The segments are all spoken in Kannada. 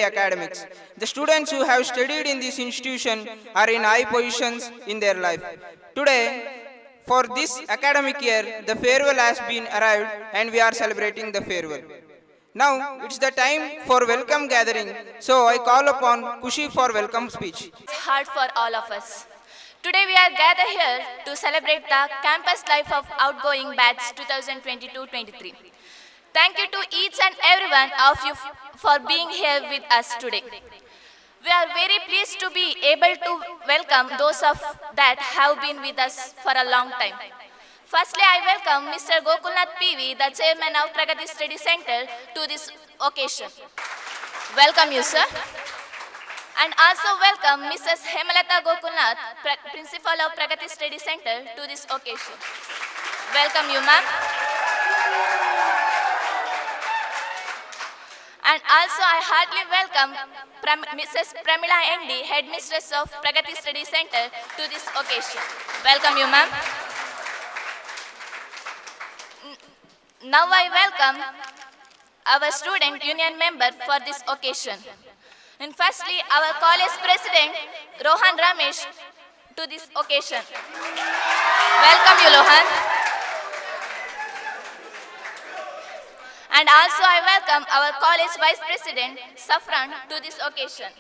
very academics. The students who have studied in this institution are in high positions in their life. Today, for this academic year, the farewell has been arrived and we are celebrating the farewell. Now, it's the time for welcome gathering, so I call upon Kushi for welcome speech. It's hard for all of us. Today we are gathered here to celebrate the campus life of outgoing batch 2022-23. Thank you to each and every one of you for being here with us today. We are very pleased to be able to welcome those of that have been with us for a long time. Firstly, I welcome Mr. Gokulnath PV, the chairman of Pragathi Study Center, to this occasion. Welcome you, sir. And also welcome Mrs. Hemalata Gokulnath, principal of Pragathi Study Center, to this occasion. Welcome you, ma'am. And also I heartily welcome Mrs. Pramila ND, headmistress of Pragathi Study Center, to this occasion. Welcome you, ma'am. Now I welcome our student union member for this occasion. And firstly, our college president, Rohan Ramesh, to this occasion. Welcome you, Rohan. And also I welcome our college vice president, Safran, to this occasion.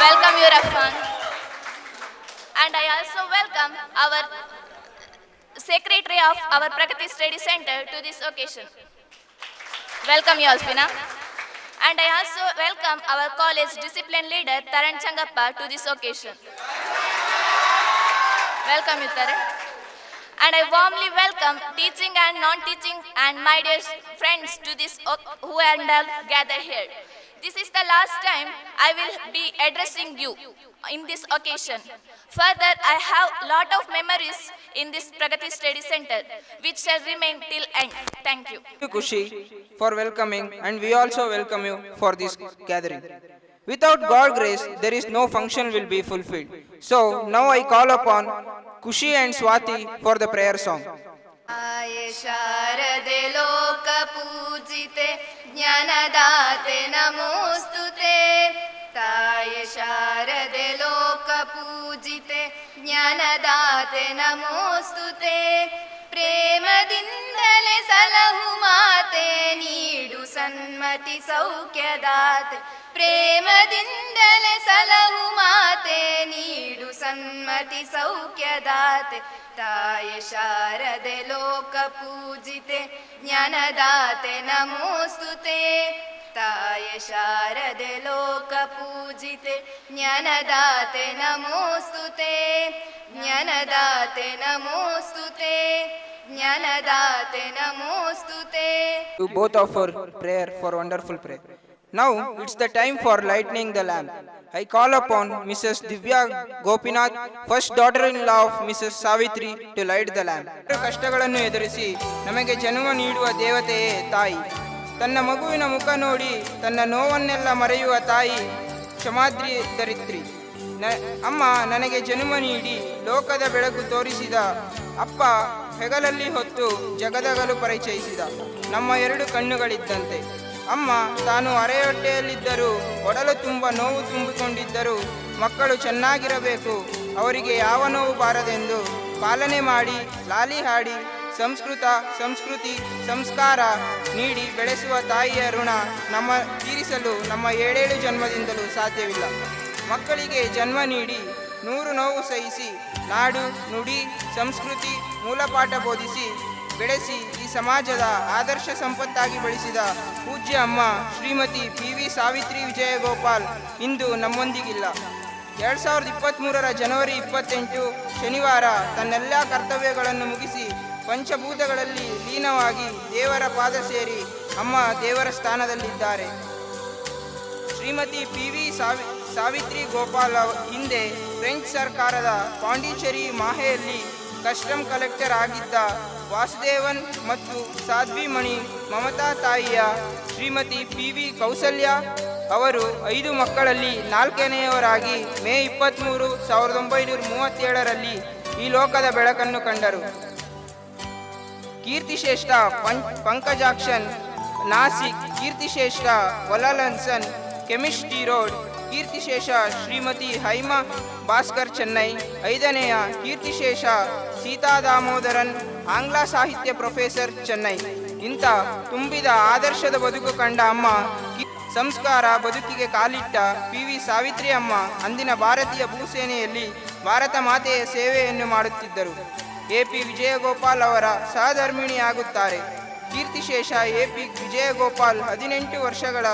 Welcome you, Rafan. And I also welcome our secretary of our Pragathi Study Center to this occasion. Welcome you, Alfina. And I also welcome our college discipline leader, Taran Changappa, to this occasion. Welcome you, Taran. And I warmly welcome teaching and non-teaching and my dear friends to this who are gathered here. This is the last time I will be addressing you in this occasion. Further, I have a lot of memories in this Pragathi Study Center, which shall remain till end. Thank you. Thank you, Kushi, for welcoming, and we also welcome you for this gathering. Without God's grace, there is no function will be fulfilled. So now I call upon Kushi and Swati for the prayer song. आये शारदे लोक पूजिते ज्ञानदाते नमोस्तुते ताये शारदे लोक पूजिते ज्ञानदाते नमोस्तुते प्रेमदिन्दले सलहु माते नीडु सन्मति सौख्यदाते प्रेमदिन्दले सलहु माते नीडु सन्मति सौख्यदाते ताये शारदे लोक पूजिते ज्ञानदाते नमोस्तुते ताये शारदे लोक पूजिते ज्ञानदाते नमोस्तुते ज्ञानदाते नमोस्तुते ज्ञानदाते नमोस्तुते. To both of our prayer for wonderful prayer. Now it's the time for lighting the lamp. I call upon Mrs. Divya Gopinath, first daughter-in-law of Mrs. Savitri, to light the lamp. ಕಷ್ಟಗಳನ್ನು ಎದುರಿಸಿ ನಮಗೆ ಜನ್ಮ ನೀಡುವ ದೇವತೆಯೇ ತಾಯಿ. ತನ್ನ ಮಗುವಿನ ಮುಖ ನೋಡಿ ತನ್ನ ನೋವನ್ನೆಲ್ಲ ಮರೆಯುವ ತಾಯಿ ಕ್ಷಮಾದ್ರಿ ದರಿದ್ರಿ. ಅಮ್ಮ ನನಗೆ ಜನ್ಮ ನೀಡಿ ಲೋಕದ ಬೆಳಕು ತೋರಿಸಿದ. ಅಪ್ಪ ಹೆಗಲಲ್ಲಿ ಹೊತ್ತು ಜಗದಗಲು ಪರಿಚಯಿಸಿದ. ನಮ್ಮ ಎರಡು ಕಣ್ಣುಗಳಿದ್ದಂತೆ. ಅಮ್ಮ ತಾನು ಅರೆಹೊಟ್ಟೆಯಲ್ಲಿದ್ದರೂ ಒಡಲು ತುಂಬ ನೋವು ತುಂಬಿಕೊಂಡಿದ್ದರೂ ಮಕ್ಕಳು ಚೆನ್ನಾಗಿರಬೇಕು, ಅವರಿಗೆ ಯಾವ ನೋವು ಬಾರದೆಂದು ಪಾಲನೆ ಮಾಡಿ ಲಾಲಿ ಹಾಡಿ ಸಂಸ್ಕೃತಿ ಸಂಸ್ಕಾರ ನೀಡಿ ಬೆಳೆಸುವ ತಾಯಿಯ ಋಣ ತೀರಿಸಲು ನಮ್ಮ 7 ಜನ್ಮದಿಂದಲೂ ಸಾಧ್ಯವಿಲ್ಲ. ಮಕ್ಕಳಿಗೆ ಜನ್ಮ ನೀಡಿ 100 ನೋವು ಸಹಿಸಿ ನಾಡು ನುಡಿ ಸಂಸ್ಕೃತಿ ಮೂಲಪಾಠ ಬೋಧಿಸಿ ಬೆಳೆಸಿ ಈ ಸಮಾಜದ ಆದರ್ಶ ಸಂಪತ್ತಾಗಿ ಬೆಳೆಸಿದ ಪೂಜ್ಯ ಅಮ್ಮ ಶ್ರೀಮತಿ PV ಸಾವಿತ್ರಿ ವಿಜಯಗೋಪಾಲ್ ಇಂದು ನಮ್ಮೊಂದಿಗಿಲ್ಲ. 2023 ಜನವರಿ 28 ಶನಿವಾರ ತನ್ನೆಲ್ಲ ಕರ್ತವ್ಯಗಳನ್ನು ಮುಗಿಸಿ ಪಂಚಭೂತಗಳಲ್ಲಿ ಲೀನವಾಗಿ ದೇವರ ಪಾದ ಸೇರಿ ಅಮ್ಮ ದೇವರ ಸ್ಥಾನದಲ್ಲಿದ್ದಾರೆ. ಶ್ರೀಮತಿ PV ಸಾವಿತ್ರಿ ಗೋಪಾಲ್ ಹಿಂದೆ ಫ್ರೆಂಚ್ ಸರ್ಕಾರದ ಪಾಂಡಿಚೇರಿ ಮಾಹೆಯಲ್ಲಿ ಕಸ್ಟಮ್ ಕಲೆಕ್ಟರ್ ಆಗಿದ್ದ ವಾಸುದೇವನ್ ಮತ್ತು ಸಾಧ್ವಿಮಣಿ ಮಮತಾ ತಾಯಿಯ ಶ್ರೀಮತಿ PV ಕೌಸಲ್ಯ ಅವರು 5 ಮಕ್ಕಳಲ್ಲಿ 4ನೆಯವರಾಗಿ ಮೇ 23, 1937ರಲ್ಲಿ ಈ ಲೋಕದ ಬೆಳಕನ್ನು ಕಂಡರು. ಕೀರ್ತಿಶ್ರೇಷ್ಠ ಪಂಕಜಾಕ್ಷನ್ ನಾಸಿಕ್, ಕೀರ್ತಿಶ್ರೇಷ್ಠ ವಲಲನ್ಸನ್ ಕೆಮಿಸ್ಟ್ರಿ ರೋಡ್, ಕೀರ್ತಿಶೇಷ ಶ್ರೀಮತಿ ಹೈಮಾ ಭಾಸ್ಕರ್ ಚೆನ್ನೈ. 5ನೇಯ ಕೀರ್ತಿಶೇಷ ಸೀತಾ ದಾಮೋದರನ್, ಆಂಗ್ಲ ಸಾಹಿತ್ಯ ಪ್ರೊಫೆಸರ್ ಚೆನ್ನೈ. ಇಂಥ ತುಂಬಿದ ಆದರ್ಶದ ಬದುಕು ಕಂಡ ಅಮ್ಮ, ಸಂಸ್ಕಾರ ಬದುಕಿಗೆ ಕಾಲಿಟ್ಟ PV ಸಾವಿತ್ರಿ ಅಮ್ಮ ಅಂದಿನ ಭಾರತೀಯ ಭೂಸೇನೆಯಲ್ಲಿ ಭಾರತ ಮಾತೆಯ ಸೇವೆಯನ್ನು ಮಾಡುತ್ತಿದ್ದರು. AP ವಿಜಯಗೋಪಾಲ್ ಅವರ ಸಹಧರ್ಮಿಣಿಯಾಗುತ್ತಾರೆ. ಕೀರ್ತಿಶೇಷ AP ವಿಜಯಗೋಪಾಲ್ 18 ವರ್ಷಗಳ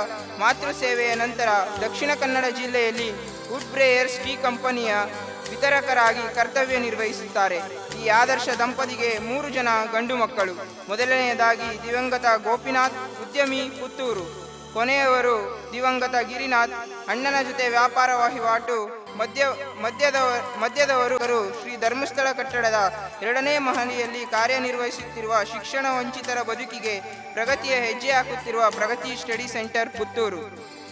ಮಾತೃಸೇವೆಯ ನಂತರ ದಕ್ಷಿಣ ಕನ್ನಡ ಜಿಲ್ಲೆಯಲ್ಲಿ ವುಡ್ ಬ್ರೇಯರ್ಸ್ ಟೀ ಕಂಪನಿಯ ವಿತರಕರಾಗಿ ಕರ್ತವ್ಯ ನಿರ್ವಹಿಸುತ್ತಾರೆ. ಈ ಆದರ್ಶ ದಂಪತಿಗೆ 3 ಜನ ಗಂಡು ಮಕ್ಕಳು. ಮೊದಲನೆಯದಾಗಿ ದಿವಂಗತ ಗೋಪಿನಾಥ್, ಉದ್ಯಮಿ, ಪುತ್ತೂರು. ಕೊನೆಯವರು ದಿವಂಗತ ಗಿರಿನಾಥ್, ಅಣ್ಣನ ಜೊತೆ ವ್ಯಾಪಾರ ವಹಿವಾಟು. ಮಧ್ಯದವರು ಶ್ರೀ ಧರ್ಮಸ್ಥಳ ಕಟ್ಟಡದ 2ನೇ ಮಹಡಿಯಲ್ಲಿ ಕಾರ್ಯನಿರ್ವಹಿಸುತ್ತಿರುವ ಶಿಕ್ಷಣ ವಂಚಿತರ ಬದುಕಿಗೆ ಪ್ರಗತಿಯ ಹೆಜ್ಜೆ ಹಾಕುತ್ತಿರುವ ಪ್ರಗತಿ ಸ್ಟಡಿ ಸೆಂಟರ್ ಪುತ್ತೂರು.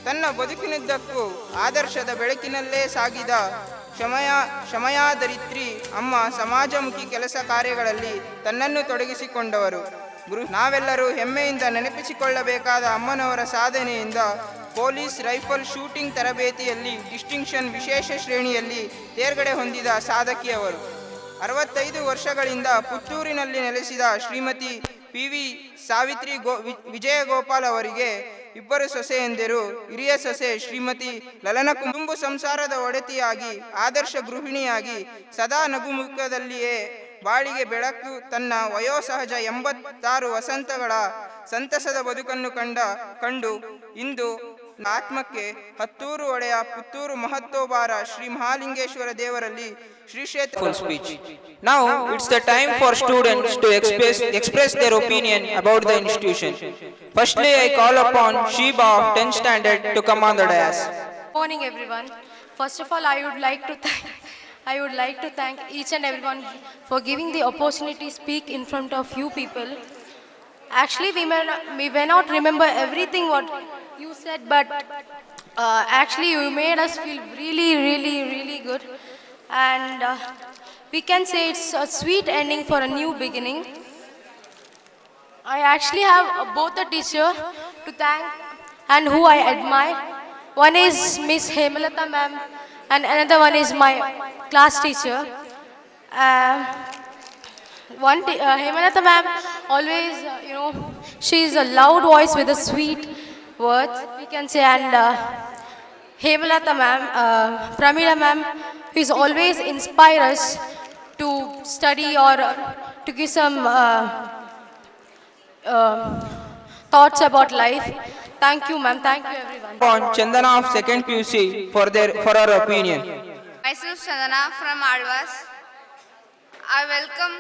ತನ್ನ ಬದುಕಿನುದ್ದಕ್ಕೂ ಆದರ್ಶದ ಬೆಳಕಿನಲ್ಲೇ ಸಾಗಿದ ಕ್ಷಮಯಾಧರಿತ್ರಿ ಅಮ್ಮ ಸಮಾಜಮುಖಿ ಕೆಲಸ ಕಾರ್ಯಗಳಲ್ಲಿ ತನ್ನನ್ನು ತೊಡಗಿಸಿಕೊಂಡವರು. ನಾವೆಲ್ಲರೂ ಹೆಮ್ಮೆಯಿಂದ ನೆನಪಿಸಿಕೊಳ್ಳಬೇಕಾದ ಅಮ್ಮನವರ ಸಾಧನೆಯಿಂದ ಪೊಲೀಸ್ ರೈಫಲ್ ಶೂಟಿಂಗ್ ತರಬೇತಿಯಲ್ಲಿ ಡಿಸ್ಟಿಂಕ್ಷನ್ ವಿಶೇಷ ಶ್ರೇಣಿಯಲ್ಲಿ ತೇರ್ಗಡೆ ಹೊಂದಿದ ಸಾಧಕಿಯವರು. 65 ವರ್ಷಗಳಿಂದ ಪುತ್ತೂರಿನಲ್ಲಿ ನೆಲೆಸಿದ ಶ್ರೀಮತಿ PV ಸಾವಿತ್ರಿ ವಿಜಯಗೋಪಾಲ್ ಅವರಿಗೆ 2 ಸೊಸೆಯಂದಿರು. ಹಿರಿಯ ಸೊಸೆ ಶ್ರೀಮತಿ ಲಲನ ಕುಂಬು ಸಂಸಾರದ ಒಡತಿಯಾಗಿ ಆದರ್ಶ ಗೃಹಿಣಿಯಾಗಿ ಸದಾ ನಗುಮುಖದಲ್ಲಿಯೇ ಬಾಳಿಗೆ ಬೆಳಕು ತನ್ನ ವಯೋಸಹಜ 86 ವಸಂತಗಳ ಸಂತಸದ ಬದುಕನ್ನು ಕಂಡು ಇಂದು ಆತ್ಮಕ್ಕೆ ಹತ್ತೂರು ಒಡೆಯ ಪುತ್ತೂರು ಮಹತ್ತೋಬಾರ ಶ್ರೀ ಮಹಾಲಿಂಗೇಶ್ವರ ದೇವರಲ್ಲಿ ಶ್ರೀ ಕ್ಷೇತ್ರ. Full speech. Now it's the time for students to express their opinion about the institution. Firstly, I call upon Sheba of 10th standard to come on the dais. Morning everyone. First of all, I would like to thank each and everyone for giving the opportunity to speak in front of you people. Actually, we may not remember everything what you said, but actually you made us feel really good, and we can say it's a sweet ending for a new beginning. I actually have both a teacher to thank and who I admire. One is Miss Hemalata ma'am and another one is my class teacher. Hemalata ma'am always, she is a loud voice with a sweet words, we can say, and Hemalata ma'am, Pramila ma'am, who is always inspire us to study or to give some thoughts about life. Thank you ma'am, thank you everyone. On Chandana of 2nd PUC for her opinion. Myself Chandana from Alvas. I welcome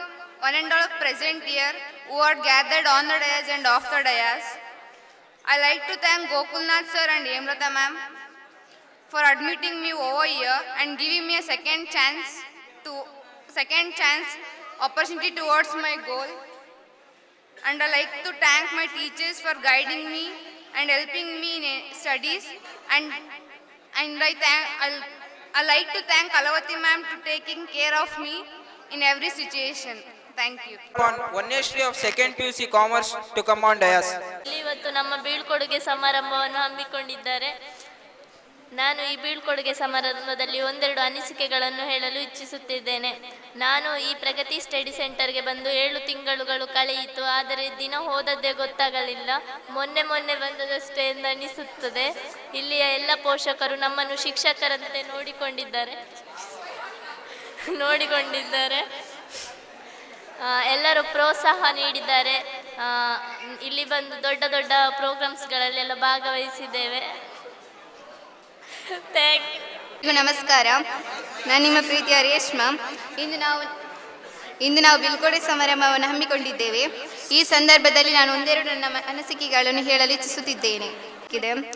one and all present here who are gathered on the dais and off the dais. I like to thank Gokulnath sir and Hemlata ma'am for admitting me over here and giving me a second chance opportunity towards my goal. And I like to thank my teachers for guiding me and helping me in studies, and I like to thank Kalavati ma'am to taking care of me in every situation. Thank you. On Vaneshri of 2nd PUC Commerce to come on dais. ಇವತ್ತು ನಮ್ಮ ಬೀಳ್ಕೊಡುಗೆ ಸಮಾರಂಭವನ್ನು ಹಮ್ಮಿಕೊಂಡಿದ್ದಾರೆ. ನಾನು ಈ ಬೀಳ್ಕೊಡುಗೆ ಸಮಾರಂಭದಲ್ಲಿ ಒಂದೆರಡು ಅನಿಸಿಕೆಗಳನ್ನು ಹೇಳಲು ಇಚ್ಛಿಸುತ್ತಿದ್ದೇನೆ. ನಾನು ಈ ಪ್ರಗತಿ ಸ್ಟಡಿ ಸೆಂಟರ್ಗೆ ಬಂದು 7 ತಿಂಗಳುಗಳು ಕಳೆಯಿತು, ಆದರೆ ದಿನ ಹೋದದ್ದೇ ಗೊತ್ತಾಗಲಿಲ್ಲ. ಮೊನ್ನೆ ಬಂದದಷ್ಟೇ ಎಂದು ಅನಿಸುತ್ತದೆ. ಇಲ್ಲಿಯ ಎಲ್ಲ ಪೋಷಕರು ನಮ್ಮನ್ನು ಶಿಕ್ಷಕರಂತೆ ನೋಡಿಕೊಂಡಿದ್ದಾರೆ. ಎಲ್ಲರೂ ಪ್ರೋತ್ಸಾಹ ನೀಡಿದ್ದಾರೆ. ಇಲ್ಲಿ ಬಂದು ದೊಡ್ಡ ದೊಡ್ಡ ಪ್ರೋಗ್ರಾಮ್ಸ್ಗಳಲ್ಲೆಲ್ಲ ಭಾಗವಹಿಸಿದ್ದೇವೆ. ನಮಸ್ಕಾರ, ನಾನು ನಿಮ್ಮ ಪ್ರೀತಿಯ ರೇಷ್ಮಾ. ಇಂದು ನಾವು ಬೀಳ್ಕೊಡುಗೆ ಸಮಾರಂಭವನ್ನು ಹಮ್ಮಿಕೊಂಡಿದ್ದೇವೆ. ಈ ಸಂದರ್ಭದಲ್ಲಿ ನಾನು ಒಂದೆರಡು ನನ್ನ ಅನಿಸಿಕೆಗಳನ್ನು ಹೇಳಲು ಇಚ್ಛಿಸುತ್ತಿದ್ದೇನೆ.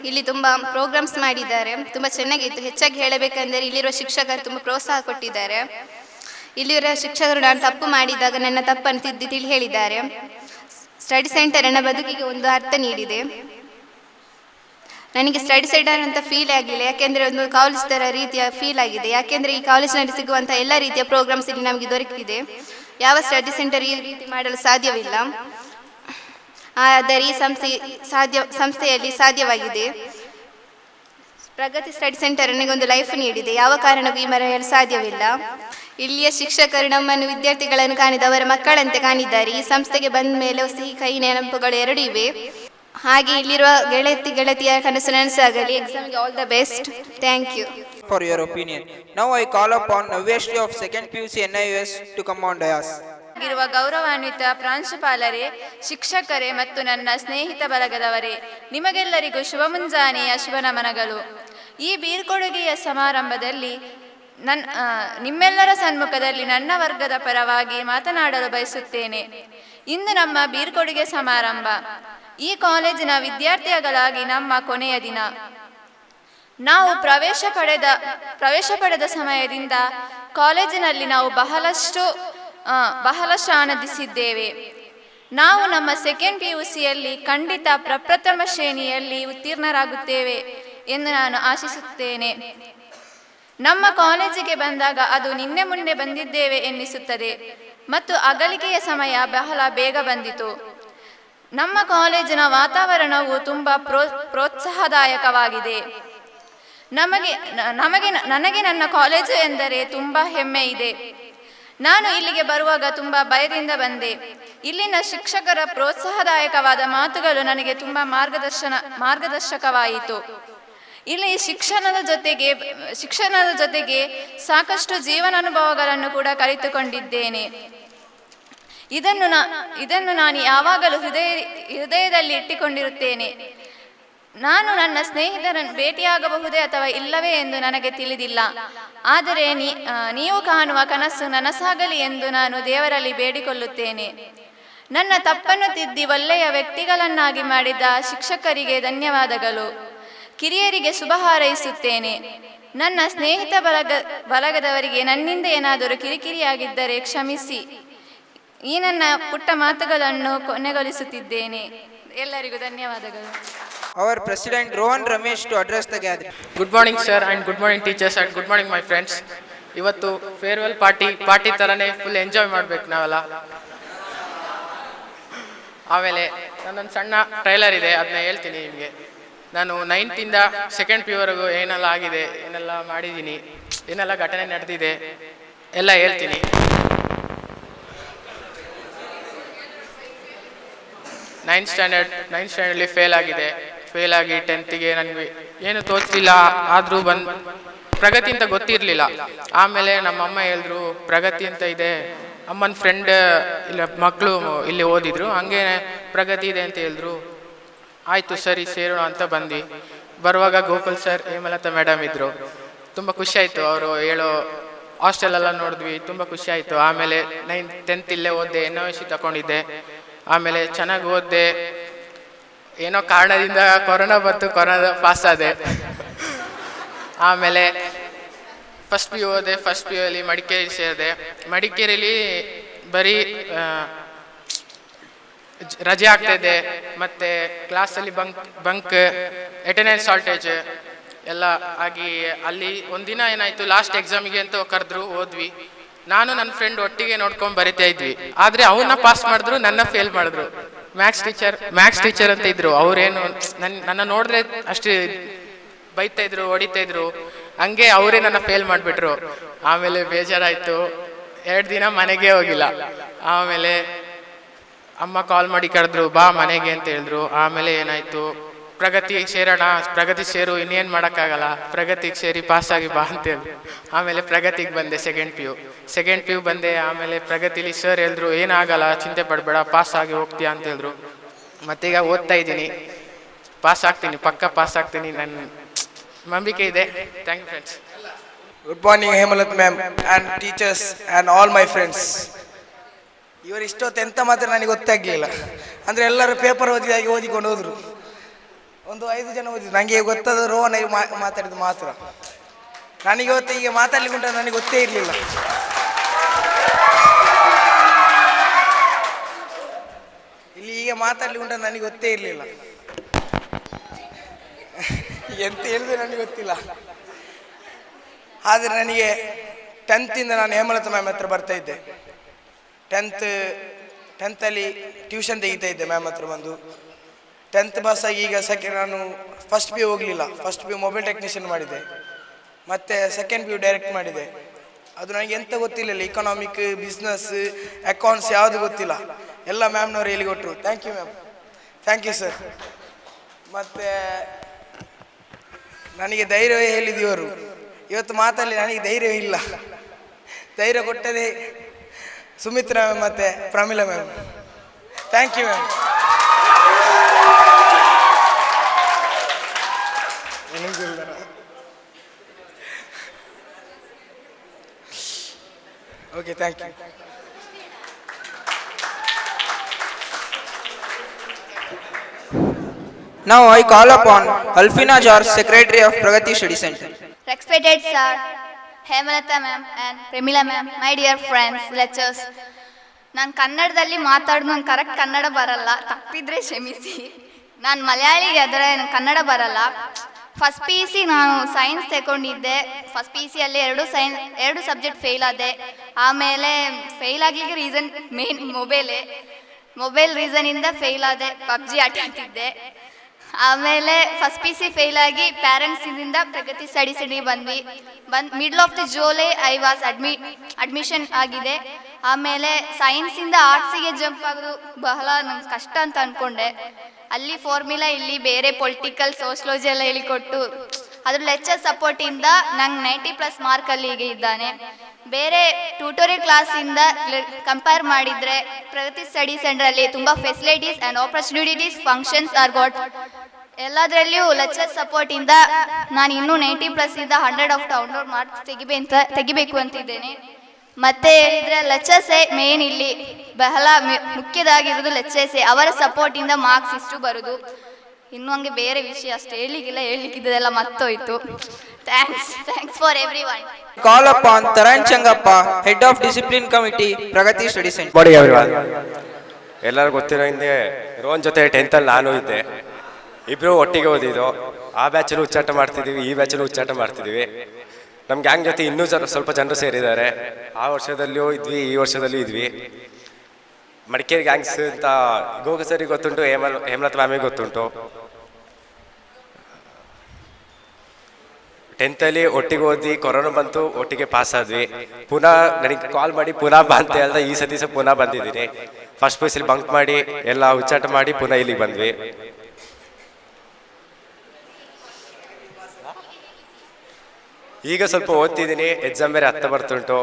ಇಲ್ಲಿ ತುಂಬ ಪ್ರೋಗ್ರಾಮ್ಸ್ ಮಾಡಿದ್ದಾರೆ, ತುಂಬ ಚೆನ್ನಾಗಿತ್ತು. ಹೆಚ್ಚಾಗಿ ಹೇಳಬೇಕೆಂದರೆ ಇಲ್ಲಿರುವ ಶಿಕ್ಷಕರು ತುಂಬ ಪ್ರೋತ್ಸಾಹ ಕೊಟ್ಟಿದ್ದಾರೆ. ಇಲ್ಲಿರುವ ಶಿಕ್ಷಕರು ನಾನು ತಪ್ಪು ಮಾಡಿದಾಗ ನನ್ನ ತಪ್ಪನ್ನು ತಿದ್ದಿ ಹೇಳಿದ್ದಾರೆ. ಸ್ಟಡಿ ಸೆಂಟರ್ ನನ್ನ ಬದುಕಿಗೆ ಒಂದು ಅರ್ಥ ನೀಡಿದೆ. ನನಗೆ ಸ್ಟಡಿ ಸೆಂಟರ್ ಅಂತ ಫೀಲ್ ಆಗಲಿಲ್ಲ, ಯಾಕೆಂದರೆ ಒಂದು ಕಾಲೇಜ್ ಥರ ರೀತಿಯ ಫೀಲ್ ಆಗಿದೆ. ಯಾಕೆಂದರೆ ಈ ಕಾಲೇಜಿನಲ್ಲಿ ಸಿಗುವಂಥ ಎಲ್ಲ ರೀತಿಯ ಪ್ರೋಗ್ರಾಮ್ಸ್ ಇಲ್ಲಿ ನಮಗೆ ದೊರಕಿದೆ. ಯಾವ ಸ್ಟಡಿ ಸೆಂಟರ್ ಈ ರೀತಿ ಮಾಡಲು ಸಾಧ್ಯವಿಲ್ಲ, ಆದರೆ ಈ ಸಂಸ್ಥೆಯಲ್ಲಿ ಸಾಧ್ಯವಾಗಿದೆ. ಪ್ರಗತಿ ಸ್ಟಡಿ ಸೆಂಟರ್ ನನಗೊಂದು ಲೈಫ್ ನೀಡಿದೆ. ಯಾವ ಕಾರಣಕ್ಕೂ ಈ ಮರೆಯಲು ಸಾಧ್ಯವಿಲ್ಲ. ಇಲ್ಲಿಯ ಶಿಕ್ಷಕರು ನಮ್ಮನ್ನು ವಿದ್ಯಾರ್ಥಿಗಳನ್ನು ಕಾಣಿದ ಅವರ ಮಕ್ಕಳಂತೆ ಕಾಣಿದ್ದಾರೆ. ಈ ಸಂಸ್ಥೆಗೆ ಬಂದ ಮೇಲೆ ಸಿಹಿ ಕಹಿ ನೆನಪುಗಳು ಎರಡೂ ಇವೆ. ಹಾಗೆ ಇಲ್ಲಿರುವ ಗೆಳತಿಯ ಕನಸು ನನಸಾಗಲಿ. ಎಕ್ಸಾಮ್ಗೆ all the best. Thank you for your opinion. Now I call upon Navyashri of 2nd PUC NIUS to come on dais. ಆಗಿರುವ ಗೌರವಾನ್ವಿತ ಪ್ರಾಂಶುಪಾಲರೇ, ಶಿಕ್ಷಕರೇ ಮತ್ತು ನನ್ನ ಸ್ನೇಹಿತ ಬಳಗದವರೇ, ನಿಮಗೆಲ್ಲರಿಗೂ ಶುಭ ಮುಂಜಾನೆಯ ಶುಭ ನಮನಗಳು. ಈ ಬೀಳ್ಕೊಡುಗೆಯ ಸಮಾರಂಭದಲ್ಲಿ ನಿಮ್ಮೆಲ್ಲರ ಸನ್ಮುಖದಲ್ಲಿ ನನ್ನ ವರ್ಗದ ಪರವಾಗಿ ಮಾತನಾಡಲು ಬಯಸುತ್ತೇನೆ. ಇಂದು ನಮ್ಮ ಬೀಳ್ಕೊಡುಗೆ ಸಮಾರಂಭ. ಈ ಕಾಲೇಜಿನ ವಿದ್ಯಾರ್ಥಿಗಳಾಗಿ ನಮ್ಮ ಕೊನೆಯ ದಿನ. ನಾವು ಪ್ರವೇಶ ಪಡೆದ ಸಮಯದಿಂದ ಕಾಲೇಜಿನಲ್ಲಿ ನಾವು ಬಹಳಷ್ಟು ಆನಂದಿಸಿದ್ದೇವೆ. ನಾವು ನಮ್ಮ 2nd PUCಯಲ್ಲಿ ಖಂಡಿತ ಪ್ರಪ್ರಥಮ ಶ್ರೇಣಿಯಲ್ಲಿ ಉತ್ತೀರ್ಣರಾಗುತ್ತೇವೆ ಎಂದು ನಾನು ಆಶಿಸುತ್ತೇನೆ. ನಮ್ಮ ಕಾಲೇಜಿಗೆ ಬಂದಾಗ ಅದು ನಿನ್ನೆ ಮೊನ್ನೆ ಬಂದಿದ್ದೇವೆ ಎನ್ನಿಸುತ್ತದೆ ಮತ್ತು ಅಗಲಿಕೆಯ ಸಮಯ ಬಹಳ ಬೇಗ ಬಂದಿತು. ನಮ್ಮ ಕಾಲೇಜಿನ ವಾತಾವರಣವು ತುಂಬ ಪ್ರೋತ್ಸಾಹದಾಯಕವಾಗಿದೆ. ನನಗೆ ನನ್ನ ಕಾಲೇಜು ಎಂದರೆ ತುಂಬ ಹೆಮ್ಮೆ ಇದೆ. ನಾನು ಇಲ್ಲಿಗೆ ಬರುವಾಗ ತುಂಬ ಭಯದಿಂದ ಬಂದೆ. ಇಲ್ಲಿನ ಶಿಕ್ಷಕರ ಪ್ರೋತ್ಸಾಹದಾಯಕವಾದ ಮಾತುಗಳು ನನಗೆ ತುಂಬ ಮಾರ್ಗದರ್ಶಕವಾಯಿತು. ಇಲ್ಲಿ ಶಿಕ್ಷಣದ ಜೊತೆಗೆ ಸಾಕಷ್ಟು ಜೀವನಾನುಭವಗಳನ್ನು ಕೂಡ ಕಲಿತುಕೊಂಡಿದ್ದೇನೆ. ಇದನ್ನು ನಾನು ಯಾವಾಗಲೂ ಹೃದಯದಲ್ಲಿ ಇಟ್ಟುಕೊಂಡಿರುತ್ತೇನೆ. ನಾನು ನನ್ನ ಸ್ನೇಹಿತರನ್ನು ಭೇಟಿಯಾಗಬಹುದೇ ಅಥವಾ ಇಲ್ಲವೇ ಎಂದು ನನಗೆ ತಿಳಿದಿಲ್ಲ. ಆದರೆ ನೀವು ಕಾಣುವ ಕನಸು ನನಸಾಗಲಿ ಎಂದು ನಾನು ದೇವರಲ್ಲಿ ಬೇಡಿಕೊಳ್ಳುತ್ತೇನೆ. ನನ್ನ ತಪ್ಪನ್ನು ತಿದ್ದಿ ಒಳ್ಳೆಯ ವ್ಯಕ್ತಿಗಳನ್ನಾಗಿ ಮಾಡಿದ ಶಿಕ್ಷಕರಿಗೆ ಧನ್ಯವಾದಗಳು. ಕಿರಿಯರಿಗೆ ಶುಭ ಹಾರೈಸುತ್ತೇನೆ. ನನ್ನ ಸ್ನೇಹಿತ ಬಳಗದವರಿಗೆ ನನ್ನಿಂದ ಏನಾದರೂ ಕಿರಿಕಿರಿಯಾಗಿದ್ದರೆ ಕ್ಷಮಿಸಿ. ಈ ನನ್ನ ಪುಟ್ಟ ಮಾತುಗಳನ್ನು ಕೊನೆಗೊಳಿಸುತ್ತಿದ್ದೇನೆ. ಎಲ್ಲರಿಗೂ ಧನ್ಯವಾದಗಳು. Our President Rohan Ramesh to address the gathering. Good morning sir and good morning teachers and good morning my friends. ಇವತ್ತು ಫೇರ್ವೆಲ್ ಪಾರ್ಟಿ ಥರನೇ ಫುಲ್ ಎಂಜಾಯ್ ಮಾಡ್ಬೇಕು ನಾವೆಲ್ಲ. ಆಮೇಲೆ ನನ್ನೊಂದು ಸಣ್ಣ ಟ್ರೈಲರ್ ಇದೆ, ಅದನ್ನ ಹೇಳ್ತೀನಿ ನಿಮಗೆ. ನಾನು 9th ಇಂದ 2nd PU ವರೆಗೂ ಏನೆಲ್ಲ ಆಗಿದೆ, ಏನೆಲ್ಲ ಮಾಡಿದ್ದೀನಿ, ಏನೆಲ್ಲ ಘಟನೆ ನಡೆದಿದೆ ಎಲ್ಲ ಹೇಳ್ತೀನಿ. 9th ಸ್ಟ್ಯಾಂಡರ್ಡ್ಲಿ ಫೇಲ್ ಆಗಿ 10th ನನಗೆ ಏನು ತೋಚಲಿಲ್ಲ. ಆದರೂ ಪ್ರಗತಿ ಅಂತ ಗೊತ್ತಿರಲಿಲ್ಲ. ಆಮೇಲೆ ನಮ್ಮಮ್ಮ ಹೇಳಿದ್ರು ಪ್ರಗತಿ ಅಂತ ಇದೆ, ಅಮ್ಮನ ಫ್ರೆಂಡ್ ಇಲ್ಲ ಮಕ್ಕಳು ಇಲ್ಲಿ ಓದಿದ್ರು, ಹಂಗೆ ಪ್ರಗತಿ ಇದೆ ಅಂತ ಹೇಳಿದ್ರು. ಆಯಿತು ಸರಿ ಸೇರೋಣ ಅಂತ ಬಂದ್ವಿ. ಬರುವಾಗ ಗೋಕುಲ್ ಸರ್, ಹೇಮಲತಾ ಮೇಡಮ್ ಇದ್ದರು. ತುಂಬ ಖುಷಿ ಆಯಿತು. ಅವರು ಹೇಳೋ ಹಾಸ್ಟೆಲೆಲ್ಲ ನೋಡಿದ್ವಿ, ತುಂಬ ಖುಷಿ ಆಯಿತು. ಆಮೇಲೆ 9th 10th ಇಲ್ಲೇ ಓದಿದೆ, NOC ತಗೊಂಡಿದ್ದೆ. ಆಮೇಲೆ ಚೆನ್ನಾಗಿ ಓದಿದೆ. ಏನೋ ಕಾರಣದಿಂದ ಕೊರೋನಾ ಬಂತು, ಕೊರೋನಾ ಪಾಸ್ ಆದೆ. ಆಮೇಲೆ ಫಸ್ಟ್ PU ಓದೆ. ಫಸ್ಟ್ PU ಅಲ್ಲಿ ಮಡಿಕೇರಿ ಸೇರಿದೆ. ಮಡಿಕೇರಿಯಲ್ಲಿ ಬರೀ ರಜೆ ಆಗ್ತಾಯಿದೆ, ಮತ್ತು ಕ್ಲಾಸಲ್ಲಿ ಬಂಕ್ ಅಟೆಂಡೆನ್ಸ್ ಶಾರ್ಟೇಜ್ ಎಲ್ಲ ಆಗಿ ಅಲ್ಲಿ ಒಂದಿನ ಏನಾಯಿತು, ಲಾಸ್ಟ್ ಎಕ್ಸಾಮಿಗೆ ಅಂತ ಕರೆದ್ರು, ಓದ್ವಿ. ನಾನು ನನ್ನ ಫ್ರೆಂಡ್ ಒಟ್ಟಿಗೆ ನೋಡ್ಕೊಂಡು ಬರಿತಾ ಇದ್ವಿ. ಆದರೆ ಅವನ್ನ ಪಾಸ್ ಮಾಡಿದ್ರು, ನನ್ನ ಫೇಲ್ ಮಾಡಿದ್ರು. ಮ್ಯಾಥ್ಸ್ ಟೀಚರ್ ಅಂತ ಇದ್ರು. ಅವರೇನು ನನ್ನ ನೋಡಿದ್ರೆ ಅಷ್ಟು ಬೈತಾ ಇದ್ರು, ಹೊಡಿತಾ ಇದ್ರು. ಹಂಗೆ ಅವರೇ ನನ್ನ ಫೇಲ್ ಮಾಡಿಬಿಟ್ರು. ಆಮೇಲೆ ಬೇಜಾರಾಯಿತು. 2 ದಿನ ಮನೆಗೆ ಹೋಗಿಲ್ಲ. ಆಮೇಲೆ ಅಮ್ಮ ಕಾಲ್ ಮಾಡಿ ಕರೆದ್ರು, ಬಾ ಮನೆಗೆ ಅಂತ ಹೇಳಿದ್ರು. ಆಮೇಲೆ ಏನಾಯಿತು, ಪ್ರಗತಿಗೆ ಸೇರೋಣ, ಪ್ರಗತಿ ಸೇರು, ಇನ್ನೇನು ಮಾಡೋಕ್ಕಾಗಲ್ಲ, ಪ್ರಗತಿಗೆ ಸೇರಿ ಪಾಸಾಗಿ ಬಾ ಅಂತೇಳಿ. ಆಮೇಲೆ ಪ್ರಗತಿಗೆ ಬಂದೆ. 2nd PU ಬಂದೆ. ಆಮೇಲೆ ಪ್ರಗತಿಲಿ ಸರ್ ಹೇಳಿದ್ರು, ಏನಾಗಲ್ಲ, ಚಿಂತೆ ಪಡಬೇಡ, ಪಾಸಾಗಿ ಹೋಗ್ತೀಯಾ ಅಂತ ಹೇಳಿದ್ರು. ಮತ್ತೀಗ ಓದ್ತಾ ಇದ್ದೀನಿ, ಪಾಸ್ ಆಗ್ತೀನಿ, ಪಕ್ಕ ಪಾಸ್ ಆಗ್ತೀನಿ, ನನ್ನ ನಂಬಿಕೆ ಇದೆ. Thank you friends. Good morning Hemalath ma'am and teachers and all my friends. ಇವರು ಇಷ್ಟೊತ್ತು ಎಂತ ಮಾತ್ರ ನನಗೆ ಗೊತ್ತಾಗಲಿಲ್ಲ. ಅಂದರೆ ಎಲ್ಲರೂ ಪೇಪರ್ ಓದಿಕೊಂಡು ಹೋದರು. ಒಂದು 5 ಜನ ಓದಿದ್ರು. ನನಗೆ ಗೊತ್ತಾದ ರೋಹನ್ ಮಾತಾಡಿದ ಮಾತ್ರ. ನನಗೆ ಇವತ್ತು ಈಗ ಮಾತಾಡ್ಲಿಕ್ಕೆ ಉಂಟು ನನಗೆ ಗೊತ್ತೇ ಇರಲಿಲ್ಲ. ಇಲ್ಲಿ ಈಗ ಮಾತಾಡ್ಲಿಕ್ಕೆ ಉಂಟು ನನಗೆ ಗೊತ್ತೇ ಇರಲಿಲ್ಲ. ಎಂತ ಹೇಳಿದೆ ನನಗೆ ಗೊತ್ತಿಲ್ಲ. ಆದರೆ ನನಗೆ 10th ಇಂದ ನಾನು ಹೇಮಲತಾ ಮ್ಯಾಮ್ ಹತ್ರ ಬರ್ತಾ ಇದ್ದೆ. 10th ಅಲ್ಲಿ ಟ್ಯೂಷನ್ ತೆಗಿತಾ ಇದ್ದೆ ಮ್ಯಾಮ್ ಹತ್ರ ಬಂದು. 10th ಪಾಸ್ ಆಗಿ ಈಗ ನಾನು ಫಸ್ಟ್ ಪಿ ಯು ಹೋಗಲಿಲ್ಲ. First P U mobile technician ಮಾಡಿದೆ, ಮತ್ತು ಸೆಕೆಂಡ್ ಪಿ ಯು ಡೈರೆಕ್ಟ್ ಮಾಡಿದೆ. ಅದು ನನಗೆ ಎಂತ ಗೊತ್ತಿಲ್ಲ, ಇಕನಾಮಿಕ್, ಬಿಸ್ನೆಸ್, ಅಕೌಂಟ್ಸ್ ಯಾವುದು ಗೊತ್ತಿಲ್ಲ. ಎಲ್ಲ ಮ್ಯಾಮ್ನವ್ರು ಹೇಳಿಕೊಟ್ರು. Thank you ma'am, thank you sir. ಮತ್ತು ನನಗೆ ಧೈರ್ಯವೇ ಹೇಳಿದವರು. ಇವತ್ತು ಮಾತಲ್ಲಿ ನನಗೆ ಧೈರ್ಯವೇ ಇಲ್ಲ. ಧೈರ್ಯ ಕೊಟ್ಟದೆ ಸುಮಿತ್ರಾ ಮ್ಯಾಮ್ ಮತ್ತು Pramila ma'am. Thank you ma'am. Okay, thank you. Now I call upon Alfina George, Secretary of Pragathi Study Center. Respected sir, Hemalata ma'am and Premila ma'am, my dear friends, lecturers. ನಾನು ಕನ್ನಡದಲ್ಲಿ ಮಾತಾಡೋದು, ನಂಗೆ ಕರೆಕ್ಟ್ ಕನ್ನಡ ಬರಲ್ಲ, ತಪ್ಪಿದ್ರೆ ಕ್ಷಮಿಸಿ. ನಾನು ಮಲಯಾಳಿ ಆದರೆ ನಂಗೆ ಕನ್ನಡ ಬರಲ್ಲ. ಫಸ್ಟ್ ಪಿ ಯು ಸಿ ನಾನು ಸೈನ್ಸ್ ತಗೊಂಡಿದ್ದೆ. ಫಸ್ಟ್ ಪಿ ಯು ಸಿಯಲ್ಲಿ ಎರಡು ಸಬ್ಜೆಕ್ಟ್ ಫೇಲ್ ಆದೆ. ಆಮೇಲೆ ಫೇಲ್ ಆಗಲಿಕ್ಕೆ ರೀಸನ್ ಮೇನ್ ಮೊಬೈಲ್ ರೀಸನಿಂದ ಫೇಲ್ ಆದೆ. ಪಬ್ಜಿ ಆಟ ಆಡ್ತಿದ್ದೆ. ಆಮೇಲೆ ಫಸ್ಟ್ ಪಿ ಸಿ ಫೇಲ್ ಆಗಿ ಪ್ಯಾರೆಂಟ್ಸಿಂದ ಪ್ರಗತಿ ಸ್ಟಡಿ ಸೆಂಟರ್ಗೆ middle of the July I was admission ಆಗಿದೆ. ಆಮೇಲೆ ಸೈನ್ಸಿಂದ ಆರ್ಟ್ಸಿಗೆ ಜಂಪ್ ಆಗೋದು ಬಹಳ ನಂಗೆ ಕಷ್ಟ ಅಂತ ಅಂದ್ಕೊಂಡೆ. ಅಲ್ಲಿ ಫಾರ್ಮುಲಾ, ಇಲ್ಲಿ ಬೇರೆ ಪೊಲಿಟಿಕಲ್, ಸೋಷಿಯಾಲಜಿ ಎಲ್ಲ ಹೇಳಿಕೊಟ್ಟು ಅದ್ರ ಲೆಕ್ಚರ್ ಸಪೋರ್ಟಿಂದ ನಂಗೆ 90+ ಮಾರ್ಕಲ್ಲಿಗೆ ಇದ್ದಾನೆ. ಬೇರೆ ಟ್ಯೂಟೋರಿಯಲ್ ಕ್ಲಾಸಿಂದ ಕಂಪೇರ್ ಮಾಡಿದರೆ ಪ್ರಗತಿ ಸ್ಟಡಿ ಸೆಂಟ್ರಲ್ಲಿ ತುಂಬ facilities and opportunities, functions are got. ಎಲ್ಲದರಲ್ಲಿಯೂ ಲೆಕ್ಚರ್ ಸಪೋರ್ಟಿಂದ ನಾನು ಇನ್ನೂ 90+ ಇಂದ 100 ಮಾರ್ಕ್ಸ್ ತೆಗಿಬೇಕು ಅಂತಿದ್ದೇನೆ. ಮತ್ತೆ ಹೇಳಿದರೆ ಲೆಕ್ಚರ್ಸೇ ಮೇನ್, ಇಲ್ಲಿ ಬಹಳ ಮುಖ್ಯದಾಗಿರೋದು ಲೆಕ್ಚರ್ಸೇ. ಅವರ ಸಪೋರ್ಟಿಂದ ಮಾರ್ಕ್ಸ್ ಇಷ್ಟು ಬರೋದು. ಇನ್ನೂ ಹಂಗೆ ಬೇರೆ ವಿಷಯ ಅಷ್ಟು ಹೇಳಲಿಕ್ಕಿದ್ದೆಲ್ಲ ಮತ್ತೋಯ್ತು. Thanks for everyone. Call upon Taran Changappa, Head of Discipline Committee, Pragathi Study Center. ಮಾಡಿ ಎವ್ರಿವನ್. ಎಲ್ಲರೂ ಗೊತ್ತಿರೋ ಹಿಂದೆ ರೋಹನ್ ಜೊತೆ 10th ಅಲ್ಲಿ ನಾನು ಇದ್ದೆ. ಇಬ್ಬರು ಒಟ್ಟಿಗೆ ಓದಿದ್ದು. ಆ ಬ್ಯಾಚಲ್ಲೂ ಉಚ್ಚಾಟ ಮಾಡ್ತಿದ್ದೀವಿ, ಈ ಬ್ಯಾಚಲ್ಲೂ ಉಚ್ಚಾಟ ಮಾಡ್ತಿದ್ದೀವಿ. ನಮ್ಮ ಗ್ಯಾಂಗ್ ಜೊತೆ ಇನ್ನೂ ಸ್ವಲ್ಪ ಜನರು ಸೇರಿದ್ದಾರೆ. ಆ ವರ್ಷದಲ್ಲಿಯೂ ಇದ್ವಿ, ಈ ವರ್ಷದಲ್ಲೂ ಇದ್ವಿ. ಮಡಿಕೇರಿ ಗ್ಯಾಂಗ್ಸ್ ಅಂತ ಗೋಗ ಸರಿಗೆ ಗೊತ್ತುಂಟು, ಹೇಮಲತಾ ಮ್ಯಾಮಿಗೆ ಗೊತ್ತುಂಟು. 10th ಅಲ್ಲಿ ಒಟ್ಟಿಗೆ ಓದಿ, ಕೊರೋನಾ ಬಂತು, ಒಟ್ಟಿಗೆ ಪಾಸ್ ಆದ್ವಿ. ಪುನಃ ನನಗೆ ಕಾಲ್ ಮಾಡಿ ಪುನಃ ಬಾ ಅಂತ ಹೇಳ್ದೆ. ಈ ಸತಿ ಪುನಃ ಬಂದಿದ್ದೀನಿ. ಫಸ್ಟ್ ಪಿ ಯು ಸಿಲಿ ಬಂಕ್ ಮಾಡಿ ಎಲ್ಲ ಉಚ್ಚಾಟ ಮಾಡಿ ಪುನಃ ಇಲ್ಲಿಗೆ ಬಂದ್ವಿ. ಈಗ ಸ್ವಲ್ಪ ಓದ್ತಿದ್ದೀನಿ, ಎಕ್ಸಾಮ್ ಬೇರೆ ಹತ್ತ ಬರ್ತುಂಟು.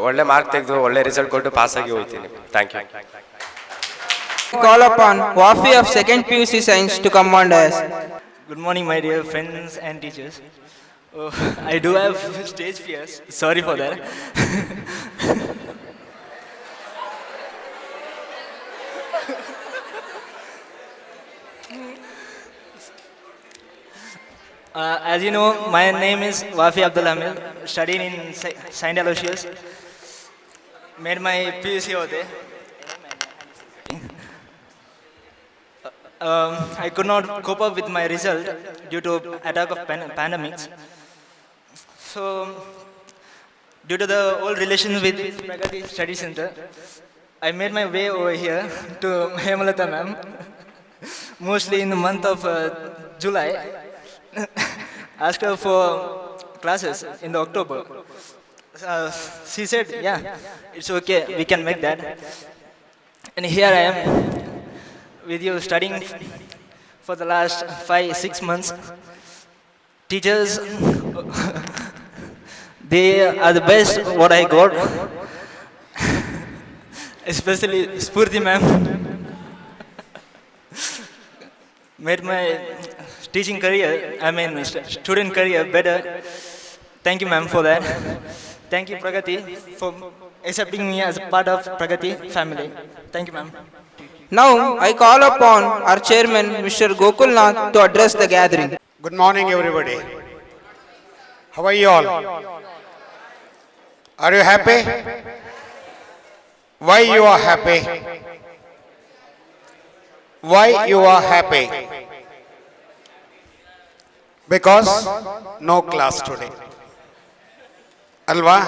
ಒಳ್ಳೆ ಮಾರ್ಕ್ ತೆಗೆದು ಒಳ್ಳೆ ರಿಸಲ್ಟ್ ಕೊಟ್ಟು ಪಾಸ್ ಆಗಿ ಹೋಗ್ತೀನಿ. Thank you. Call upon Wafi of 2nd PUC Science to come on dais. Good morning, my dear friends and teachers. Oh, I do have stage fears. Sorry for that. As you know, my name is Wafi Abdul Hamid, studying in St. Aloysius. Made my PUC over there. I could not cope up with my result due to attack of pandemics. So, due to the old relations with Pragathi Study Center, I made my way over here to Hemalata ma'am, mostly in the month of July. Asked her for classes in the October. She said, yeah, it's okay, we can make that. And here I am with you studying for the last 5-6 months. Teachers, they are the best what I got, especially Spurti ma'am. Made my teaching career, student career better. Thank you ma'am for that. Thank you Pragathi for accepting me as a part of Pragathi family. Thank you ma'am. Now I call upon our chairman, Mr. Gokulnath, to address the gathering. Good morning everybody. How are you all? Are you happy? Why you are happy? Why you are happy? Because no class today. Alva?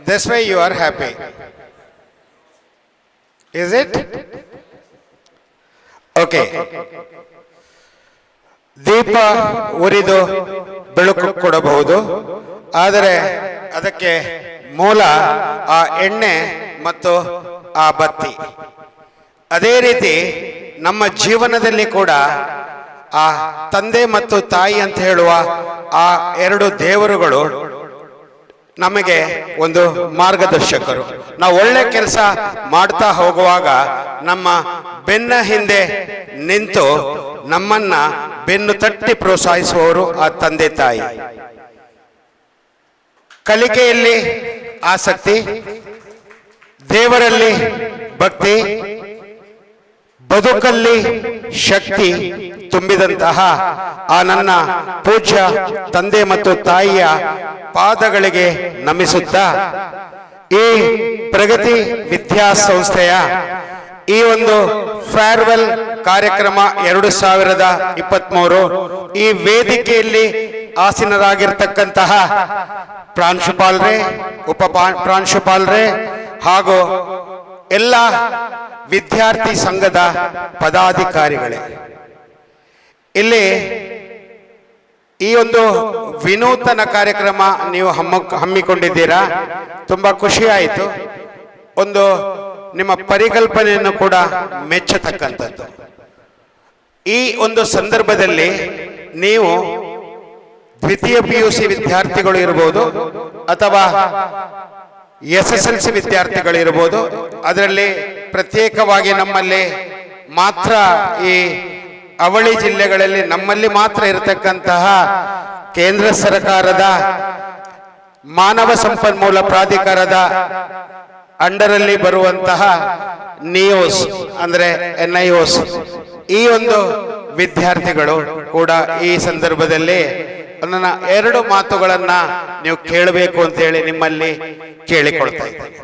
That's why you are happy. Is it? Okay, ದೀಪ ಉರಿದು ಬೆಳಕು ಕೊಡಬಹುದು, ಆದರೆ ಅದಕ್ಕೆ ಮೂಲ ಆ ಎಣ್ಣೆ ಮತ್ತು ಆ ಬತ್ತಿ. ಅದೇ ರೀತಿ ನಮ್ಮ ಜೀವನದಲ್ಲಿ ಕೂಡ ಆ ತಂದೆ ಮತ್ತು ತಾಯಿ ಅಂತ ಹೇಳುವ ಆ ಎರಡು ದೇವರುಗಳು ನಮಗೆ ಒಂದು ಮಾರ್ಗದರ್ಶಕರು. ನಾವು ಒಳ್ಳೆ ಕೆಲಸ ಮಾಡ್ತಾ ಹೋಗುವಾಗ ನಮ್ಮ ಬೆನ್ನ ಹಿಂದೆ ನಿಂತು ನಮ್ಮನ್ನ ಬೆನ್ನು ತಟ್ಟಿ ಪ್ರೋತ್ಸಾಹಿಸುವವರು ಆ ತಂದೆ ತಾಯಿ. ಕಲಿಕೆಯಲ್ಲಿ ಆಸಕ್ತಿ, ದೇವರಲ್ಲಿ ಭಕ್ತಿ, ಬದುಕಲ್ಲಿ ಶಕ್ತಿ ತುಂಬಿದಂತಹ ಆ ನನ್ನ ಪೂಜ್ಯ ತಂದೆ ಮತ್ತು ತಾಯಿಯ ಪಾದಗಳಿಗೆ ನಮಿಸುತ್ತಾ ಈ ಪ್ರಗತಿ ವಿದ್ಯಾಸಂಸ್ಥೆಯ ಈ ಒಂದು ಫೇರ್ವೆಲ್ ಕಾರ್ಯಕ್ರಮ 2023 ಈ ವೇದಿಕೆಯಲ್ಲಿ ಆಸೀನರಾಗಿರ್ತಕ್ಕಂತಹ ಪ್ರಾಂಶುಪಾಲರೇ, ಪ್ರಾಂಶುಪಾಲರೇ ಹಾಗೂ ಎಲ್ಲ ವಿದ್ಯಾರ್ಥಿ ಸಂಘದ ಪದಾಧಿಕಾರಿಗಳೇ, ಇಲ್ಲಿ ಈ ಒಂದು ವಿನೂತನ ಕಾರ್ಯಕ್ರಮ ನೀವು ಹಮ್ಮಿಕೊಂಡಿದ್ದೀರಾ. ತುಂಬಾ ಖುಷಿ ಆಯಿತು. ಒಂದು ನಿಮ್ಮ ಪರಿಕಲ್ಪನೆಯನ್ನು ಕೂಡ ಮೆಚ್ಚತಕ್ಕಂಥದ್ದು. ಈ ಒಂದು ಸಂದರ್ಭದಲ್ಲಿ ನೀವು ದ್ವಿತೀಯ PUC ವಿದ್ಯಾರ್ಥಿಗಳು ಇರ್ಬೋದು ಅಥವಾ SSLC ವಿದ್ಯಾರ್ಥಿಗಳು ಇರ್ಬೋದು. ಅದರಲ್ಲಿ ಪ್ರತ್ಯೇಕವಾಗಿ ನಮ್ಮಲ್ಲಿ ಮಾತ್ರ ಈ ಅವಳಿ ಜಿಲ್ಲೆಗಳಲ್ಲಿ ನಮ್ಮಲ್ಲಿ ಮಾತ್ರ ಇರತಕ್ಕಂತಹ ಕೇಂದ್ರ ಸರ್ಕಾರದ ಮಾನವ ಸಂಪನ್ಮೂಲ ಪ್ರಾಧಿಕಾರದ ಅಂಡರಲ್ಲಿ ಬರುವಂತಹ NIOS ಅಂದ್ರೆ NIOS ಈ ಒಂದು ವಿದ್ಯಾರ್ಥಿಗಳು ಕೂಡ ಈ ಸಂದರ್ಭದಲ್ಲಿ ನನ್ನ ಎರಡು ಮಾತುಗಳನ್ನ ನೀವು ಕೇಳಬೇಕು ಅಂತ ಹೇಳಿ ನಿಮ್ಮಲ್ಲಿ ಕೇಳಿಕೊಳ್ತಾ ಇದ್ದೇನೆ.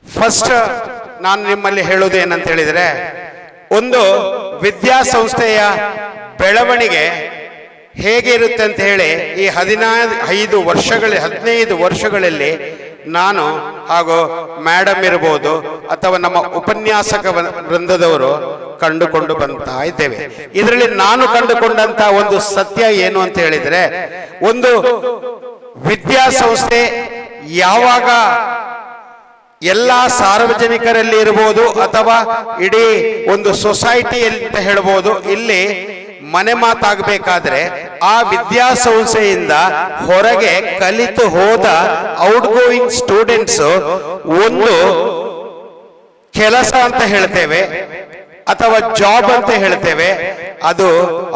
ಫಸ್ಟ್ ನಾನು ನಿಮ್ಮಲ್ಲಿ ಹೇಳೋದು ಏನಂತ ಹೇಳಿದ್ರೆ, ಒಂದು ವಿದ್ಯಾಸಂಸ್ಥೆಯ ಬೆಳವಣಿಗೆ ಹೇಗೆ ಇರುತ್ತೆ ಅಂತ ಹೇಳಿ ಈ 15 ವರ್ಷಗಳಲ್ಲಿ ನಾನು ಹಾಗೂ ಮೇಡಮ್ ಇರ್ಬೋದು ಅಥವಾ ನಮ್ಮ ಉಪನ್ಯಾಸಕ ವೃಂದದವರು ಕಂಡುಕೊಂಡು ಬರ್ತಾ ಇದ್ದೇವೆ. ಇದರಲ್ಲಿ ನಾನು ಕಂಡುಕೊಂಡಂತ ಒಂದು ಸತ್ಯ ಏನು ಅಂತ ಹೇಳಿದ್ರೆ, ಒಂದು ವಿದ್ಯಾಸಂಸ್ಥೆ ಯಾವಾಗ ಎಲ್ಲ ಸಾರ್ವಜನಿಕರಲ್ಲಿ ಇರಬಹುದು ಅಥವಾ ಇಡೀ ಒಂದು ಸೊಸೈಟಿ ಅಂತ ಹೇಳ್ಬೋದು, ಇಲ್ಲಿ ಮನೆ ಮಾತಾಗಬೇಕಾದ್ರೆ ಆ ವಿದ್ಯಾಸಂಸ್ಥೆಯಿಂದ ಹೊರಗೆ ಕಲಿತು ಹೋದ ಔಟ್ ಗೋಯಿಂಗ್ ಸ್ಟೂಡೆಂಟ್ಸ್ ಒಂದು ಕೆಲಸ ಅಂತ ಹೇಳ್ತೇವೆ ಅಥವಾ ಜಾಬ್ ಅಂತ ಹೇಳ್ತೇವೆ, ಅದು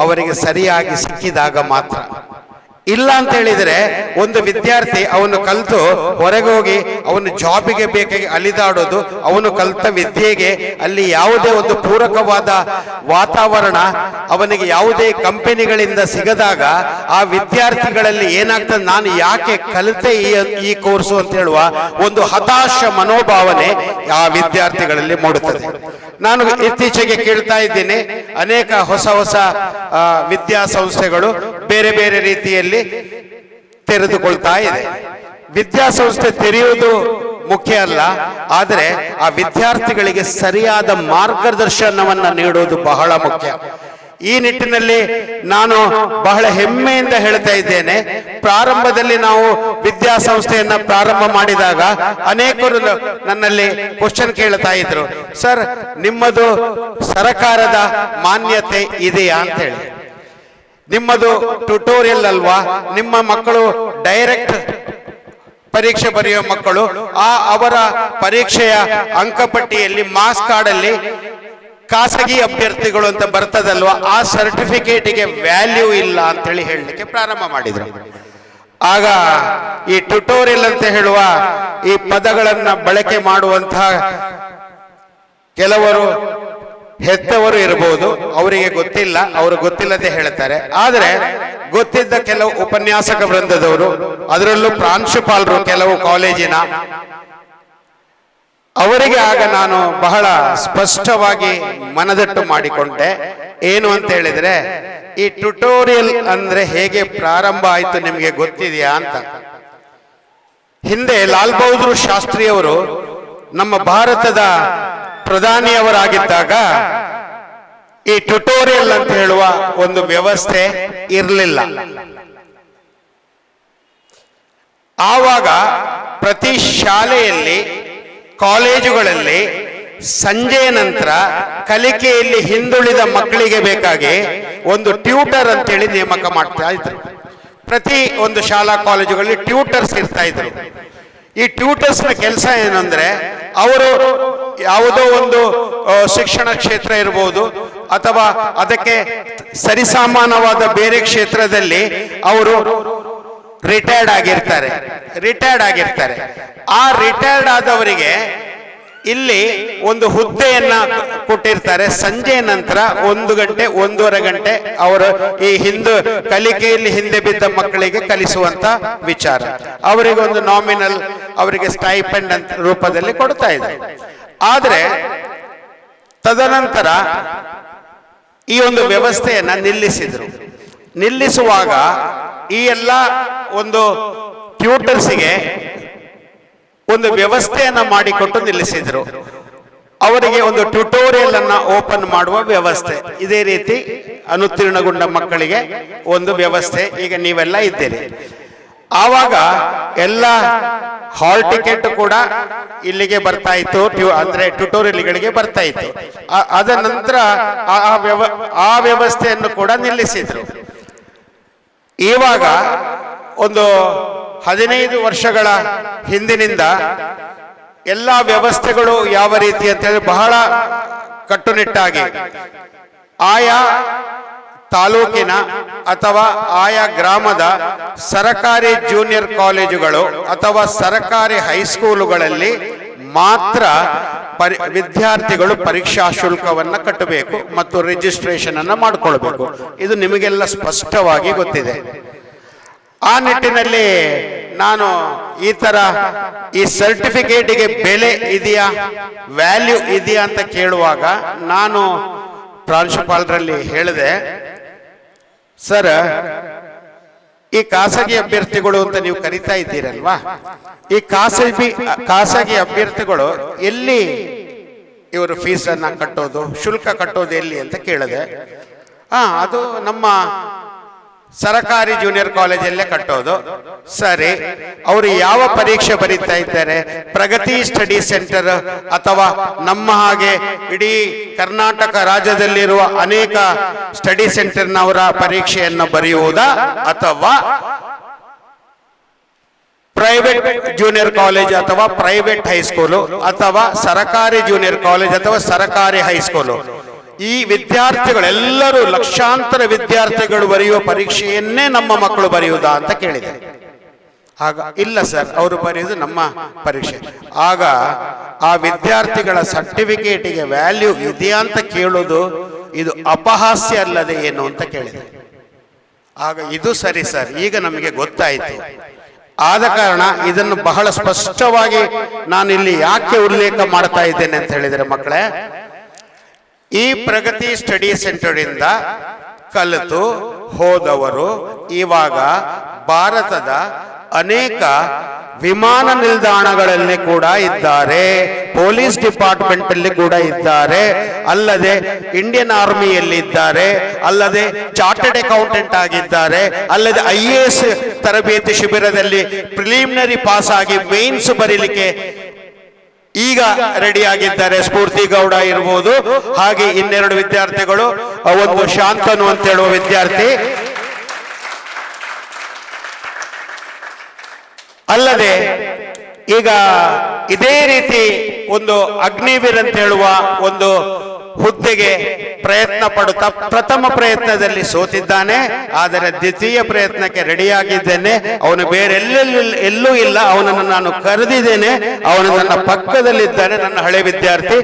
ಅವರಿಗೆ ಸರಿಯಾಗಿ ಸಿಕ್ಕಿದಾಗ ಮಾತ್ರ. ಇಲ್ಲ ಅಂತ ಹೇಳಿದ್ರೆ ಒಂದು ವಿದ್ಯಾರ್ಥಿ ಅವನು ಕಲಿತು ಹೊರಗೆ ಹೋಗಿ ಅವನು ಜಾಬಿಗೆ ಬೇಕಾಗಿ ಅಲಿದಾಡೋದು, ಅವನು ಕಲಿತ ವಿದ್ಯೆಗೆ ಅಲ್ಲಿ ಯಾವುದೇ ಒಂದು ಪೂರಕವಾದ ವಾತಾವರಣ ಅವನಿಗೆ ಯಾವುದೇ ಕಂಪನಿಗಳಿಂದ ಸಿಗದಾಗ ಆ ವಿದ್ಯಾರ್ಥಿಗಳಲ್ಲಿ ಏನಾಗ್ತದೆ, ನಾನು ಯಾಕೆ ಕಲಿತೆ ಈ ಕೋರ್ಸು ಅಂತ ಹೇಳುವ ಒಂದು ಹತಾಶ ಮನೋಭಾವನೆ ಆ ವಿದ್ಯಾರ್ಥಿಗಳಲ್ಲಿ ಮೂಡುತ್ತದೆ. ನಾನು ಇತ್ತೀಚೆಗೆ ಕೇಳ್ತಾ ಇದ್ದೀನಿ, ಅನೇಕ ಹೊಸ ವಿದ್ಯಾಸಂಸ್ಥೆಗಳು ಬೇರೆ ಬೇರೆ ರೀತಿಯಲ್ಲಿ ತೆರೆದುಕೊಳ್ತಾ ಇದೆ. ವಿದ್ಯಾಸಂಸ್ಥೆ ತೆರೆಯುವುದು ಮುಖ್ಯ ಅಲ್ಲ, ಆದರೆ ಆ ವಿದ್ಯಾರ್ಥಿಗಳಿಗೆ ಸರಿಯಾದ ಮಾರ್ಗದರ್ಶನವನ್ನ ನೀಡುವುದು ಬಹಳ ಮುಖ್ಯ. ಈ ನಿಟ್ಟಿನಲ್ಲಿ ನಾನು ಬಹಳ ಹೆಮ್ಮೆಯಿಂದ ಹೇಳ್ತಾ ಇದ್ದೇನೆ. ಪ್ರಾರಂಭದಲ್ಲಿ ನಾವು ವಿದ್ಯಾಸಂಸ್ಥೆಯನ್ನ ಪ್ರಾರಂಭ ಮಾಡಿದಾಗ ಅನೇಕರು ನನ್ನಲ್ಲಿ ಕ್ವಶನ್ ಕೇಳ್ತಾ ಇದ್ರು, ಸರ್ ನಿಮ್ಮದು ಸರಕಾರದ ಮಾನ್ಯತೆ ಇದೆಯಾ ಅಂತ ಹೇಳಿ. ನಿಮ್ಮದು ಟ್ಯುಟೋರಿಯಲ್ ಅಲ್ವಾ, ನಿಮ್ಮ ಮಕ್ಕಳು ಡೈರೆಕ್ಟ್ ಪರೀಕ್ಷೆ ಬರೆಯುವ ಮಕ್ಕಳು, ಅವರ ಪರೀಕ್ಷೆಯ ಅಂಕಪಟ್ಟಿಯಲ್ಲಿ ಮಾರ್ಕ್ಸ್ ಕಾರ್ಡಲ್ಲಿ ಖಾಸಗಿ ಅಭ್ಯರ್ಥಿಗಳು ಅಂತ ಬರ್ತದಲ್ವಾ, ಆ ಸರ್ಟಿಫಿಕೇಟಿಗೆ ವ್ಯಾಲ್ಯೂ ಇಲ್ಲ ಅಂತ ಹೇಳಿ ಹೇಳಲಿಕ್ಕೆ ಪ್ರಾರಂಭ ಮಾಡಿದ್ರು. ಆಗ ಈ ಟ್ಯುಟೋರಿಯಲ್ ಅಂತ ಹೇಳುವ ಈ ಪದಗಳನ್ನ ಬಳಕೆ ಮಾಡುವಂತಹ ಕೆಲವರು ಹೆತ್ತವರು ಇರಬಹುದು, ಅವರಿಗೆ ಗೊತ್ತಿಲ್ಲ, ಅವರು ಗೊತ್ತಿಲ್ಲದೆ ಹೇಳ್ತಾರೆ. ಆದರೆ ಗೊತ್ತಿದ್ದ ಕೆಲವು ಉಪನ್ಯಾಸಕ ವೃಂದದವರು, ಅದರಲ್ಲೂ ಪ್ರಾಂಶುಪಾಲರು ಕೆಲವು ಕಾಲೇಜಿನ, ಅವರಿಗೆ ಆಗ ನಾನು ಬಹಳ ಸ್ಪಷ್ಟವಾಗಿ ಮನದಟ್ಟು ಮಾಡಿಕೊಂಡೆ. ಏನು ಅಂತ ಹೇಳಿದ್ರೆ, ಈ ಟ್ಯುಟೋರಿಯಲ್ ಅಂದ್ರೆ ಹೇಗೆ ಪ್ರಾರಂಭ ಆಯ್ತು ನಿಮಗೆ ಗೊತ್ತಿದೆಯಾ ಅಂತ. ಹಿಂದೆ ಲಾಲ್ ಬಹದ್ದೂರ್ ಶಾಸ್ತ್ರಿಯವರು ನಮ್ಮ ಭಾರತದ ಪ್ರಧಾನಿಯವರಾಗಿದ್ದಾಗ ಈ ಟ್ಯುಟೋರಿಯಲ್ ಅಂತ ಹೇಳುವ ಒಂದು ವ್ಯವಸ್ಥೆ ಇರಲಿಲ್ಲ. ಆವಾಗ ಪ್ರತಿ ಶಾಲೆಯಲ್ಲಿ, ಕಾಲೇಜುಗಳಲ್ಲಿ ಸಂಜೆಯ ನಂತರ ಕಲಿಕೆಯಲ್ಲಿ ಹಿಂದುಳಿದ ಮಕ್ಕಳಿಗೆ ಬೇಕಾಗಿ ಒಂದು ಟ್ಯೂಟರ್ ಅಂತೇಳಿ ನೇಮಕ ಮಾಡ್ತಾ ಇದ್ರು. ಪ್ರತಿ ಒಂದು ಶಾಲಾ ಕಾಲೇಜುಗಳಲ್ಲಿ ಟ್ಯೂಟರ್ಸ್ ಇರ್ತಾ ಇದ್ರು. ಈ ಟ್ಯೂಟರ್ಸ್ನ ಕೆಲಸ ಏನಂದ್ರೆ, ಅವರು ಯಾವುದೋ ಒಂದು ಶಿಕ್ಷಣ ಕ್ಷೇತ್ರ ಇರ್ಬೋದು ಅಥವಾ ಅದಕ್ಕೆ ಸರಿಸಮಾನವಾದ ಬೇರೆ ಕ್ಷೇತ್ರದಲ್ಲಿ ಅವರು ರಿಟೈರ್ಡ್ ಆಗಿರ್ತಾರೆ. ಆ ರಿಟೈರ್ಡ್ ಆದವರಿಗೆ ಇಲ್ಲಿ ಒಂದು ಹುದ್ದೆಯನ್ನ ಕೊಟ್ಟಿರ್ತಾರೆ. ಸಂಜೆ ನಂತರ 1 ಗಂಟೆ 1.5 ಗಂಟೆ ಅವರು ಈ ಕಲಿಕೆಯಲ್ಲಿ ಹಿಂದೆ ಬಿದ್ದ ಮಕ್ಕಳಿಗೆ ಕಲಿಸುವಂತ ವಿಚಾರ. ಅವರಿಗೆ ಒಂದು ನಾಮಿನಲ್, ಅವರಿಗೆ ಸ್ಟೈಪೆಂಡ್ ಅಂತ ರೂಪದಲ್ಲಿ ಕೊಡ್ತಾ ಇದೆ. ಆದ್ರೆ ತದನಂತರ ಈ ಒಂದು ವ್ಯವಸ್ಥೆಯನ್ನ ನಿಲ್ಲಿಸುವಾಗ ಈ ಎಲ್ಲ ಒಂದು ಟ್ಯೂಟರ್ಸ್ಗೆ ಒಂದು ವ್ಯವಸ್ಥೆಯನ್ನ ಮಾಡಿಕೊಟ್ಟು ನಿಲ್ಲಿಸಿದ್ರು. ಅವರಿಗೆ ಒಂದು ಟ್ಯುಟೋರಿಯಲ್ ಅನ್ನ ಓಪನ್ ಮಾಡುವ ವ್ಯವಸ್ಥೆ. ಇದೇ ರೀತಿ ಅನುತ್ತೀರ್ಣಗೊಂಡ ಮಕ್ಕಳಿಗೆ ಒಂದು ವ್ಯವಸ್ಥೆ. ಈಗ ನೀವೆಲ್ಲ ಇದ್ದೀರಿ. ಆವಾಗ ಎಲ್ಲ ಹಾಲ್ ಟಿಕೆಟ್ ಕೂಡ ಇಲ್ಲಿಗೆ ಬರ್ತಾ ಇತ್ತು, ಅಂದ್ರೆ ಟ್ಯುಟೋರಿಯಲ್ಗಳಿಗೆ ಬರ್ತಾ ಇತ್ತು. ಅದ ನಂತರ ಆ ವ್ಯವಸ್ಥೆಯನ್ನು ಕೂಡ ನಿಲ್ಲಿಸಿದ್ರು. ಇವಾಗ ಒಂದು 15 ವರ್ಷಗಳ ಹಿಂದಿನಿಂದ ಎಲ್ಲ ವ್ಯವಸ್ಥೆಗಳು ಯಾವ ರೀತಿ ಅಂತ ಹೇಳಿ ಬಹಳ ಕಟ್ಟುನಿಟ್ಟಾಗಿ ಆಯಾ ತಾಲೂಕಿನ ಅಥವಾ ಆಯಾ ಗ್ರಾಮದ ಸರಕಾರಿ ಜೂನಿಯರ್ ಕಾಲೇಜುಗಳು ಅಥವಾ ಸರಕಾರಿ ಹೈಸ್ಕೂಲುಗಳಲ್ಲಿ ಮಾತ್ರ ವಿದ್ಯಾರ್ಥಿಗಳು ಪರೀಕ್ಷಾ ಶುಲ್ಕವನ್ನ ಕಟ್ಟಬೇಕು ಮತ್ತು ರಿಜಿಸ್ಟ್ರೇಷನ್ ಅನ್ನ ಮಾಡಿಕೊಳ್ಬೇಕು. ಇದು ನಿಮಗೆಲ್ಲ ಸ್ಪಷ್ಟವಾಗಿ ಗೊತ್ತಿದೆ. ಆ ನಿಟ್ಟಿನಲ್ಲಿ ನಾನು ಈ ಸರ್ಟಿಫಿಕೇಟಿಗೆ ಬೆಲೆ ಇದೆಯಾ, ವ್ಯಾಲ್ಯೂ ಇದೆಯಾ ಅಂತ ಕೇಳುವಾಗ ನಾನು ಪ್ರಾಂಶುಪಾಲರಲ್ಲಿ ಹೇಳಿದೆ, ಸರ್, ಈ ಖಾಸಗಿ ಅಭ್ಯರ್ಥಿಗಳು ಅಂತ ನೀವು ಕರಿತಾ ಇದ್ದೀರಲ್ವಾ, ಈ ಖಾಸಗಿ ಅಭ್ಯರ್ಥಿಗಳು ಎಲ್ಲಿ ಇವರು ಫೀಸ್ ಅನ್ನ ಕಟ್ಟೋದು, ಶುಲ್ಕ ಕಟ್ಟೋದು ಎಲ್ಲಿ ಅಂತ ಕೇಳಿದೆ. ಅದು ನಮ್ಮ ಸರಕಾರಿ ಜೂನಿಯರ್ ಕಾಲೇಜಲ್ಲೇ ಕಟ್ಟೋದು. ಸರಿ, ಅವರು ಯಾವ ಪರೀಕ್ಷೆ ಬರೀತಾ ಇದ್ದಾರೆ? ಪ್ರಗತಿ ಸ್ಟಡಿ ಸೆಂಟರ್ ಅಥವಾ ನಮ್ಮ ಹಾಗೆ ಇಡೀ ಕರ್ನಾಟಕ ರಾಜ್ಯದಲ್ಲಿರುವ ಅನೇಕ ಸ್ಟಡಿ ಸೆಂಟರ್ನವರ ಪರೀಕ್ಷೆಯನ್ನು ಬರೆಯುವುದಾ ಅಥವಾ ಪ್ರೈವೇಟ್ ಜೂನಿಯರ್ ಕಾಲೇಜ್ ಅಥವಾ ಪ್ರೈವೇಟ್ ಹೈಸ್ಕೂಲು ಅಥವಾ ಸರಕಾರಿ ಜೂನಿಯರ್ ಕಾಲೇಜ್ ಅಥವಾ ಸರಕಾರಿ ಹೈಸ್ಕೂಲು? ಈ ವಿದ್ಯಾರ್ಥಿಗಳೆಲ್ಲರೂ, ಲಕ್ಷಾಂತರ ವಿದ್ಯಾರ್ಥಿಗಳು ಬರೆಯುವ ಪರೀಕ್ಷೆಯನ್ನೇ ನಮ್ಮ ಮಕ್ಕಳು ಬರೆಯುವುದಾ ಅಂತ ಕೇಳಿದೆ. ಆಗ ಇಲ್ಲ ಸರ್, ಅವರು ಬರೆಯುವುದು ನಮ್ಮ ಪರೀಕ್ಷೆ. ಆಗ ಆ ವಿದ್ಯಾರ್ಥಿಗಳ ಸರ್ಟಿಫಿಕೇಟಿಗೆ ವ್ಯಾಲ್ಯೂ ಇದೆಯಾ ಅಂತ ಕೇಳೋದು ಇದು ಅಪಹಾಸ್ಯ ಅಲ್ಲದೆ ಏನು ಅಂತ ಕೇಳಿದೆ. ಆಗ ಇದು ಸರಿ ಸರ್, ಈಗ ನಮಗೆ ಗೊತ್ತಾಯಿತು. ಆದ ಕಾರಣ ಇದನ್ನು ಬಹಳ ಸ್ಪಷ್ಟವಾಗಿ ನಾನು ಇಲ್ಲಿ ಯಾಕೆ ಉಲ್ಲೇಖ ಮಾಡ್ತಾ ಇದ್ದೇನೆ ಅಂತ ಹೇಳಿದರೆ, ಮಕ್ಕಳೇ, ಈ ಪ್ರಗತಿ ಸ್ಟಡಿ ಸೆಂಟರ್ ಇಂದ ಕಲಿತು ಹೋದವರು ಇವಾಗ ಭಾರತದ ಅನೇಕ ವಿಮಾನ ನಿಲ್ದಾಣಗಳಲ್ಲಿ ಕೂಡ ಇದ್ದಾರೆ, ಪೊಲೀಸ್ ಡಿಪಾರ್ಟ್ಮೆಂಟ್ ಅಲ್ಲಿ ಕೂಡ ಇದ್ದಾರೆ, ಅಲ್ಲದೆ ಇಂಡಿಯನ್ ಆರ್ಮಿಯಲ್ಲಿ ಇದ್ದಾರೆ, ಅಲ್ಲದೆ ಚಾರ್ಟರ್ಡ್ ಅಕೌಂಟೆಂಟ್ ಆಗಿದ್ದಾರೆ, ಅಲ್ಲದೆ IAS ತರಬೇತಿ ಶಿಬಿರದಲ್ಲಿ ಪ್ರಿಲಿಮಿನರಿ ಪಾಸ್ ಆಗಿ ಮೇನ್ಸ್ ಬರೀಲಿಕ್ಕೆ ಈಗ ರೆಡಿ ಆಗಿದ್ದಾರೆ. ಸ್ಫೂರ್ತಿ ಗೌಡ ಇರ್ಬೋದು, ಹಾಗೆ ಇನ್ನೆರಡು ವಿದ್ಯಾರ್ಥಿಗಳು, ಒಂದು ಶಾಂತನು ಅಂತ ಹೇಳುವ ವಿದ್ಯಾರ್ಥಿ, ಅಲ್ಲದೆ ಈಗ ಇದೇ ರೀತಿ ಒಂದು ಅಗ್ನಿವೀರ್ ಅಂತ ಹೇಳುವ ಒಂದು ಹುದ್ದೆಗೆ ಪ್ರಯತ್ನ ಪಡುತ್ತಾ ಪ್ರಥಮ ಪ್ರಯತ್ನದಲ್ಲಿ ಸೋತಿದ್ದಾನೆ. ಆದರೆ ದ್ವಿತೀಯ ಪ್ರಯತ್ನಕ್ಕೆ ರೆಡಿಯಾಗಿದ್ದೇನೆ. ಅವನು ಬೇರೆ ಎಲ್ಲೂ ಇಲ್ಲ, ಅವನನ್ನು ನಾನು ಕರೆದಿದ್ದೇನೆ. ಅವನು ನನ್ನ ಪಕ್ಕದಲ್ಲಿದ್ದಾನೆ, ನನ್ನ ಹಳೆ ವಿದ್ಯಾರ್ಥಿ,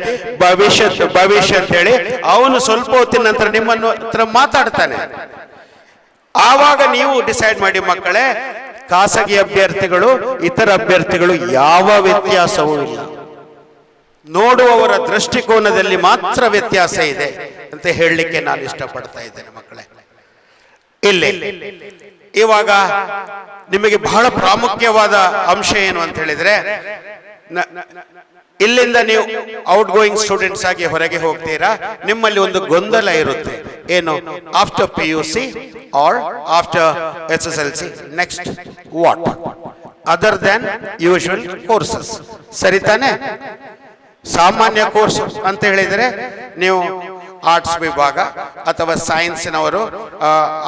ಭವಿಷ್ಯ ಅಂತ ಹೇಳಿ. ಅವನು ಸ್ವಲ್ಪ ಹೊತ್ತಿನ ನಂತರ ನಿಮ್ಮನ್ನು ಹತ್ರ ಮಾತಾಡ್ತಾನೆ. ಆವಾಗ ನೀವು ಡಿಸೈಡ್ ಮಾಡಿ ಮಕ್ಕಳೇ, ಖಾಸಗಿ ಅಭ್ಯರ್ಥಿಗಳು ಇತರ ಅಭ್ಯರ್ಥಿಗಳು ಯಾವ ವ್ಯತ್ಯಾಸವೂ ಇಲ್ಲ, ನೋಡುವವರ ದೃಷ್ಟಿಕೋನದಲ್ಲಿ ಮಾತ್ರ ವ್ಯತ್ಯಾಸ ಇದೆ ಅಂತ ಹೇಳಲಿಕ್ಕೆ ನಾನು ಇಷ್ಟಪಡ್ತಾ ಇದ್ದೇನೆ ಮಕ್ಕಳೇ. ಇಲ್ಲಿ ಇವಾಗ ನಿಮಗೆ ಬಹಳ ಪ್ರಾಮುಖ್ಯವಾದ ಅಂಶ ಏನು ಅಂತ ಹೇಳಿದ್ರೆ, ಇಲ್ಲಿಂದ ನೀವು ಔಟ್ ಗೋಯಿಂಗ್ ಸ್ಟೂಡೆಂಟ್ಸ್ ಆಗಿ ಹೊರಗೆ ಹೋಗ್ತೀರಾ, ನಿಮ್ಮಲ್ಲಿ ಒಂದು ಗೊಂದಲ ಇರುತ್ತೆ, ಏನು after PUC or after SSLC next what other than usual courses. ಸರಿ ತಾನೆ? ಸಾಮಾನ್ಯ ಕೋರ್ಸ್ ಅಂತ ಹೇಳಿದರೆ ನೀವು ಆರ್ಟ್ಸ್ ವಿಭಾಗ ಅಥವಾ ಸೈನ್ಸ್ನವರು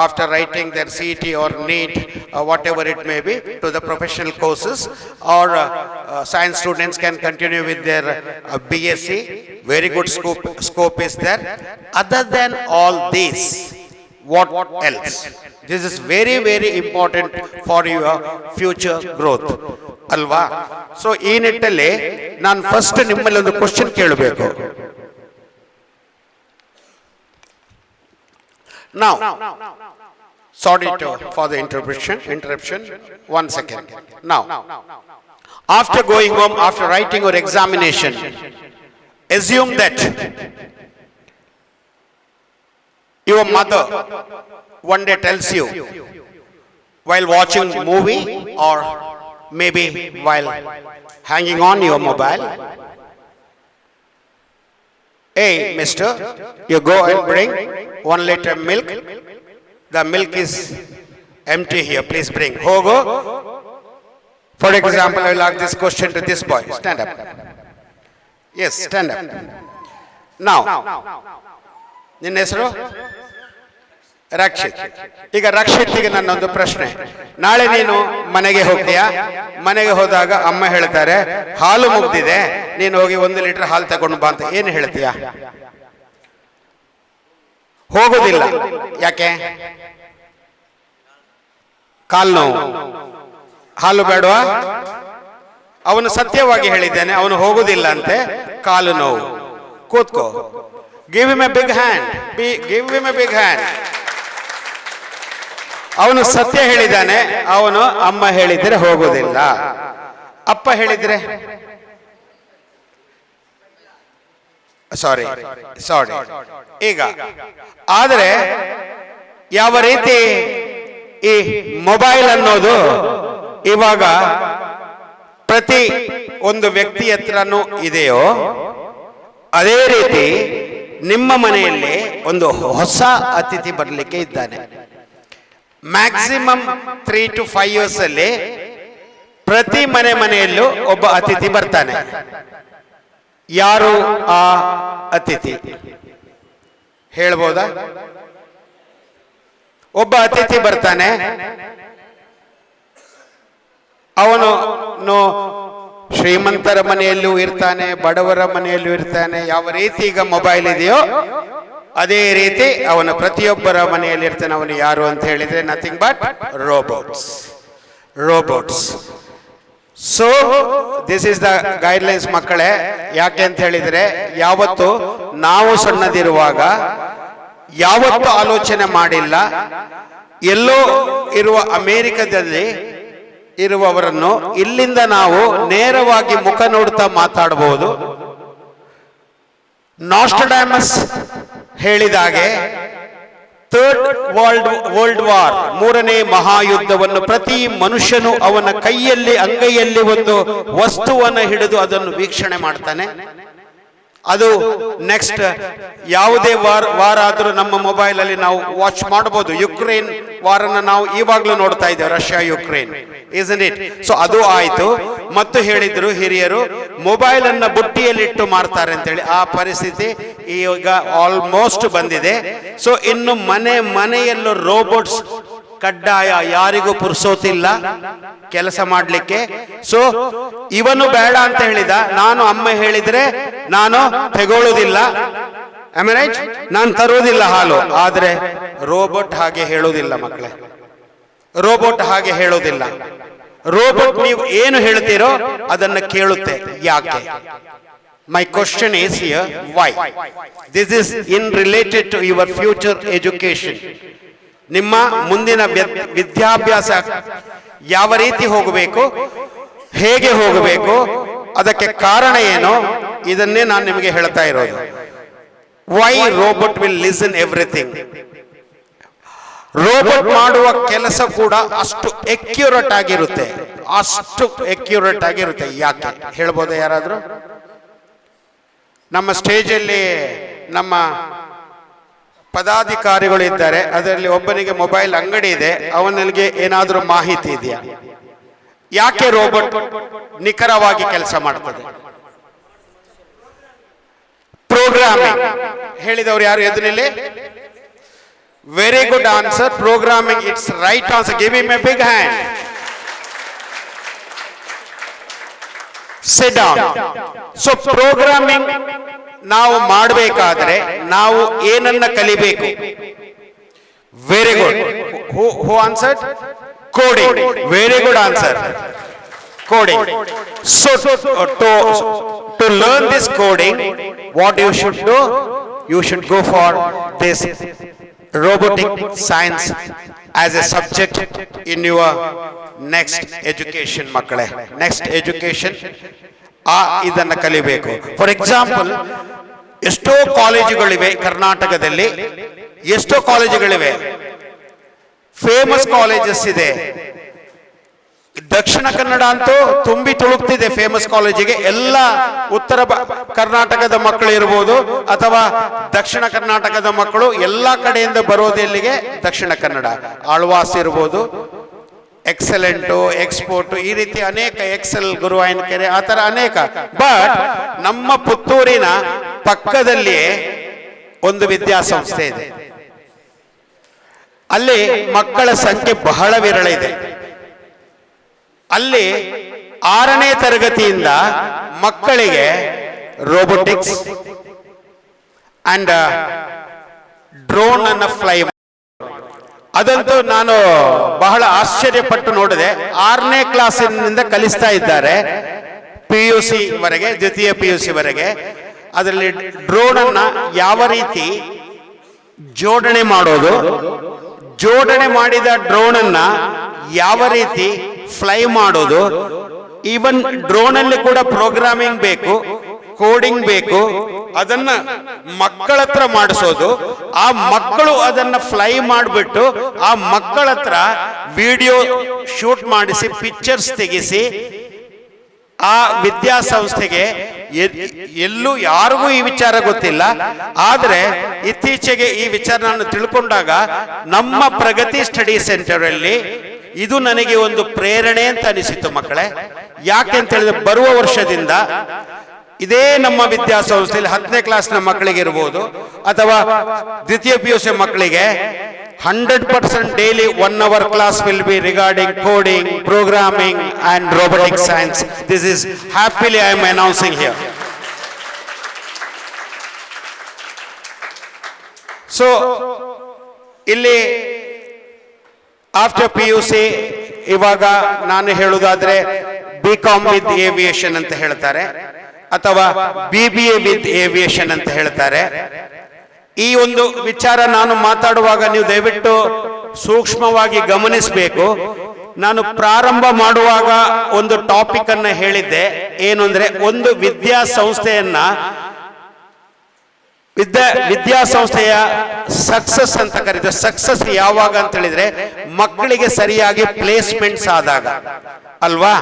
after writing their CET or NEET whatever it may be to the professional courses or science students can continue with their BSc. Very good scope is there. Other than all these, what else? This is very, very important for your future growth. Alva? So, ಈ ನಿಟ್ಟಲ್ಲಿ ನಾನು ಫಸ್ಟ್ ನಿಮ್ಮಲ್ಲಿ ಒಂದು ಕ್ವಶನ್ ಕೇಳಬೇಕು. Now, sorry for the interruption. 1 second. Now, after going home, after writing your examination, assume that your mother one day tells you while watching movie or maybe while hanging on your mobile, hey mister, you go and bring 1 liter milk. The milk is empty here, please bring. Hogo. For example, I will ask this question to this boy. Stand up. Yes, stand up. Now, ನಿನ್ನ ಹೆಸರು ರಕ್ಷಿತ್. ಈಗ ರಕ್ಷಿತ್ಗೆ ನನ್ನೊಂದು ಪ್ರಶ್ನೆ. ನಾಳೆ ನೀನು ಮನೆಗೆ ಹೋಗ್ತೀಯಾ? ಮನೆಗೆ ಹೋದಾಗ ಅಮ್ಮ ಹೇಳ್ತಾರೆ ಹಾಲು ಮುಗ್ದಿದೆ, ನೀನು ಹೋಗಿ 1 ಲೀಟರ್ ಹಾಲು ತಗೊಂಡು ಬಾ ಅಂತ. ಏನು ಹೇಳ್ತೀಯಾ? ಹೋಗೋದಿಲ್ಲ. ಯಾಕೆ? ಕಾಲು ನೋವು. ಹಾಲು ಬೇಡವಾ? ಅವನು ಸತ್ಯವಾಗಿ ಹೇಳಿದ್ದಾನೆ, ಅವನು ಹೋಗುದಿಲ್ಲ ಅಂತೆ, ಕಾಲು ನೋವು. ಕೂತ್ಕೋ. Give him a big hand. Give him a big hand. ಅವನು ಸತ್ಯ ಹೇಳಿದ್ದಾನೆ, ಅವನು ಅಮ್ಮ ಹೇಳಿದ್ರೆ ಹೋಗುದಿಲ್ಲ. ಅಪ್ಪ ಹೇಳಿದ್ರೆ ಸಾರಿ. ಈಗ ಆದರೆ ಯಾವ ರೀತಿ ಈ ಮೊಬೈಲ್ ಅನ್ನೋದು ಇವಾಗ ಪ್ರತಿ ಒಂದು ವ್ಯಕ್ತಿ ಹತ್ರನೂ ಇದೆಯೋ, ಅದೇ ರೀತಿ ನಿಮ್ಮ ಮನೆಯಲ್ಲಿ ಒಂದು ಹೊಸ ಅತಿಥಿ ಬರಲಿಕ್ಕೆ ಇದ್ದಾನೆ. ಮ್ಯಾಕ್ಸಿಮಮ್ 3 to 5 years ಅಲ್ಲಿ ಪ್ರತಿ ಮನೆಯಲ್ಲೂ ಒಬ್ಬ ಅತಿಥಿ ಬರ್ತಾನೆ. ಯಾರು ಆ ಅತಿಥಿ ಹೇಳ್ಬೋದಾ? ಒಬ್ಬ ಅತಿಥಿ ಬರ್ತಾನೆ, ಅವನು ಶ್ರೀಮಂತರ ಮನೆಯಲ್ಲೂ ಇರ್ತಾನೆ, ಬಡವರ ಮನೆಯಲ್ಲೂ ಇರ್ತಾನೆ. ಯಾವ ರೀತಿ ಈಗ ಮೊಬೈಲ್ ಇದೆಯೋ ಅದೇ ರೀತಿ ಅವನ ಪ್ರತಿಯೊಬ್ಬರ ಮನೆಯಲ್ಲಿ ಇರ್ತಾನೆ. ಅವನು ಯಾರು ಅಂತ ಹೇಳಿದ್ರೆ nothing but robots. So this is the guidelines ಮಕ್ಕಳೇ. ಯಾಕೆ ಅಂತ ಹೇಳಿದ್ರೆ, ಯಾವತ್ತು ನಾವು ಸಣ್ಣದಿರುವಾಗ ಯಾವತ್ತು ಆಲೋಚನೆ ಮಾಡಿಲ್ಲ, ಎಲ್ಲೋ ಇರುವ ಅಮೆರಿಕದಲ್ಲಿ ಇರುವವರನ್ನು ಇಲ್ಲಿಂದ ನಾವು ನೇರವಾಗಿ ಮುಖ ನೋಡ್ತಾ ಮಾತಾಡಬಹುದು. ನಾಸ್ಟ್ರಡಾಮಸ್ ಹೇಳಿದಾಗೆ ವರ್ಲ್ಡ್ ವಾರ್, 3ನೇ ಮಹಾಯುದ್ಧವನ್ನು ಪ್ರತಿ ಮನುಷ್ಯನು ಅವನ ಕೈಯಲ್ಲಿ ಅಂಗೈಯಲ್ಲಿ ಒಂದು ವಸ್ತುವನ್ನು ಹಿಡಿದು ಅದನ್ನು ವೀಕ್ಷಣೆ ಮಾಡ್ತಾನೆ. ಅದು ನೆಕ್ಸ್ಟ್ ಯಾವುದೇ ವಾರ ಆದರೂ ನಮ್ಮ ಮೊಬೈಲ್ ಅಲ್ಲಿ ನಾವು ವಾಚ್ ಮಾಡಬಹುದು. ಯುಕ್ರೇನ್ ವಾರನ್ನ ನಾವು ಇವಾಗ್ಲೂ ನೋಡ್ತಾ ಇದ್ದೇವೆ, Russia Ukraine, isn't it? So ಅದು ಆಯ್ತು. ಮತ್ತು ಹೇಳಿದ್ರು ಹಿರಿಯರು, ಮೊಬೈಲ್ ಅನ್ನ ಬುಟ್ಟಿಯಲ್ಲಿಟ್ಟು ಮಾರ್ತಾರೆ ಅಂತೇಳಿ. ಆ ಪರಿಸ್ಥಿತಿ ಈಗ ಆಲ್ಮೋಸ್ಟ್ ಬಂದಿದೆ. ಸೊ ಇನ್ನು ಮನೆಯಲ್ಲೂ ರೋಬೋಟ್ಸ್ ಕಡ್ಡಾಯ. ಯಾರಿಗೂ ಪುರ್ಸೋತಿಲ್ಲ ಕೆಲಸ ಮಾಡ್ಲಿಕ್ಕೆ. ಸೊ ಇವನು ಬೇಡ ಅಂತ ಹೇಳಿದ, ನಾನು ಅಮ್ಮ ಹೇಳಿದ್ರೆ ನಾನು ತಗೊಳ್ಳೋದಿಲ್ಲ, ನಾನು ತರುವುದಿಲ್ಲ ಹಾಲು. ಆದ್ರೆ ರೋಬೋಟ್ ಹಾಗೆ ಹೇಳೋದಿಲ್ಲ ಮಕ್ಕಳೇ, ರೋಬೋಟ್ ಹಾಗೆ ಹೇಳೋದಿಲ್ಲ. ರೋಬೋಟ್ ನೀವು ಏನು ಹೇಳ್ತೀರೋ ಅದನ್ನ ಕೇಳುತ್ತೆ. ಯಾಕೆ? My question is here, why? This is in related to your future education. ನಿಮ್ಮ ಮುಂದಿನ ವಿದ್ಯಾಭ್ಯಾಸ ಯಾವ ರೀತಿ ಹೋಗಬೇಕು, ಹೇಗೆ ಹೋಗಬೇಕು, ಅದಕ್ಕೆ ಕಾರಣ ಏನು, ಇದನ್ನೇ ನಾನು ನಿಮಗೆ ಹೇಳ್ತಾ ಇರೋದು. Why robot will listen everything. Robot ಮಾಡುವ ಕೆಲಸ ಕೂಡ ಅಷ್ಟು ಎಕ್ಯುರೇಟ್ ಆಗಿರುತ್ತೆ. ಯಾಕೆ ಹೇಳ್ಬೋದಾ ಯಾರಾದ್ರೂ? ನಮ್ಮ ಸ್ಟೇಜಲ್ಲಿ ನಮ್ಮ ಪದಾಧಿಕಾರಿಗಳು ಇದ್ದಾರೆ, ಅದರಲ್ಲಿ ಒಬ್ಬನಿಗೆ ಮೊಬೈಲ್ ಅಂಗಡಿ ಇದೆ, ಅವನಿಗೆ ಏನಾದರೂ ಮಾಹಿತಿ ಇದೆಯಾ? ಯಾಕೆ ರೋಬೋಟ್ ನಿಖರವಾಗಿ ಕೆಲಸ ಮಾಡ್ತದೆ? ಪ್ರೋಗ್ರಾಮಿಂಗ್ ಹೇಳಿದವರು ಯಾರು ಎದುರಿನಲ್ಲಿ? Very good answer. Programming, it's right answer. Give him a big hand. Sit down. So programming ನಾವು ಮಾಡಬೇಕಾದ್ರೆ ನಾವು ಏನನ್ನ ಕಲಿಬೇಕು? Very good. Who answer? Coding. Very good answer. Coding. So to learn this coding, what you should do? You should go for this robotic science as a subject in your next education, makkale. Next education idanna kalibeku. For example, ಎಷ್ಟೋ ಕಾಲೇಜುಗಳಿವೆ ಕರ್ನಾಟಕದಲ್ಲಿ, ಎಷ್ಟೋ ಕಾಲೇಜುಗಳಿವೆ, ಫೇಮಸ್ ಕಾಲೇಜಸ್ ಇದೆ. ದಕ್ಷಿಣ ಕನ್ನಡ ಅಂತೂ ತುಂಬಿ ತುಳುಕ್ತಿದೆ ಫೇಮಸ್ ಕಾಲೇಜಿಗೆ. ಎಲ್ಲ ಉತ್ತರ ಕರ್ನಾಟಕದ ಮಕ್ಕಳು ಇರ್ಬೋದು ಅಥವಾ ದಕ್ಷಿಣ ಕರ್ನಾಟಕದ ಮಕ್ಕಳು ಎಲ್ಲ ಕಡೆಯಿಂದ ಬರೋದು ಎಲ್ಲಿಗೆ? ದಕ್ಷಿಣ ಕನ್ನಡ. ಆಳ್ವಾಸ್ ಇರ್ಬೋದು, ಎಕ್ಸಲೆಂಟು, ಎಕ್ಸ್ಪೋರ್ಟ್, ಈ ರೀತಿ ಅನೇಕ, ಎಕ್ಸೆಲ್, ಗುರುವಾಯನಕೆರೆ, ಆ ಥರ ಅನೇಕ. ಬಟ್ ನಮ್ಮ ಪುತ್ತೂರಿನ ಪಕ್ಕದಲ್ಲಿಯೇ ಒಂದು ವಿದ್ಯಾಸಂಸ್ಥೆ ಇದೆ. ಅಲ್ಲಿ ಮಕ್ಕಳ ಸಂಖ್ಯೆ ಬಹಳ ವಿರಳ ಇದೆ. ಅಲ್ಲಿ 6ನೇ ತರಗತಿಯಿಂದ ಮಕ್ಕಳಿಗೆ ರೋಬೋಟಿಕ್ಸ್ ಅಂಡ್ ಡ್ರೋನ್ ಅನ್ನ ಫ್ಲೈ, ಅದಂತೂ ನಾನು ಬಹಳ ಆಶ್ಚರ್ಯಪಟ್ಟು ನೋಡಿದೆ. 6ನೇ ಕ್ಲಾಸಿನಿಂದ ಕಲಿಸ್ತಾ ಇದ್ದಾರೆ, PUC ವರೆಗೆ, ದ್ವಿತೀಯ PUC ವರೆಗೆ. ಅದರಲ್ಲಿ ಡ್ರೋನ್ ಅನ್ನ ಯಾವ ರೀತಿ ಜೋಡಣೆ ಮಾಡೋದು, ಜೋಡಣೆ ಮಾಡಿದ ಡ್ರೋನ್ ಅನ್ನ ಯಾವ ರೀತಿ ಫ್ಲೈ ಮಾಡೋದು, ಈವನ್ ಡ್ರೋನ್ ಅಲ್ಲಿ ಕೂಡ ಪ್ರೋಗ್ರಾಮಿಂಗ್ ಬೇಕು, ಕೋಡಿಂಗ್ ಬೇಕು, ಅದನ್ನ ಮಕ್ಕಳ ಹತ್ರ ಮಾಡಿಸೋದು, ಆ ಮಕ್ಕಳು ಅದನ್ನ ಫ್ಲೈ ಮಾಡಿಬಿಟ್ಟು ಆ ಮಕ್ಕಳ ಹತ್ರ ವಿಡಿಯೋ ಶೂಟ್ ಮಾಡಿಸಿ ಪಿಕ್ಚರ್ಸ್ ತೆಗೆಸಿ ಆ ವಿದ್ಯಾಸಂಸ್ಥೆಗೆ, ಎಲ್ಲೂ ಯಾರಿಗೂ ಈ ವಿಚಾರ ಗೊತ್ತಿಲ್ಲ. ಆದರೆ ಇತ್ತೀಚೆಗೆ ಈ ವಿಚಾರ ನಾನು ತಿಳ್ಕೊಂಡಾಗ ನಮ್ಮ ಪ್ರಗತಿ ಸ್ಟಡಿ ಸೆಂಟರ್ ಅಲ್ಲಿ ಇದು ನನಗೆ ಒಂದು ಪ್ರೇರಣೆ ಅಂತ ಅನಿಸಿತು ಮಕ್ಕಳೇ. ಯಾಕೆ ಅಂತ ಹೇಳಿದ್ರೆ, ಬರುವ ವರ್ಷದಿಂದ ಇದೇ ನಮ್ಮ ವಿದ್ಯಾಸಂಸ್ಥೆಯಲ್ಲಿ 10ನೇ ಕ್ಲಾಸ್ನ ಮಕ್ಕಳಿಗೆ ಇರ್ಬೋದು ಅಥವಾ ದ್ವಿತೀಯ PUC ಮಕ್ಕಳಿಗೆ 100% daily 1 hour class will be regarding coding, programming and robotic science. This is happily I am announcing here. So ಇಲ್ಲಿ ಆಫ್ಟರ್ PUC ಇವಾಗ ನಾನು ಹೇಳುವುದಾದ್ರೆ BCom ವಿತ್ ಏವಿಯೇಷನ್ ಅಂತ ಹೇಳ್ತಾರೆ ಅಥವಾ BBA ವಿತ್ ಏವಿಯೇಷನ್ ಅಂತ ಹೇಳ್ತಾರೆ. ಈ ಒಂದು ವಿಚಾರ ನಾನು ಮಾತಾಡುವಾಗ ನೀವು ದಯವಿಟ್ಟು ಸೂಕ್ಷ್ಮವಾಗಿ ಗಮನಿಸಬೇಕು. ನಾನು ಪ್ರಾರಂಭ ಮಾಡುವಾಗ ಒಂದು ಟಾಪಿಕ್ ಅನ್ನ ಹೇಳಿದ್ದೆ, ಏನು ಅಂದ್ರೆ ಒಂದು ವಿದ್ಯಾಸಂಸ್ಥೆಯನ್ನ ವಿದ್ಯಾಸಂಸ್ಥೆಯ ಸಕ್ಸಸ್ ಅಂತ ಕರೀತಾರೆ. ಸಕ್ಸಸ್ ಯಾವಾಗ ಅಂತ ಹೇಳಿದ್ರೆ ಮಕ್ಕಳಿಗೆ ಸರಿಯಾಗಿ ಪ್ಲೇಸ್ಮೆಂಟ್ಸ್ ಆದಾಗ ಅಲ್ವಾ?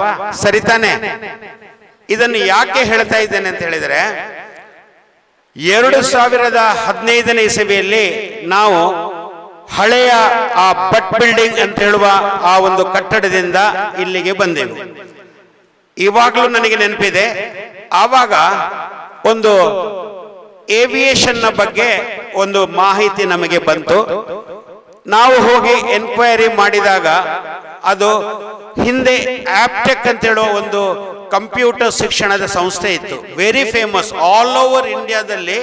ಸರಿತಾನೆ? ಇದನ್ನು ಯಾಕೆ ಹೇಳ್ತಾ ಇದ್ದೇನೆ ಅಂತ ಹೇಳಿದ್ರೆ, 2015ನೇ ಇಸವಿಯಲ್ಲಿ ನಾವು ಹಳೆಯ ಆ ಬಟ್ ಬಿಲ್ಡಿಂಗ್ ಅಂತ ಹೇಳುವ ಆ ಒಂದು ಕಟ್ಟಡದಿಂದ ಇಲ್ಲಿಗೆ ಬಂದೆವು. ಇವಾಗಲೂ ನನಗೆ ನೆನಪಿದೆ, ಆವಾಗ ಒಂದು ಏವಿಯೇಷನ್ನ ಬಗ್ಗೆ ಒಂದು ಮಾಹಿತಿ ನಮಗೆ ಬಂತು. ನಾವು ಹೋಗಿ ಎನ್ಕ್ವೈರಿ ಮಾಡಿದಾಗ ಅದು ಹಿಂದೆ ಆಪ್ಟೆಕ್ ಅಂತ ಹೇಳುವ ಒಂದು ಕಂಪ್ಯೂಟರ್ ಶಿಕ್ಷಣದ ಸಂಸ್ಥೆ ಇತ್ತು, ವೆರಿ ಫೇಮಸ್ ಆಲ್ ಓವರ್ ಇಂಡಿಯಾದಲ್ಲಿ.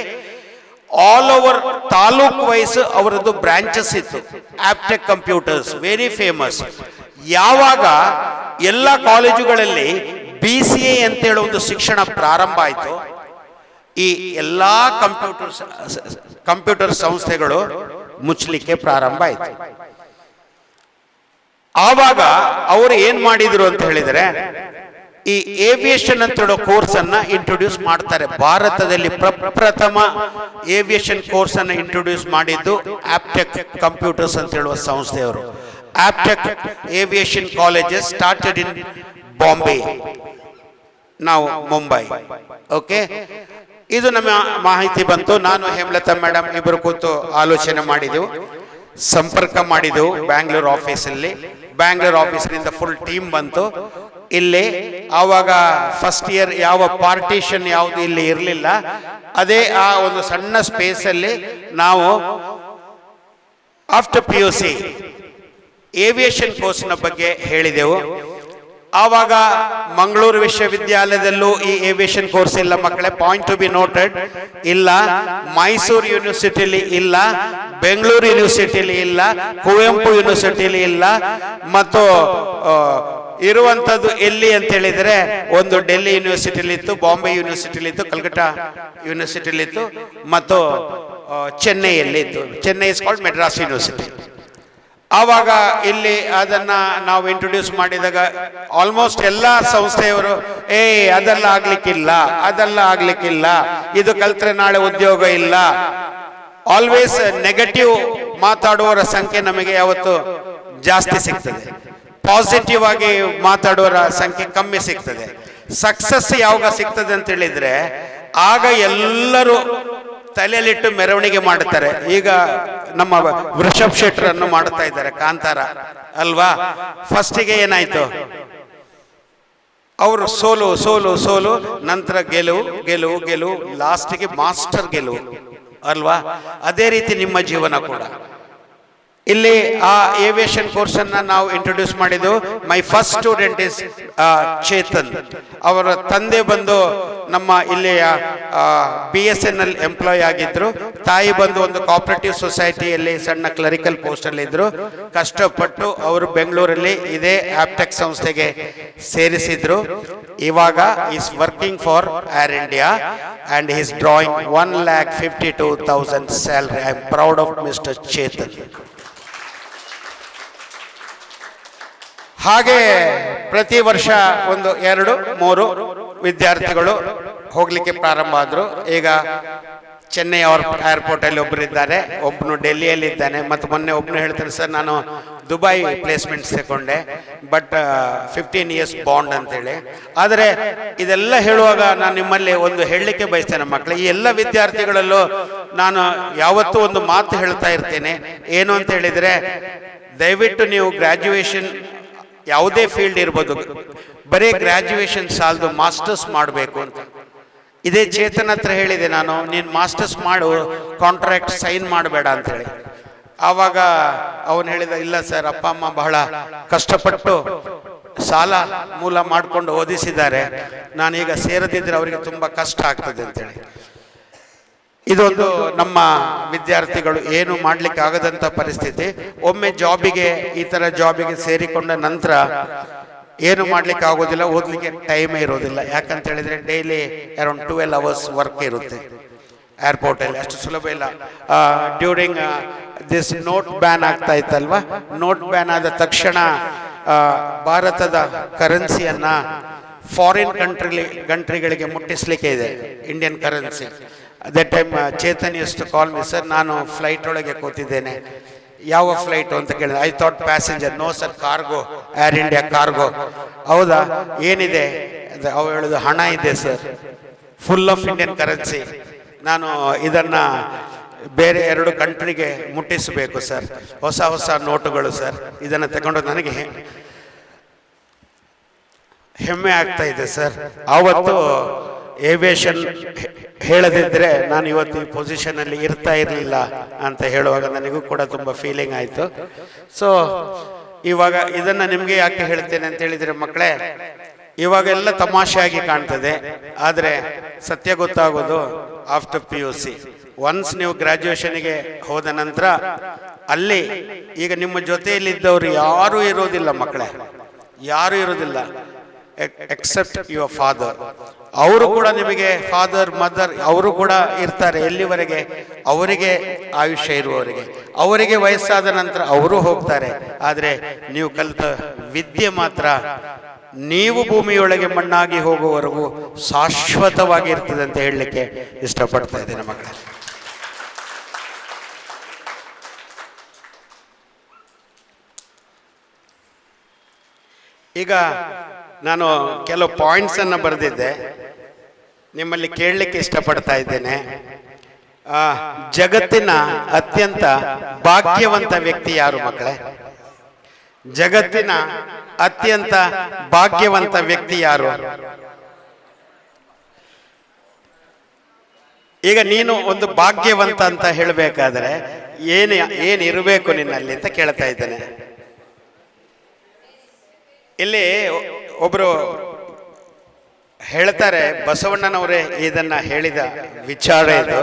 ಆಲ್ ಓವರ್ ತಾಲೂಕು ವೈಸ್ ಅವರದ್ದು ಬ್ರಾಂಚಸ್ ಇತ್ತು. Aptech computers very famous. ಯಾವಾಗ ಎಲ್ಲ ಕಾಲೇಜುಗಳಲ್ಲಿ BCA ಅಂತ ಹೇಳುವ ಒಂದು ಶಿಕ್ಷಣ ಪ್ರಾರಂಭ ಆಯಿತು, ಈ ಎಲ್ಲಾ ಕಂಪ್ಯೂಟರ್ ಸಂಸ್ಥೆಗಳು ಮುಚ್ಚಲಿಕ್ಕೆ ಪ್ರಾರಂಭ ಆಯಿತು. ಆವಾಗ ಅವರು ಏನ್ ಮಾಡಿದ್ರು ಅಂತ ಹೇಳಿದರೆ, ಈ ಏವಿಯೇಷನ್ ಅಂತ ಹೇಳೋ ಕೋರ್ಸ್ ಅನ್ನ ಇಂಟ್ರೊಡ್ಯೂಸ್ ಮಾಡ್ತಾರೆ. ಭಾರತದಲ್ಲಿ ಪ್ರಪ್ರಥಮ ಏವಿಯೇಷನ್ ಕೋರ್ಸ್ ಅನ್ನ ಇಂಟ್ರೊಡ್ಯೂಸ್ ಮಾಡಿದ್ದು ಆಪ್ಟೆಕ್ ಕಂಪ್ಯೂಟರ್ಸ್ ಅಂತ ಹೇಳುವ ಸಂಸ್ಥೆಯವರು. Aptech aviation colleges started in Bombay, ನಾವು ಮುಂಬೈ. ಓಕೆ, ಇದು ನಮ್ಮ ಮಾಹಿತಿ ಬಂತು. ನಾನು ಹೇಮಲತಾ ಮೇಡಮ್ ಇಬ್ಬರು ಕೂತು ಆಲೋಚನೆ ಮಾಡಿದೆವು, ಸಂಪರ್ಕ ಮಾಡಿದೆವು ಬ್ಯಾಂಗ್ಳೂರು ಆಫೀಸಲ್ಲಿ. ಬ್ಯಾಂಗ್ಳೂರು ಆಫೀಸಿನಿಂದ ಫುಲ್ ಟೀಮ್ ಬಂತು ಇಲ್ಲಿ. ಆವಾಗ ಫಸ್ಟ್ ಇಯರ್ ಯಾವ ಪಾರ್ಟಿಷನ್ ಯಾವುದು ಇಲ್ಲಿ ಇರಲಿಲ್ಲ. ಅದೇ ಆ ಒಂದು ಸಣ್ಣ ಸ್ಪೇಸಲ್ಲಿ ನಾವು ಆಫ್ಟರ್ PUC ಏವಿಯೇಷನ್ ಕೋರ್ಸ್ನ ಬಗ್ಗೆ ಹೇಳಿದೆವು. ಆವಾಗ ಮಂಗಳೂರು ವಿಶ್ವವಿದ್ಯಾಲಯದಲ್ಲೂ ಈ ಏವಿಯೇಷನ್ ಕೋರ್ಸ್ ಇಲ್ಲ ಮಕ್ಕಳೇ, ಪಾಯಿಂಟ್ ಟು ಬಿ ನೋಟೆಡ್. ಇಲ್ಲ, ಮೈಸೂರು ಯೂನಿವರ್ಸಿಟಿಲಿ ಇಲ್ಲ, ಬೆಂಗಳೂರು ಯೂನಿವರ್ಸಿಟಿಲಿ ಇಲ್ಲ, ಕುವೆಂಪು ಯೂನಿವರ್ಸಿಟಿಲಿ ಇಲ್ಲ. ಮತ್ತು ಇರುವಂಥದ್ದು ಎಲ್ಲಿ ಅಂತ ಹೇಳಿದರೆ ಒಂದು ಡೆಲ್ಲಿ ಯೂನಿವರ್ಸಿಟಿಲಿತ್ತು, ಬಾಂಬೆ ಯೂನಿವರ್ಸಿಟಿಲಿತ್ತು, ಕಲ್ಕತ್ತಾ ಯೂನಿವರ್ಸಿಟಿಲಿತ್ತು ಮತ್ತು ಚೆನ್ನೈಯಲ್ಲಿತ್ತು. Chennai is called Madras university. ಆವಾಗ ಇಲ್ಲಿ ಅದನ್ನ ನಾವು ಇಂಟ್ರೊಡ್ಯೂಸ್ ಮಾಡಿದಾಗ ಆಲ್ಮೋಸ್ಟ್ ಎಲ್ಲ ಸಂಸ್ಥೆಯವರು ಅದೆಲ್ಲ ಆಗ್ಲಿಕ್ಕಿಲ್ಲ, ಅದೆಲ್ಲ ಆಗ್ಲಿಕ್ಕಿಲ್ಲ, ಇದು ಕಲ್ತ್ರೆ ನಾಳೆ ಉದ್ಯೋಗ ಇಲ್ಲ. ಆಲ್ವೇಸ್ ನೆಗೆಟಿವ್ ಮಾತಾಡುವವರ ಸಂಖ್ಯೆ ನಮಗೆ ಯಾವತ್ತು ಜಾಸ್ತಿ ಸಿಗ್ತದೆ, ಪಾಸಿಟಿವ್ ಆಗಿ ಮಾತಾಡುವವರ ಸಂಖ್ಯೆ ಕಮ್ಮಿ ಸಿಗ್ತದೆ. ಸಕ್ಸಸ್ ಯಾವಾಗ ಸಿಗ್ತದೆ ಅಂತ ಹೇಳಿದ್ರೆ ಆಗ ಎಲ್ಲರೂ ತಲೆಯಲ್ಲಿಟ್ಟು ಮೆರವಣಿಗೆ ಮಾಡುತ್ತಾರೆ. ಈಗ ನಮ್ಮ ವೃಷಭ್ ಶೆಟ್ಟರನ್ನು ಮಾಡ್ತಾ ಇದ್ದಾರೆ ಕಾಂತಾರ ಅಲ್ವಾ. ಫಸ್ಟಿಗೆ ಏನಾಯ್ತು, ಅವರು ಸೋಲು ಸೋಲು ಸೋಲು, ನಂತರ ಗೆಲುವು ಗೆಲುವು ಗೆಲುವು, ಲಾಸ್ಟಿಗೆ ಮಾಸ್ಟರ್ ಗೆಲುವು ಅಲ್ವಾ. ಅದೇ ರೀತಿ ನಿಮ್ಮ ಜೀವನ ಕೂಡ. ಇಲ್ಲಿ ಆ ಏವಿಯೇಷನ್ ಕೋರ್ಸ್ ಅನ್ನ ನಾವು ಇಂಟ್ರೊಡ್ಯೂಸ್ ಮಾಡಿದ್ದು. My first student is Chetan. ಅವರ ತಂದೆ ಬಂದು ನಮ್ಮ ಇಲ್ಲಿಯ BSNL ಎಂಪ್ಲಾಯ್ ಆಗಿದ್ರು. ತಾಯಿ ಬಂದು ಒಂದು ಕೋಆಪರೇಟಿವ್ ಸೊಸೈಟಿಯಲ್ಲಿ ಸಣ್ಣ ಕ್ಲರಿಕಲ್ ಪೋಸ್ಟ್ ಅಲ್ಲಿ ಇದ್ರು. ಕಷ್ಟಪಟ್ಟು ಅವರು ಬೆಂಗಳೂರಲ್ಲಿ ಇದೇ ಆಪ್ಟೆಕ್ ಸಂಸ್ಥೆಗೆ ಸೇರಿಸಿದ್ರು. ಇವಾಗ is working for air India and is drawing 1,52,000 salary. I am proud of mister Chetan. ಹಾಗೆ ಪ್ರತಿ ವರ್ಷ ಒಂದು 2-3 ವಿದ್ಯಾರ್ಥಿಗಳು ಹೋಗ್ಲಿಕ್ಕೆ ಪ್ರಾರಂಭ ಆದ್ರು. ಈಗ ಚೆನ್ನೈ ಏರ್ಪೋರ್ಟ್ ಅಲ್ಲಿ ಒಬ್ಬರಿದ್ದಾರೆ, ಒಬ್ಬನು ಡೆಲ್ಲಿಯಲ್ಲಿ ಇದ್ದಾನೆ, ಮತ್ತು ಮೊನ್ನೆ ಒಬ್ಬನು ಹೇಳ್ತಾನೆ, ಸರ್ ನಾನು ದುಬೈ ಪ್ಲೇಸ್ಮೆಂಟ್ಸ್ ತಗೊಂಡೆ, ಬಟ್ 15 years ಬಾಂಡ್ ಅಂತೇಳಿ. ಆದರೆ ಇದೆಲ್ಲ ಹೇಳುವಾಗ ನಾನು ನಿಮ್ಮಲ್ಲಿ ಒಂದು ಹೇಳಲಿಕ್ಕೆ ಬಯಸ್ತೇನೆ ಮಕ್ಕಳೇ, ಈ ಎಲ್ಲ ವಿದ್ಯಾರ್ಥಿಗಳಲ್ಲೂ ನಾನು ಯಾವತ್ತೂ ಒಂದು ಮಾತು ಹೇಳ್ತಾ ಇರ್ತೇನೆ. ಏನು ಅಂತ ಹೇಳಿದರೆ, ದಯವಿಟ್ಟು ನೀವು ಗ್ರ್ಯಾಜುಯೇಷನ್ ಯಾವುದೇ ಫೀಲ್ಡ್ ಇರ್ಬೋದು, ಬರೀ ಗ್ರ್ಯಾಜುಯೇಷನ್ ಸಾಲದು, ಮಾಸ್ಟರ್ಸ್ ಮಾಡಬೇಕು ಅಂತ. ಇದೇ ಚೇತನ್ ಹತ್ರ ಹೇಳಿದೆ ನಾನು, ನೀನು ಮಾಸ್ಟರ್ಸ್ ಮಾಡು, ಕಾಂಟ್ರಾಕ್ಟ್ ಸೈನ್ ಮಾಡಬೇಡ ಅಂತೇಳಿ. ಆವಾಗ ಅವನು ಹೇಳಿದ, ಇಲ್ಲ ಸರ್, ಅಪ್ಪ ಅಮ್ಮ ಬಹಳ ಕಷ್ಟಪಟ್ಟು ಸಾಲ ಮೂಲ ಮಾಡಿಕೊಂಡು ಓದಿಸಿದ್ದಾರೆ, ನಾನೀಗ ಸೇರದಿದ್ರೆ ಅವರಿಗೆ ತುಂಬ ಕಷ್ಟ ಆಗ್ತದೆ ಅಂತೇಳಿ. ಇದೊಂದು ನಮ್ಮ ವಿದ್ಯಾರ್ಥಿಗಳು ಏನು ಮಾಡ್ಲಿಕ್ಕೆ ಆಗದಂತ ಪರಿಸ್ಥಿತಿ. ಒಮ್ಮೆ ಜಾಬಿಗೆ, ಈ ತರ ಜಾಬಿಗೆ ಸೇರಿಕೊಂಡ ನಂತರ ಏನು ಮಾಡ್ಲಿಕ್ಕೆ ಆಗೋದಿಲ್ಲ, ಓದ್ಲಿಕ್ಕೆ ಟೈಮೇ ಇರೋದಿಲ್ಲ. ಯಾಕಂತ ಹೇಳಿದ್ರೆ ಡೈಲಿ ಅರೌಂಡ್ 12 hours ವರ್ಕ್ ಇರುತ್ತೆ ಏರ್ಪೋರ್ಟ್ ಅಲ್ಲಿ, ಅಷ್ಟು ಸುಲಭ ಇಲ್ಲ. ಡ್ಯೂರಿಂಗ್ ದಿಸ್ ನೋಟ್ ಬ್ಯಾನ್ ಆಗ್ತಾ ಇತ್ತಲ್ವಾ, ನೋಟ್ ಬ್ಯಾನ್ ಆದ ತಕ್ಷಣ ಭಾರತದ ಕರೆನ್ಸಿಯನ್ನ ಫಾರಿನ್ ಕಂಟ್ರಿಗಳಿಗೆ ಮುಟ್ಟಿಸ್ಲಿಕ್ಕೆ ಇದೆ, Indian currency. That time Chetan use to call me, sir ನಾನು ಫ್ಲೈಟ್ ಒಳಗೆ ಕೂತಿದ್ದೇನೆ, ಯಾವ ಫ್ಲೈಟು ಅಂತ ಕೇಳಿದೆ. I thought passenger. No sir, cargo, air India cargo. ಹೌದಾ, ಏನಿದೆ? ಅವ್ರು ಹೇಳೋದು, ಹಣ ಇದೆ sir, full of Indian currency, ನಾನು ಇದನ್ನ ಬೇರೆ 2 ಕಂಟ್ರಿಗೆ ಮುಟ್ಟಿಸಬೇಕು ಸರ್, ಹೊಸ ಹೊಸ ನೋಟುಗಳು ಸರ್, ಇದನ್ನು ತಗೊಂಡು ನನಗೆ ಹೆಮ್ಮೆ ಆಗ್ತಾ ಇದೆ ಸರ್. ಆವತ್ತು ಏವಿಯೇಷನ್ ಹೇಳದಿದ್ರೆ ನಾನು ಇವತ್ತು ಈ ಪೊಸಿಷನಲ್ಲಿ ಇರ್ತಾ ಇರಲಿಲ್ಲ ಅಂತ ಹೇಳುವಾಗ ನನಗೂ ಕೂಡ ತುಂಬ ಫೀಲಿಂಗ್ ಆಯಿತು. ಸೊ ಇವಾಗ ಇದನ್ನು ನಿಮಗೆ ಯಾಕೆ ಹೇಳ್ತೇನೆ ಅಂತ ಹೇಳಿದರೆ ಮಕ್ಕಳೇ, ಇವಾಗೆಲ್ಲ ತಮಾಷೆಯಾಗಿ ಕಾಣ್ತದೆ, ಆದರೆ ಸತ್ಯ ಗೊತ್ತಾಗೋದು ಆಫ್ಟರ್ PUC. ಒನ್ಸ್ ನೀವು ಗ್ರ್ಯಾಜುಯೇಷನ್ಗೆ ಹೋದ ನಂತರ ಅಲ್ಲಿ ಈಗ ನಿಮ್ಮ ಜೊತೆಯಲ್ಲಿದ್ದವರು ಯಾರೂ ಇರೋದಿಲ್ಲ ಮಕ್ಕಳೇ, ಯಾರೂ ಇರೋದಿಲ್ಲ ಎಕ್ಸೆಪ್ಟ್ ಯುವರ್ ಫಾದರ್. ಅವರು ಕೂಡ ನಿಮಗೆ ಫಾದರ್ ಮದರ್ ಅವರು ಕೂಡ ಇರ್ತಾರೆ ಎಲ್ಲಿವರೆಗೆ? ಅವರಿಗೆ ಆಯುಷ್ಯ ಇರುವವರೆಗೆ. ಅವರಿಗೆ ವಯಸ್ಸಾದ ನಂತರ ಅವರು ಹೋಗ್ತಾರೆ. ಆದರೆ ನೀವು ಕಲಿತ ವಿದ್ಯೆ ಮಾತ್ರ ನೀವು ಭೂಮಿಯೊಳಗೆ ಮಣ್ಣಾಗಿ ಹೋಗುವವರೆಗೂ ಶಾಶ್ವತವಾಗಿ ಇರ್ತದೆ ಅಂತ ಹೇಳಲಿಕ್ಕೆ ಇಷ್ಟಪಡ್ತಾ ಇದ್ದೇನೆ ಮಕ್ಕಳೇ. ಈಗ ನಾನು ಕೆಲವು ಪಾಯಿಂಟ್ಸ್ ಅನ್ನು ಬರೆದಿದ್ದೆ. ನಿಮ್ಮಲ್ಲಿ ಕೇಳಲಿಕ್ಕೆ ಇಷ್ಟಪಡ್ತಾ ಇದ್ದೇನೆ. ಜಗತ್ತಿನ ಅತ್ಯಂತ ಭಾಗ್ಯವಂತ ವ್ಯಕ್ತಿ ಯಾರು ಮಕ್ಕಳೇ? ಜಗತ್ತಿನ ಅತ್ಯಂತ ಭಾಗ್ಯವಂತ ವ್ಯಕ್ತಿ ಯಾರು? ಈಗ ನೀನು ಒಂದು ಭಾಗ್ಯವಂತ ಅಂತ ಹೇಳಬೇಕಾದ್ರೆ ಏನಿರಬೇಕು ನಿನ್ನಲ್ಲಿ ಅಂತ ಕೇಳ್ತಾ ಇದ್ದೇನೆ. ಇಲ್ಲಿ ಒಬ್ರು ಹೇಳ್ತಾರೆ, ಬಸವಣ್ಣನವರೇ ಇದನ್ನ ಹೇಳಿದ ವಿಚಾರ ಇದು.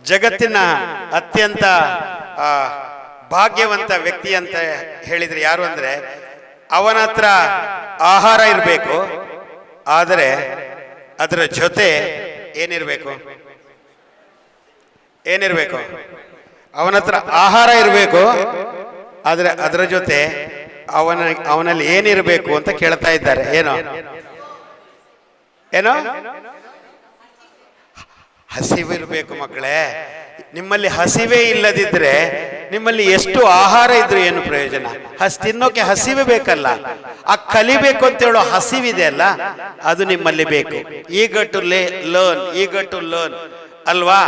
ಜಗತ್ತಿನ ಅತ್ಯಂತ ಭಾಗ್ಯವಂತ ವ್ಯಕ್ತಿ ಅಂತ ಹೇಳಿದ್ರೆ ಯಾರು ಅಂದ್ರೆ, ಅವನ ಹತ್ರ ಆಹಾರ ಇರಬೇಕು, ಆದರೆ ಅದರ ಜೊತೆ ಏನಿರಬೇಕು? ಅವನ ಹತ್ರ ಆಹಾರ ಇರಬೇಕು, ಆದ್ರೆ ಅದರ ಜೊತೆ ಅವನಲ್ಲಿ ಏನಿರಬೇಕು ಅಂತ ಕೇಳ್ತಾ ಇದ್ದಾರೆ. ಏನೋ ಹಸಿವಿರಬೇಕು ಮಕ್ಕಳೇ. ನಿಮ್ಮಲ್ಲಿ ಹಸಿವೇ ಇಲ್ಲದಿದ್ರೆ ನಿಮ್ಮಲ್ಲಿ ಎಷ್ಟು ಆಹಾರ ಇದ್ರು ಏನು ಪ್ರಯೋಜನ? ತಿನ್ನೋಕೆ ಹಸಿವೆ ಬೇಕಲ್ಲ. ಆ ಕಲಿಬೇಕು ಅಂತ ಹೇಳೋ ಹಸಿವಿದೆ ಅಲ್ಲ, ಅದು ನಿಮ್ಮಲ್ಲಿ ಬೇಕು. ಈಗ ಟು ಲರ್ನ್ ಅಲ್ವಾ?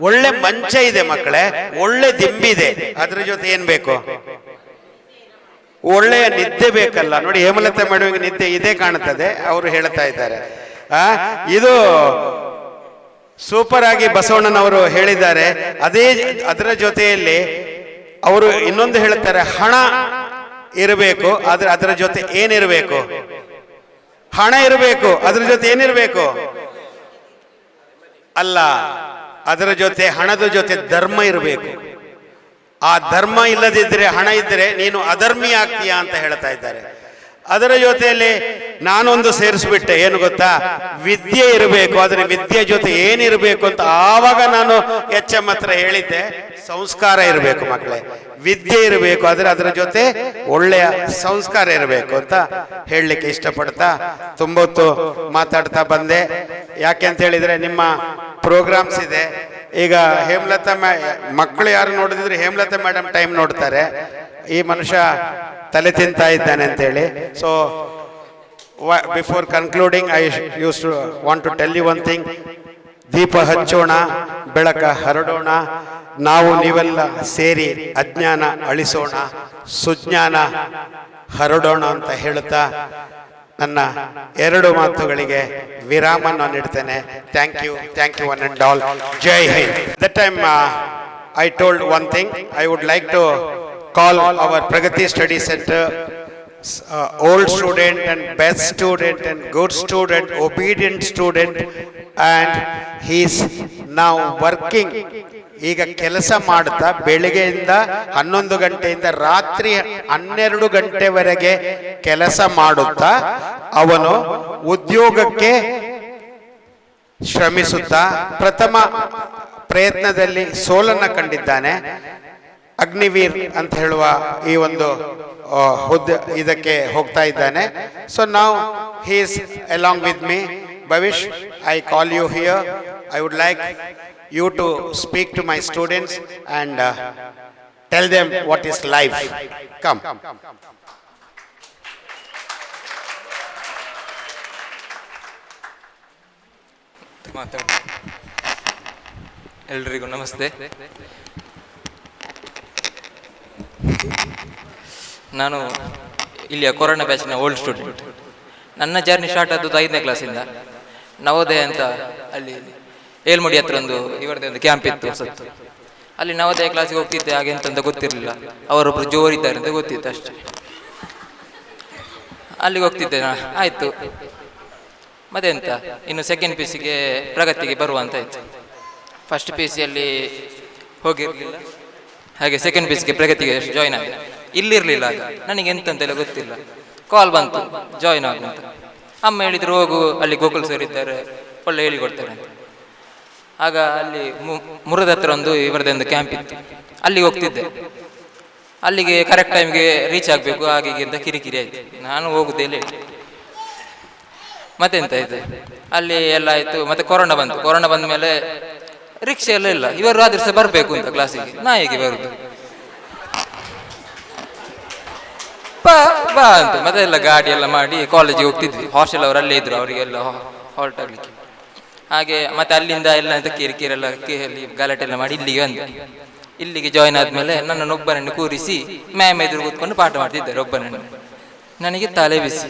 ಒಳ್ಳೆ ಮಂಚ ಇದೆ ಮಕ್ಕಳೇ, ಒಳ್ಳೆ ದಿಂಬಿದೆ, ಅದ್ರ ಜೊತೆ ಏನ್ ಬೇಕು? ಒಳ್ಳೆಯ ನಿದ್ದೆ ಬೇಕಲ್ಲ. ನೋಡಿ, ಹೇಮಲತಾ ಮೇಡಮ್ ನಿದ್ದೆ ಇದೇ ಕಾಣುತ್ತದೆ, ಅವರು ಹೇಳ್ತಾ ಇದ್ದಾರೆ. ಇದು ಸೂಪರ್ ಆಗಿ ಬಸವಣ್ಣನವರು ಹೇಳಿದ್ದಾರೆ. ಅದರ ಜೊತೆಯಲ್ಲಿ ಅವರು ಇನ್ನೊಂದು ಹೇಳ್ತಾರೆ, ಹಣ ಇರಬೇಕು, ಆದ್ರೆ ಅದರ ಜೊತೆ ಏನಿರಬೇಕು? ಹಣ ಇರಬೇಕು, ಅದರ ಜೊತೆ ಏನಿರಬೇಕು? ಅಲ್ಲ, ಅದರ ಜೊತೆ, ಹಣದ ಜೊತೆ ಧರ್ಮ ಇರಬೇಕು. ಆ ಧರ್ಮ ಇಲ್ಲದಿದ್ರೆ, ಹಣ ಇದ್ರೆ ನೀನು ಅಧರ್ಮಿ ಆಗ್ತೀಯಾ ಅಂತ ಹೇಳ್ತಾ ಇದ್ದಾರೆ. ಅದರ ಜೊತೆಯಲ್ಲಿ ನಾನೊಂದು ಸೇರಿಸ್ಬಿಟ್ಟೆ, ಏನು ಗೊತ್ತಾ? ವಿದ್ಯೆ ಇರಬೇಕು, ಆದ್ರೆ ವಿದ್ಯೆ ಜೊತೆ ಏನಿರಬೇಕು ಅಂತ ಆವಾಗ ನಾನು HM ಹತ್ರ ಹೇಳಿದ್ದೆ, ಸಂಸ್ಕಾರ ಇರಬೇಕು ಮಕ್ಕಳೇ. ವಿದ್ಯೆ ಇರಬೇಕು, ಆದ್ರೆ ಅದರ ಜೊತೆ ಒಳ್ಳೆಯ ಸಂಸ್ಕಾರ ಇರಬೇಕು ಅಂತ ಹೇಳಲಿಕ್ಕೆ ಇಷ್ಟಪಡ್ತಾ ತುಂಬ ಹೊತ್ತು ಮಾತಾಡ್ತಾ ಬಂದೆ. ಯಾಕೆ ಅಂತ ಹೇಳಿದ್ರೆ, ನಿಮ್ಮ ಪ್ರೋಗ್ರಾಮ್ಸ್ ಇದೆ. ಈಗ ಹೇಮಲತಾ ಮಕ್ಕಳು ಯಾರು ನೋಡಿದ್ರೆ ಹೇಮಲತಾ ಮೇಡಮ್ ಟೈಮ್ ನೋಡ್ತಾರೆ, ಈ ಮನುಷ್ಯ ತಲೆ ತಿಂತಾ ಇದ್ದಾನೆ ಅಂತೇಳಿ. So before concluding, I use to want to tell you one thing. ದೀಪ ಹಚ್ಚೋಣ, ಬೆಳಕ ಹರಡೋಣ, ನಾವು ನೀವೆಲ್ಲ ಸೇರಿ ಅಜ್ಞಾನ ಅಳಿಸೋಣ, ಸುಜ್ಞಾನ ಹರಡೋಣ ಅಂತ ಹೇಳುತ್ತಾ ನನ್ನ ಎರಡು ಮಾತುಗಳಿಗೆ ವಿರಾಮ ನಾನು ನೀಡ್ತೇನೆ. Thank you one and all. Jai Hind. That time I told one thing. I would like to call our Pragathi Study Center old student and best student and good student, obedient student, and he is now working. ಈಗ ಕೆಲಸ ಮಾಡ್ತಾ ಬೆಳಿಗ್ಗೆಯಿಂದ 11 ಗಂಟೆಯಿಂದ ರಾತ್ರಿ 12 ಗಂಟೆವರೆಗೆ ಕೆಲಸ ಮಾಡುತ್ತಾ ಅವನು ಉದ್ಯೋಗಕ್ಕೆ ಶ್ರಮಿಸುತ್ತಾ ಪ್ರಥಮ ಪ್ರಯತ್ನದಲ್ಲಿ ಸೋಲನ್ನ ಕಂಡಿದ್ದಾನೆ. ಅಗ್ನಿವೀರ್ ಅಂತ ಹೇಳುವ ಈ ಒಂದು ಇದಕ್ಕೆ ಹೋಗ್ತಾ ಇದ್ದಾನೆ. So now he is along with me. Bhavish, I call you here. I would like you to speak to my students and tell them what is life. Come. ಎಲ್ರಿಗೂ ನಮಸ್ತೆ. ನಾನು ಇಲ್ಲಿಯ ಕೊರೋನಾ ಬ್ಯಾಚ್ನ ಓಲ್ಡ್ ಸ್ಟೂಡೆಂಟ್. ನನ್ನ ಜರ್ನಿ ಸ್ಟಾರ್ಟ್ ಆದದ್ದು 5ನೇ ಕ್ಲಾಸಿಂದ. ನವೋದಯ ಅಂತ ಅಲ್ಲಿ ಏಳ್ಮುಡಿ ಹತ್ರ ಇವರದೇ ಒಂದು ಕ್ಯಾಂಪ್ ಇತ್ತು ಹೊಸತ್ತು. ಅಲ್ಲಿ ನವೋದಯ ಕ್ಲಾಸಿಗೆ ಹೋಗ್ತಿದ್ದೆ. ಹಾಗೆ ಎಂತಂತ ಗೊತ್ತಿರಲಿಲ್ಲ, ಅವರೊಬ್ರು ಜೋರಿದ್ದಾರೆ ಅಂತ ಗೊತ್ತಿತ್ತು ಅಷ್ಟೇ. ಅಲ್ಲಿಗೆ ಹೋಗ್ತಿದ್ದೆ. ಆಯಿತು, ಮತ್ತೆಂತ ಇನ್ನು ಸೆಕೆಂಡ್ PUC ಗೆ ಪ್ರಗತಿಗೆ ಬರುವ ಅಂತ ಆಯಿತು. ಫಸ್ಟ್ PUCಯಲ್ಲಿ ಹೋಗಿರಲಿಲ್ಲ, ಹಾಗೆ ಸೆಕೆಂಡ್ PUC ಗೆ ಪ್ರಗತಿಗೆ ಜಾಯ್ನ್ ಆಗಿದೆ. ಇಲ್ಲಿರಲಿಲ್ಲ ಆಗ, ನನಗೆ ಎಂತಂತೆಲ್ಲ ಗೊತ್ತಿಲ್ಲ. ಕಾಲ್ ಬಂತು, ಜಾಯ್ನ್ ಆಗುವಂತ. ಅಮ್ಮ ಹೇಳಿದ್ರು, ಹೋಗು, ಅಲ್ಲಿ ಗೋಕುಲ್ ಸರ್ ಇದ್ದಾರೆ, ಒಳ್ಳೆ ಹೇಳಿಕೊಡ್ತಾರೆ ಅಂತ. ಆಗ ಅಲ್ಲಿ ಮುರದ ಹತ್ರ ಇವರದೇ ಒಂದು ಕ್ಯಾಂಪ್ ಇತ್ತು. ಅಲ್ಲಿಗೆ ಹೋಗ್ತಿದ್ದೆ. ಅಲ್ಲಿಗೆ ಕರೆಕ್ಟ್ ಟೈಮ್ಗೆ ರೀಚ್ ಆಗಬೇಕು, ಹಾಗೆ ಅಂತ ಕಿರಿಕಿರಿ ಆಯಿತು. ನಾನು ಹೋಗುದೇ ಲೇಟ್. ಮತ್ತೆಂತ ಆಯ್ತು, ಅಲ್ಲಿ ಎಲ್ಲ ಆಯಿತು. ಮತ್ತೆ ಕೊರೋನಾ ಬಂತು. ಕೊರೋನಾ ಬಂದ ಮೇಲೆ ರಿಕ್ಷೆ ಎಲ್ಲ ಇಲ್ಲ. ಇವರು ಆದ್ರೆ ಸಹ ಬರಬೇಕು ಅಂತ ಕ್ಲಾಸಿಗೆ. ನಾ ಹೇಗೆ ಬರುದು? ಅಂತ ಮತ್ತೆ ಎಲ್ಲ ಗಾಡಿ ಎಲ್ಲ ಮಾಡಿ ಕಾಲೇಜಿಗೆ ಹೋಗ್ತಿದ್ವಿ. ಹಾಸ್ಟೆಲ್ ಅವರಲ್ಲೇ ಇದ್ರು, ಅವರಿಗೆಲ್ಲ ಹಾಲ್ಟ್ ಆಗಲಿಕ್ಕೆ. ಹಾಗೆ ಮತ್ತೆ ಅಲ್ಲಿಂದ ಎಲ್ಲ ಅಂತ ಕಿರಿಕಿರೆಲ್ಲ ಕೇಳಿ ಗಲಾಟೆ ಎಲ್ಲ ಮಾಡಿ ಇಲ್ಲಿಗೆ ಬಂದೆ. ಇಲ್ಲಿಗೆ ಜಾಯ್ನ್ ಆದಮೇಲೆ ನನ್ನನ್ನೊಬ್ಬನನ್ನು ಕೂರಿಸಿ ಮ್ಯಾಮ್ ಎದುರು ಕೂತ್ಕೊಂಡು ಪಾಠ ಮಾಡ್ತಿದ್ದಾರೆ ಒಬ್ಬನನ್ನು. ನನಗೆ ತಲೆ ಬಿಸಿ.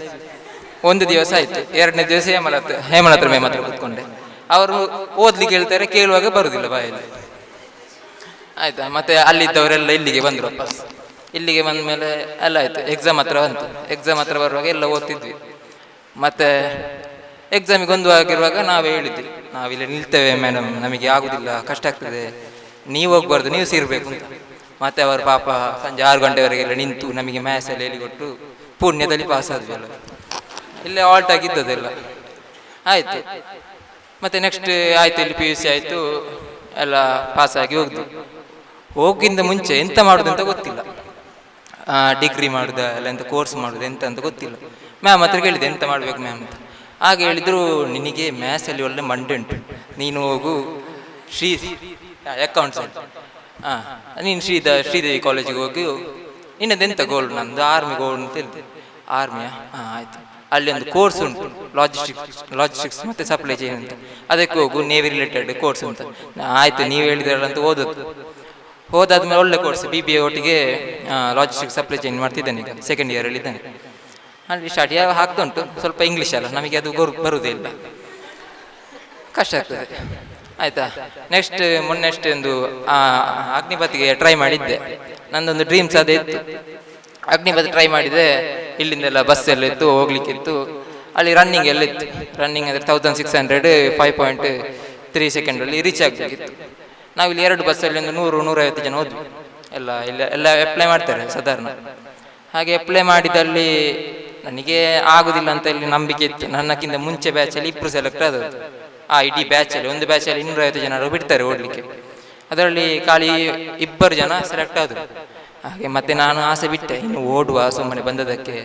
ಒಂದು ದಿವಸ ಆಯಿತು. ಎರಡನೇ ದಿವಸ ಹೇಮಲತ್ರ ಮ್ಯಾಮ್ ಹತ್ರ ಕೂತ್ಕೊಂಡೆ. ಅವರು ಓದ್ಲಿಕ್ಕೆ ಹೇಳ್ತಾರೆ, ಕೇಳುವಾಗ ಬರುವುದಿಲ್ಲ ಬಾಯಲ್ಲಿ. ಆಯಿತಾ, ಮತ್ತೆ ಅಲ್ಲಿದ್ದವರೆಲ್ಲ ಇಲ್ಲಿಗೆ ಬಂದರು ವಾಪಸ್. ಇಲ್ಲಿಗೆ ಬಂದ ಮೇಲೆ ಎಲ್ಲ ಆಯಿತು. ಎಕ್ಸಾಮ್ ಹತ್ರ ಬಂತು. ಎಕ್ಸಾಮ್ ಹತ್ರ ಬರುವಾಗ ಎಲ್ಲ ಓದ್ತಿದ್ವಿ. ಮತ್ತು ಎಕ್ಸಾಮಿಗೆ ಒಂದು ಆಗಿರುವಾಗ ನಾವೇ ಹೇಳಿದ್ವಿ, ನಾವಿಲ್ಲಿ ನಿಲ್ತೇವೆ ಮೇಡಮ್, ನಮಗೆ ಆಗುದಿಲ್ಲ, ಕಷ್ಟ ಆಗ್ತದೆ, ನೀವು ಹೋಗ್ಬಾರ್ದು, ನೀವು ಸೇರಬೇಕು ಅಂತ. ಮತ್ತು ಅವರು ಪಾಪ ಸಂಜೆ 6 ಗಂಟೆವರೆಗೆಲ್ಲ ನಿಂತು ನಮಗೆ ಮ್ಯಾಥ್ಸಲ್ಲಿ ಹೇಳಿಕೊಟ್ಟು ಪುಣ್ಯದಲ್ಲಿ ಪಾಸ್ ಆದ್ವಿ ಎಲ್ಲ. ಇಲ್ಲೇ ಆಲ್ಟ್ ಆಗಿದ್ದದೆಲ್ಲ ಆಯಿತು. ಮತ್ತು ನೆಕ್ಸ್ಟ್ ಆಯಿತು, ಇಲ್ಲಿ PUC ಆಯಿತು, ಎಲ್ಲ ಪಾಸಾಗಿ ಹೋಗ್ದು. ಹೋಗಿಂದ ಮುಂಚೆ ಎಂತ ಮಾಡೋದು ಅಂತ ಗೊತ್ತಿಲ್ಲ. ಡಿಗ್ರಿ ಮಾಡುದ ಎಲ್ಲ ಎಂತ ಕೋರ್ಸ್ ಮಾಡೋದು ಎಂತ ಅಂತ ಗೊತ್ತಿಲ್ಲ. ಮ್ಯಾಮ್ ಹತ್ರ ಕೇಳಿದೆ ಎಂತ ಮಾಡಬೇಕು ಮ್ಯಾಮ್ ಅಂತ. ಆಗ ಹೇಳಿದರು, ನಿನಗೆ ಮ್ಯಾಥ್ಸಲ್ಲಿ ಒಳ್ಳೆ ಮಂಡೆ ಉಂಟು, ನೀನು ಹೋಗು ಅಕೌಂಟ್ಸ್ ಅಂತ, ನೀನು ಶ್ರೀದೇವಿ ಕಾಲೇಜಿಗೆ ಹೋಗಿ, ನಿನ್ನದೆಂತ ಗೋಲ್ಡ್? ನಂದು ಆರ್ಮಿ ಗೋಲ್ಡ್ ಅಂತ ಹೇಳಿದೆ. ಆರ್ಮಿಯಾ? ಆಯಿತು, ಅಲ್ಲಿ ಒಂದು ಕೋರ್ಸ್ ಉಂಟು, ಲಾಜಿಸ್ಟಿಕ್ಸ್ ಮತ್ತು ಸಪ್ಲೈ ಚೈನ್ ಅಂತ, ಅದಕ್ಕೆ ಹೋಗು, ನೇವಿ ರಿಲೇಟೆಡ್ ಕೋರ್ಸ್ ಅಂತ. ಆಯಿತು, ನೀವು ಹೇಳಿದ್ರಲ್ಲ ಅಂತ ಓದೋದು. ಹೋದಾದ್ಮೇಲೆ ಒಳ್ಳೆ ಕೋರ್ಸ್, BBA ಒಟ್ಟಿಗೆ ಲಾಜಿಸ್ಟಿಕ್ಸ್ ಸಪ್ಲೈ ಚೈನ್ ಮಾಡ್ತಿದ್ದಾನೆ, ಈಗ ಸೆಕೆಂಡ್ ಇಯರಲ್ಲಿ ಇದ್ದಾನೆ. ಅಲ್ಲಿ ಸ್ಟಾರ್ಟ್ ಆಗ್ತುಂಟು. ಸ್ವಲ್ಪ ಇಂಗ್ಲೀಷ್ ಅಲ್ಲ, ನಮಗೆ ಅದು ಬರುವುದೇ ಇಲ್ಲ, ಕಷ್ಟ ಆಗ್ತದೆ. ಆಯಿತಾ, ಮೊನ್ನೆಷ್ಟು ಒಂದು ಅಗ್ನಿಪಥಿಗೆ ಟ್ರೈ ಮಾಡಿದ್ದೆ. ನಂದೊಂದು ಡ್ರೀಮ್ಸ್ ಅದೇ ಇತ್ತು, ಅಗ್ನಿಪಥ ಟ್ರೈ ಮಾಡಿದೆ. ಇಲ್ಲಿಂದೆಲ್ಲ ಬಸ್ ಎಲ್ಲ ಇತ್ತು, ಹೋಗ್ಲಿಕ್ಕಿತ್ತು. ಅಲ್ಲಿ ರನ್ನಿಂಗ್ ಎಲ್ಲ ಇತ್ತು. ರನ್ನಿಂಗ್ ಅಂದರೆ 1600 5.3 ಸೆಕೆಂಡಲ್ಲಿ ರೀಚ್ ಆಗಬೇಕಿತ್ತು. ನಾವಿಲ್ಲಿ 2 ಬಸ್ಸಲ್ಲಿ ಒಂದು 100-150 ಜನ ಹೋದ್ವಿ. ಎಲ್ಲ ಅಪ್ಲೈ ಮಾಡ್ತಾರೆ ಸಾಧಾರಣ. ಹಾಗೆ ಅಪ್ಲೈ ಮಾಡಿದಲ್ಲಿ ನನಗೆ ಆಗುದಿಲ್ಲ ಅಂತ ಇಲ್ಲಿ ನಂಬಿಕೆ ಇತ್ತು. ನನ್ನಕ್ಕಿಂತ ಮುಂಚೆ ಬ್ಯಾಚಲ್ಲಿ 2 ಸೆಲೆಕ್ಟ್ ಆದದ್ದು. ಇಡೀ ಬ್ಯಾಚಲ್ಲಿ, ಒಂದು ಬ್ಯಾಚಲ್ಲಿ 250 ಜನ ಬಿಡ್ತಾರೆ ಓಡಲಿಕ್ಕೆ, ಅದರಲ್ಲಿ ಖಾಲಿ 2 ಜನ ಸೆಲೆಕ್ಟ್ ಆದರು. ಹಾಗೆ ಮತ್ತೆ ನಾನು ಆಸೆ ಬಿಟ್ಟೆ, ಇನ್ನು ಓಡುವ ಸುಮ್ಮನೆ ಬಂದದಕ್ಕೆ.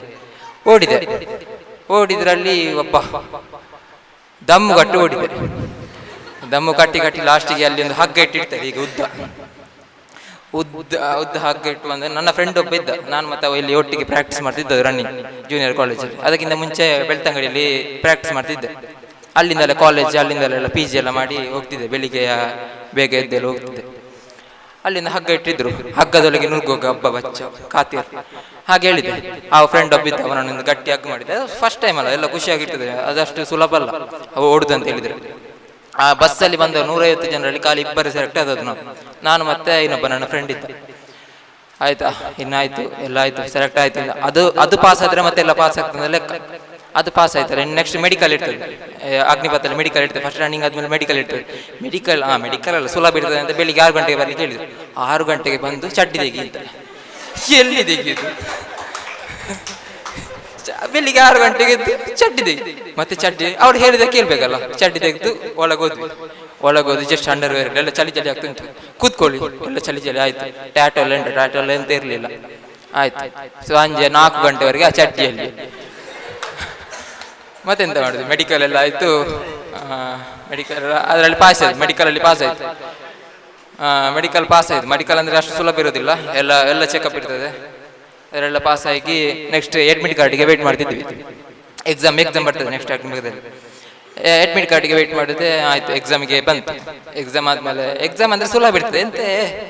ಓಡಿದ್ರಲ್ಲಿ ಒಬ್ಬ ದಮ್ಮು ಕಟ್ಟಿ ಓಡಿದೆ. ದಮ್ಮು ಕಟ್ಟಿ ಲಾಸ್ಟಿಗೆ ಅಲ್ಲಿ ಒಂದು ಹಗ್ಗ ಇಟ್ಟಿರ್ತಾರೆ, ಈಗ ಉದ್ದ ಹಗ್ಗ ಇಟ್ಟು ಬಂದರೆ ನನ್ನ ಫ್ರೆಂಡ್ ಒಬ್ಬ ಇದ್ದ. ನಾನು ಮತ್ತೆ ಅವ ಇಲ್ಲಿ ಒಟ್ಟಿಗೆ ಪ್ರಾಕ್ಟೀಸ್ ಮಾಡ್ತಿದ್ದದ್ದು ರನ್ನಿಂಗ್ ಜೂನಿಯರ್ ಕಾಲೇಜಲ್ಲಿ. ಅದಕ್ಕಿಂತ ಮುಂಚೆ ಬೆಳ್ತಂಗಡಿಯಲ್ಲಿ ಪ್ರಾಕ್ಟೀಸ್ ಮಾಡ್ತಿದ್ದೆ. ಅಲ್ಲಿಂದಲೇ ಕಾಲೇಜ್, ಅಲ್ಲಿಂದಲೆಲ್ಲ PG ಎಲ್ಲ ಮಾಡಿ ಹೋಗ್ತಿದ್ದೆ. ಬೆಳಿಗ್ಗೆ ಬೇಗ ಎದ್ದೆಲ್ಲ ಹೋಗ್ತಿದ್ದೆ. ಅಲ್ಲಿಂದ ಹಗ್ಗ ಇಟ್ಟಿದ್ರು, ಹಗ್ಗದೊಳಗೆ ನುಗ್ಗೋಗ ಹಬ್ಬ ಬಚ್ಚ ಕಾತಿರ್. ಹಾಗೆ ಹೇಳಿದೆ, ಆ ಫ್ರೆಂಡ್ ಒಬ್ಬ ಇದ್ದ, ಅವನೊಂದು ಗಟ್ಟಿ ಹಗ್ಗ ಮಾಡಿದ್ದೆ. ಫಸ್ಟ್ ಟೈಮ್ ಅಲ್ಲ, ಎಲ್ಲ ಖುಷಿಯಾಗಿರ್ತದೆ, ಅದಷ್ಟು ಸುಲಭ ಅಲ್ಲ ಅವು ಓಡುದಂತ ಹೇಳಿದ್ರೆ. ಆ ಬಸ್ಸಲ್ಲಿ ಬಂದ 150 ಜನರಲ್ಲಿ ಖಾಲಿ 2 ಸೆಲೆಕ್ಟ್ ಆದದ್ದು. ನಾನು ಮತ್ತೆ ಇನ್ನೊಬ್ಬ ನನ್ನ ಫ್ರೆಂಡ್ ಇದ್ದ. ಆಯ್ತಾ, ಇನ್ನಾಯ್ತು, ಎಲ್ಲ ಆಯ್ತು, ಸೆಲೆಕ್ಟ್ ಆಯ್ತು. ಅದು ಪಾಸ್ ಆದ್ರೆ ಮತ್ತೆ ಎಲ್ಲ ಪಾಸ್ ಆಗ್ತದೆ ಲೆಕ್ಕ. ಅದು ಪಾಸ್ ಆಯ್ತಲ್ಲ, ನೆಕ್ಸ್ಟ್ ಮೆಡಿಕಲ್ ಇರ್ತದೆ. ಅಗ್ನಿಪಥಲ್ಲಿ ಮೆಡಿಕಲ್ ಇರ್ತದೆ. ಫಸ್ಟ್ ರನ್ನಿಂಗ್ ಆದ್ಮೇಲೆ ಮೆಡಿಕಲ್ ಇರ್ತದೆ. ಮೆಡಿಕಲ್ ಅಲ್ಲ, ಸುಲಭ ಇರ್ತದೆ ಅಂತ ಬೆಳಿಗ್ಗೆ 6 ಗಂಟೆಗೆ ಬರ್ಲಿಕ್ಕೆ ಹೇಳಿದ್ರು. 6 ಗಂಟೆಗೆ ಬಂದು ಚಡ್ಡಿ ತೆಗಿ ಅಂತ. ಎಲ್ಲಿ ತೆಗಿಯುದು? ಬೆಳಿಗ್ಗೆ 6 ಗಂಟೆಗೆ ಚಡ್ಡಿ ತೆಗಿ, ಮತ್ತೆ ಚಡ್ಡಿ ಅವ್ರು ಹೇಳಿದ ಕೇಳ್ಬೇಕಲ್ಲ. ಚಡ್ಡಿ ತೆಗೆದು ಒಳಗೋದು ಜಸ್ಟ್ ಅಂಡರ್ವೇರ್ ಎಲ್ಲ ಚಳಿ ಆಗ್ತುಂಟು. ಕೂತ್ಕೊಳ್ಳಿ, ಎಲ್ಲ ಚಳಿ ಆಯ್ತು. ಟ್ಯಾಟೋ ಎಲ್ಲ ಎಂತ ಇರಲಿಲ್ಲ. ಆಯ್ತು, ಸಂಜೆ 4 ಗಂಟೆವರೆಗೆ ಆ ಚಡ್ಡಿಯಲ್ಲಿ ಮತ್ತೆಂತ ಮಾಡುದು. ಮೆಡಿಕಲ್ ಎಲ್ಲ ಆಯಿತು. ಮೆಡಿಕಲ್ ಅದರಲ್ಲಿ ಪಾಸ್ ಆಯ್ತು. ಮೆಡಿಕಲಲ್ಲಿ ಪಾಸ್ ಆಯಿತು. ಮೆಡಿಕಲ್ ಪಾಸ್ ಆಯಿತು. ಮೆಡಿಕಲ್ ಅಂದರೆ ಅಷ್ಟು ಸುಲಭ ಇರೋದಿಲ್ಲ, ಎಲ್ಲ ಚೆಕಪ್ ಇರ್ತದೆ. ಅದರೆಲ್ಲ ಪಾಸ್ ಆಗಿ ನೆಕ್ಸ್ಟ್ ಅಡ್ಮಿಟ್ ಕಾರ್ಡಿಗೆ ವೆಯ್ಟ್ ಮಾಡ್ತಿದ್ವಿ. ಎಕ್ಸಾಮ್ ಬರ್ತದೆ ನೆಕ್ಸ್ಟ್ ಅಡ್ಮಿಟ್ದಲ್ಲಿ. ಅಡ್ಮಿಟ್ ಕಾರ್ಡಿಗೆ ವೆಯ್ಟ್ ಮಾಡಿದೆ. ಆಯಿತು, ಎಕ್ಸಾಮಿಗೆ ಬಂತು. ಎಕ್ಸಾಮ್ ಆದಮೇಲೆ, ಎಕ್ಸಾಮ್ ಅಂದರೆ ಸುಲಭ ಇರ್ತದೆ, ಎಂತ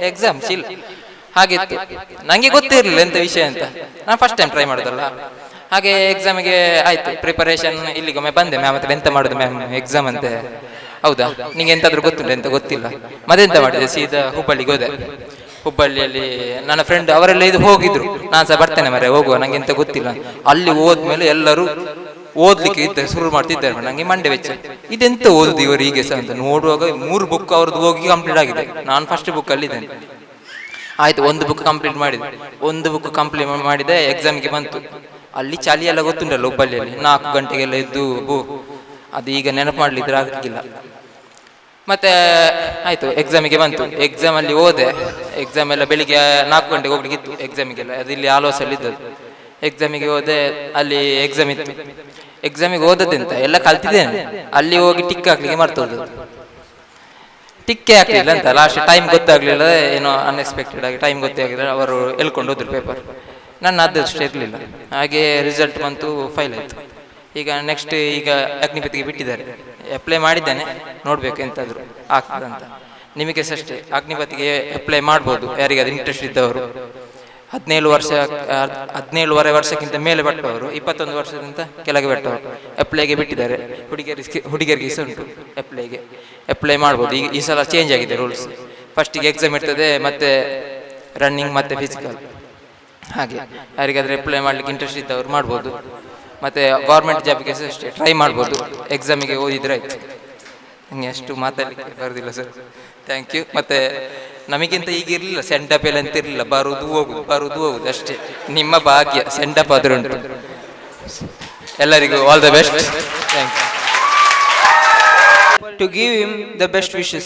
ಎಕ್ಸಾಮ್ ಚಿಲ್ ಹಾಗಿತ್ತು. ನನಗೆ ಗೊತ್ತಿರಲಿಲ್ಲ ಎಂಥ ವಿಷಯ ಅಂತ, ನಾನು ಫಸ್ಟ್ ಟೈಮ್ ಟ್ರೈ ಮಾಡೋದಲ್ಲ. ಹಾಗೆ ಎಕ್ಸಾಮಿಗೆ ಆಯಿತು, ಪ್ರಿಪರೇಷನ್. ಇಲ್ಲಿಗೊಮ್ಮೆ ಬಂದೆ ಮ್ಯಾಮ್ ಹತ್ರ, ಎಂತ ಮಾಡೋದು ಮ್ಯಾಮ್ ಎಕ್ಸಾಮ್ ಅಂತೆ. ಹೌದಾ, ನಿಂಗೆ ಎಂತಾದ್ರೂ ಗೊತ್ತಿಲ್ಲ? ಎಂತ ಗೊತ್ತಿಲ್ಲ. ಮತ್ತೆಂತ ಮಾಡಿದೆ, ಸೀದಾ ಹುಬ್ಬಳ್ಳಿಗೆ ಹೋದೆ. ಹುಬ್ಬಳ್ಳಿಯಲ್ಲಿ ನನ್ನ ಫ್ರೆಂಡ್ ಅವರೆಲ್ಲ ಹೋಗಿದ್ರು. ನಾನು ಸಹ ಬರ್ತೇನೆ ಮರೆ, ಹೋಗುವ, ನಂಗೆ ಎಂತ ಗೊತ್ತಿಲ್ಲ. ಅಲ್ಲಿ ಹೋದ್ಮೇಲೆ ಎಲ್ಲರೂ ಓದ್ಲಿಕ್ಕೆ ಶುರು ಮಾಡ್ತಿದ್ದಾರೆ. ನಂಗೆ ಮಂಡೆ ವೆಚ್ಚ, ಇದೆಂತ ಓದುದು ಇವರು ಹೀಗೆ ಸಹ ಅಂತ ನೋಡುವಾಗ 3 ಬುಕ್ ಅವ್ರದ್ದು ಹೋಗಿ ಕಂಪ್ಲೀಟ್ ಆಗಿದೆ. ನಾನು ಫಸ್ಟ್ ಬುಕ್ ಅಲ್ಲಿ ಇದ್ದೇನೆ. ಆಯ್ತು, 1 ಬುಕ್ ಕಂಪ್ಲೀಟ್ ಮಾಡಿದೆ. ಎಕ್ಸಾಮಿಗೆ ಬಂತು. ಅಲ್ಲಿ ಚಳಿ ಎಲ್ಲ ಗೊತ್ತುಂಟಲ್ಲ ಹುಬ್ಬಳ್ಳಿಯಲ್ಲಿ, 4 ಗಂಟೆಗೆಲ್ಲ ಎದ್ದು ಅದು ಈಗ ನೆನಪು ಮಾಡ್ಲಿದ್ರೆ ಆಗಲಿಕ್ಕಿಲ್ಲ. ಮತ್ತೆ ಆಯಿತು, ಎಕ್ಸಾಮಿಗೆ ಬಂತು. ಎಕ್ಸಾಮಲ್ಲಿ ಹೋದೆ. ಎಕ್ಸಾಮ್ ಎಲ್ಲ ಬೆಳಿಗ್ಗೆ 4 ಗಂಟೆಗೆ ಹೋಗ್ಲಿಕ್ಕಿತ್ತು ಎಕ್ಸಾಮಿಗೆಲ್ಲ. ಅದು ಇಲ್ಲಿ ಆಲೋಸಲ್ಲಿ ಇದ್ದದ್ದು. ಎಕ್ಸಾಮಿಗೆ ಹೋದೆ, ಅಲ್ಲಿ ಎಕ್ಸಾಮ್ ಇತ್ತು. ಎಕ್ಸಾಮಿಗೆ ಓದದ್ದೆಂತ ಎಲ್ಲ ಕಲ್ತಿದ್ದೇನೆ. ಅಲ್ಲಿ ಹೋಗಿ ಟಿಕ್ ಹಾಕ್ಲಿಕ್ಕೆ ಮರ್ತೋದು. ಟಿಕ್ಕೆ ಹಾಕ್ಲಿಲ್ಲ ಅಂತ, ಲಾಸ್ಟ್ ಟೈಮ್ ಗೊತ್ತಾಗ್ಲಿಲ್ಲ, ಏನೋ ಅನ್ಎಕ್ಸ್ಪೆಕ್ಟೆಡ್ ಆಗಿ ಟೈಮ್ ಗೊತ್ತಾಗಲಿಲ್ಲ. ಅವರು ಎಳ್ಕೊಂಡು ಹೋದ್ರು ಪೇಪರ್. ನನ್ನ ಅದೃಷ್ಟ ಇರಲಿಲ್ಲ. ಹಾಗೆ ರಿಸಲ್ಟ್ ಬಂತು, ಫೈಲ್ ಆಯಿತು. ಈಗ ನೆಕ್ಸ್ಟ್ ಅಗ್ನಿಪಥಿಗೆ ಬಿಟ್ಟಿದ್ದಾರೆ. ಅಪ್ಲೈ ಮಾಡಿದ್ದೇನೆ, ನೋಡಬೇಕು ಎಂತಾದರೂ ಆಗ್ತದಂತ. ನಿಮಗೆ ಸಹ ಅಷ್ಟೇ, ಅಗ್ನಿಪಥಿಗೆ ಅಪ್ಲೈ ಮಾಡ್ಬೋದು ಯಾರಿಗಾದ್ರು ಇಂಟ್ರೆಸ್ಟ್ ಇದ್ದವರು. 17 ವರ್ಷಕ್ಕಿಂತ ಮೇಲೆ ಪಟ್ಟವರು, 21 ವರ್ಷದಿಂದ ಕೆಳಗೆ ಪಟ್ಟವರು ಅಪ್ಲೈಗೆ ಬಿಟ್ಟಿದ್ದಾರೆ. ಹುಡುಗಿಯರಿಗೆ ಸಹ ಉಂಟು ಅಪ್ಲೈ ಮಾಡ್ಬೋದು. ಈ ಸಲ ಚೇಂಜ್ ಆಗಿದೆ ರೂಲ್ಸ್. ಫಸ್ಟಿಗೆ ಎಕ್ಸಾಮ್ ಇರ್ತದೆ, ಮತ್ತೆ ರನ್ನಿಂಗ್, ಮತ್ತೆ ಫಿಸಿಕಲ್. ಹಾಗೆ ಯಾರಿಗಾದ್ರೆ ಅಪ್ಲೈ ಮಾಡ್ಲಿಕ್ಕೆ ಇಂಟ್ರೆಸ್ಟ್ ಇದ್ದವರು ಮಾಡ್ಬೋದು. ಮತ್ತು ಗೌರ್ಮೆಂಟ್ ಜಾಬ್ಗೆ ಸಹ ಅಷ್ಟೇ ಟ್ರೈ ಮಾಡ್ಬೋದು, ಎಕ್ಸಾಮಿಗೆ ಓದಿದ್ರೆ ಆಯಿತು. ನನಗೆ ಅಷ್ಟು ಮಾತಾಡಲಿಕ್ಕೆ ಬರೋದಿಲ್ಲ ಸರ್. Thank you. ಮತ್ತು ನಮಗಿಂತ ಈಗ ಇರಲಿಲ್ಲ ಸೆಂಡಪ್ ಎಲ್ಲ ಅಂತ ಇರಲಿಲ್ಲ, ಬರುವುದು ಹೋಗುದು ಅಷ್ಟೇ. ನಿಮ್ಮ ಭಾಗ್ಯ ಸೆಂಡಪ್ ಆದರೂ ಉಂಟು. ಎಲ್ಲರಿಗೂ all the best. Thank you. To give him the best wishes.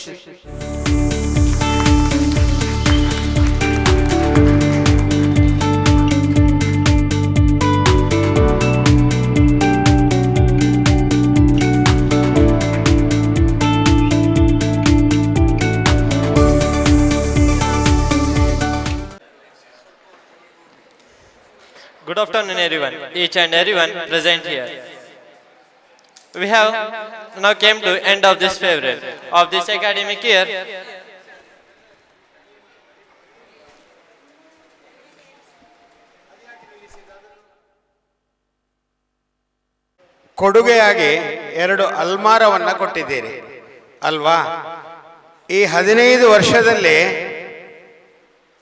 Good afternoon everyone, each and everyone present here. We have now came to end of this favorite of this academic year. ಕೊಡುಗೆಯಾಗಿ 2 ಅಲ್ಮಾರವನ್ನ ಕೊಟ್ಟಿದ್ದೀರಿ ಅಲ್ವಾ? ಈ 15 ವರ್ಷದಲ್ಲಿ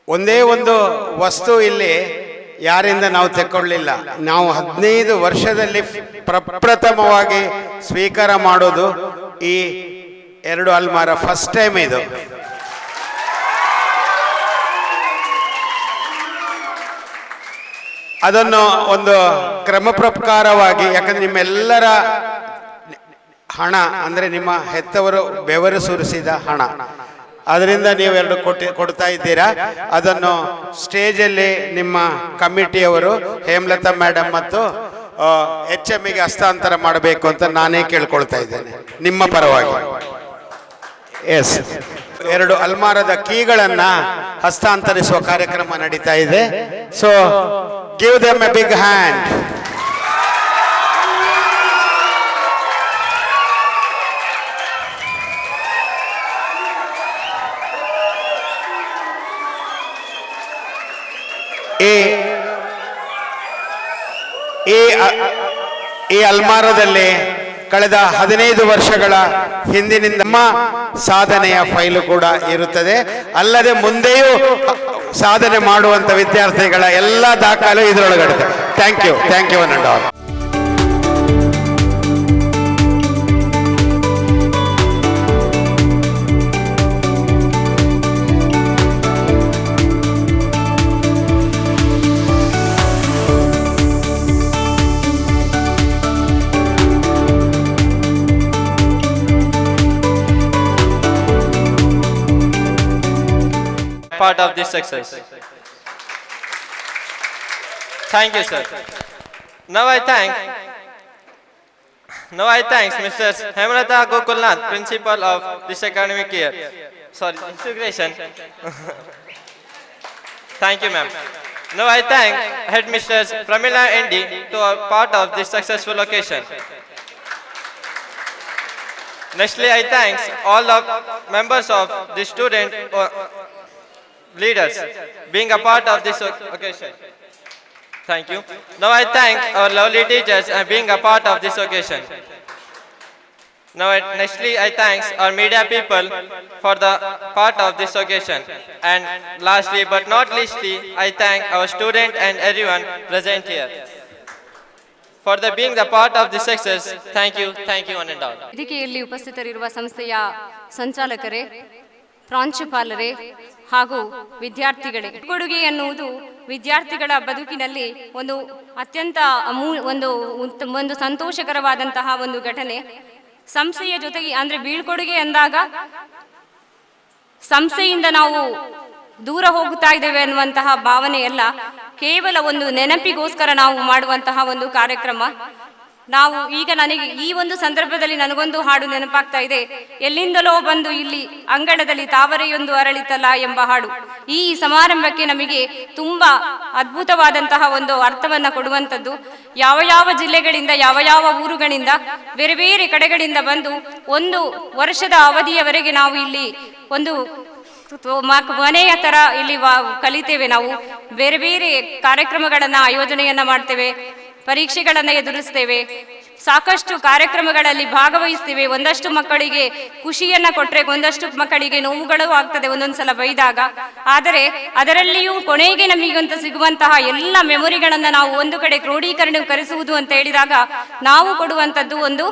ಒಂದೇ ಒಂದು ವಸ್ತು ಇಲ್ಲಿ ಯಾರಿಂದ ನಾವು ತೆಕ್ಕೊಳ್ಳಿಲ್ಲ. ನಾವು 15 ವರ್ಷದಲ್ಲಿ ಪ್ರಪ್ರಥಮವಾಗಿ ಸ್ವೀಕಾರ ಮಾಡೋದು ಈ 2 ಅಲ್ಮಾರ. ಫಸ್ಟ್ ಟೈಮ್ ಇದು. ಅದನ್ನು ಒಂದು ಕ್ರಮ ಪ್ರಕಾರವಾಗಿ, ಯಾಕಂದ್ರೆ ನಿಮ್ಮೆಲ್ಲರ ಹಣ ಅಂದರೆ ನಿಮ್ಮ ಹೆತ್ತವರು ಬೆವರು ಸುರಿಸಿದ ಹಣ, ಅದರಿಂದ ನೀವು 2 ಕೊಡ್ತಾ ಇದ್ದೀರಾ. ಅದನ್ನು ಸ್ಟೇಜಲ್ಲಿ ನಿಮ್ಮ ಕಮಿಟಿಯವರು ಹೇಮಲತಾ ಮೇಡಮ್ ಮತ್ತು HMಗೆ ಹಸ್ತಾಂತರ ಮಾಡಬೇಕು ಅಂತ ನಾನೇ ಕೇಳ್ಕೊಳ್ತಾ ಇದ್ದೇನೆ ನಿಮ್ಮ ಪರವಾಗಿ. ಎಸ್, 2 ಅಲ್ಮಾರದ ಕೀಗಳನ್ನ ಹಸ್ತಾಂತರಿಸುವ ಕಾರ್ಯಕ್ರಮ ನಡೀತಾ ಇದೆ. So give them a big hand. ಈ ಅಲ್ಮಾರದಲ್ಲಿ ಕಳೆದ 15 ವರ್ಷಗಳ ಹಿಂದಿನಿಂದ ನಮ್ಮ ಸಾಧನೆಯ ಫೈಲು ಕೂಡ ಇರುತ್ತದೆ. ಅಲ್ಲದೆ ಮುಂದೆಯೂ ಸಾಧನೆ ಮಾಡುವಂತ ವಿದ್ಯಾರ್ಥಿಗಳ ಎಲ್ಲ ದಾಖಲೆ ಇದರೊಳಗಡೆ. Thank you one and all. Part of this success. Thank you, sir. Now I thank Mr. Hemlata Gokulnath, principal of this academic year. Sorry, integration. Thank you, ma'am. Now I thank Headmistress Pramila ND to a part of this successful occasion. Nextly, I thank all the members of the student leaders being a part of this occasion. Thank you. Now I thank our lovely teachers and being a part of this occasion. Now nextly I thank our media people for the part of this occasion. And lastly but not leastly, I thank our student and everyone present here for the being the part of this success. Thank you one and all. ವೇದಿಕೆಯಲ್ಲಿ ಉಪಸ್ಥಿತರಿರುವ ಸಂಸ್ಥೆಯ ಸಂಚಾಲಕರೇ, ಪ್ರಾಂಶುಪಾಲರೇ ಹಾಗೂ ವಿದ್ಯಾರ್ಥಿಗಳೇ, ಕೊಡುಗೆ ಎನ್ನುವುದು ವಿದ್ಯಾರ್ಥಿಗಳ ಬದುಕಿನಲ್ಲಿ ಒಂದು ಅತ್ಯಂತ ಒಂದು ಸಂತೋಷಕರವಾದಂತಹ ಒಂದು ಘಟನೆ. ಸಂಸ್ಥೆಯ ಜೊತೆಗೆ ಅಂದರೆ ಬೀಳ್ಕೊಡುಗೆ ಎಂದಾಗ ಸಂಸ್ಥೆಯಿಂದ ನಾವು ದೂರ ಹೋಗುತ್ತಾ ಇದ್ದೇವೆ ಅನ್ನುವಂತಹ ಭಾವನೆ ಎಲ್ಲ, ಕೇವಲ ಒಂದು ನೆನಪಿಗೋಸ್ಕರ ನಾವು ಮಾಡುವಂತಹ ಒಂದು ಕಾರ್ಯಕ್ರಮ. ನಾವು ಈಗ ನನಗೆ ಈ ಒಂದು ಸಂದರ್ಭದಲ್ಲಿ ನನಗೊಂದು ಹಾಡು ನೆನಪಾಗ್ತಾ ಇದೆ. ಎಲ್ಲಿಂದಲೋ ಬಂದು ಇಲ್ಲಿ ಅಂಗಳದಲ್ಲಿ ತಾವರೆಯೊಂದು ಅರಳಿತಲ್ಲ ಎಂಬ ಹಾಡು ಈ ಸಮಾರಂಭಕ್ಕೆ ನಮಗೆ ತುಂಬಾ ಅದ್ಭುತವಾದಂತಹ ಒಂದು ಅರ್ಥವನ್ನ ಕೊಡುವಂಥದ್ದು. ಯಾವ ಯಾವ ಜಿಲ್ಲೆಗಳಿಂದ ಯಾವ ಯಾವ ಊರುಗಳಿಂದ ಬೇರೆ ಬೇರೆ ಕಡೆಗಳಿಂದ ಬಂದು ಒಂದು ವರ್ಷದ ಅವಧಿಯವರೆಗೆ ನಾವು ಇಲ್ಲಿ ಒಂದು ಮನೆಯ ತರ ಇಲ್ಲಿ ಕಲಿತೇವೆ. ನಾವು ಬೇರೆ ಬೇರೆ ಕಾರ್ಯಕ್ರಮಗಳನ್ನ ಆಯೋಜನೆಯನ್ನ ಮಾಡ್ತೇವೆ, ಪರೀಕ್ಷೆಗಳನ್ನು ಎದುರಿಸ್ತೇವೆ, ಸಾಕಷ್ಟು ಕಾರ್ಯಕ್ರಮಗಳಲ್ಲಿ ಭಾಗವಹಿಸ್ತೇವೆ. ಒಂದಷ್ಟು ಮಕ್ಕಳಿಗೆ ಖುಷಿಯನ್ನ ಕೊಟ್ಟರೆ ಒಂದಷ್ಟು ಮಕ್ಕಳಿಗೆ ನೋವುಗಳು ಆಗ್ತದೆ ಒಂದೊಂದ್ಸಲ ಬೈದಾಗ. ಆದರೆ ಅದರಲ್ಲಿಯೂ ಕೊನೆಗೆ ನಮಗಂತ ಸಿಗುವಂತಹ ಎಲ್ಲ ಮೆಮೊರಿಗಳನ್ನು ನಾವು ಒಂದು ಕಡೆ ಕ್ರೋಢೀಕರಿಸುವುದು ಅಂತ ಹೇಳಿದಾಗ ನಾವು ಕೊಡುವಂಥದ್ದು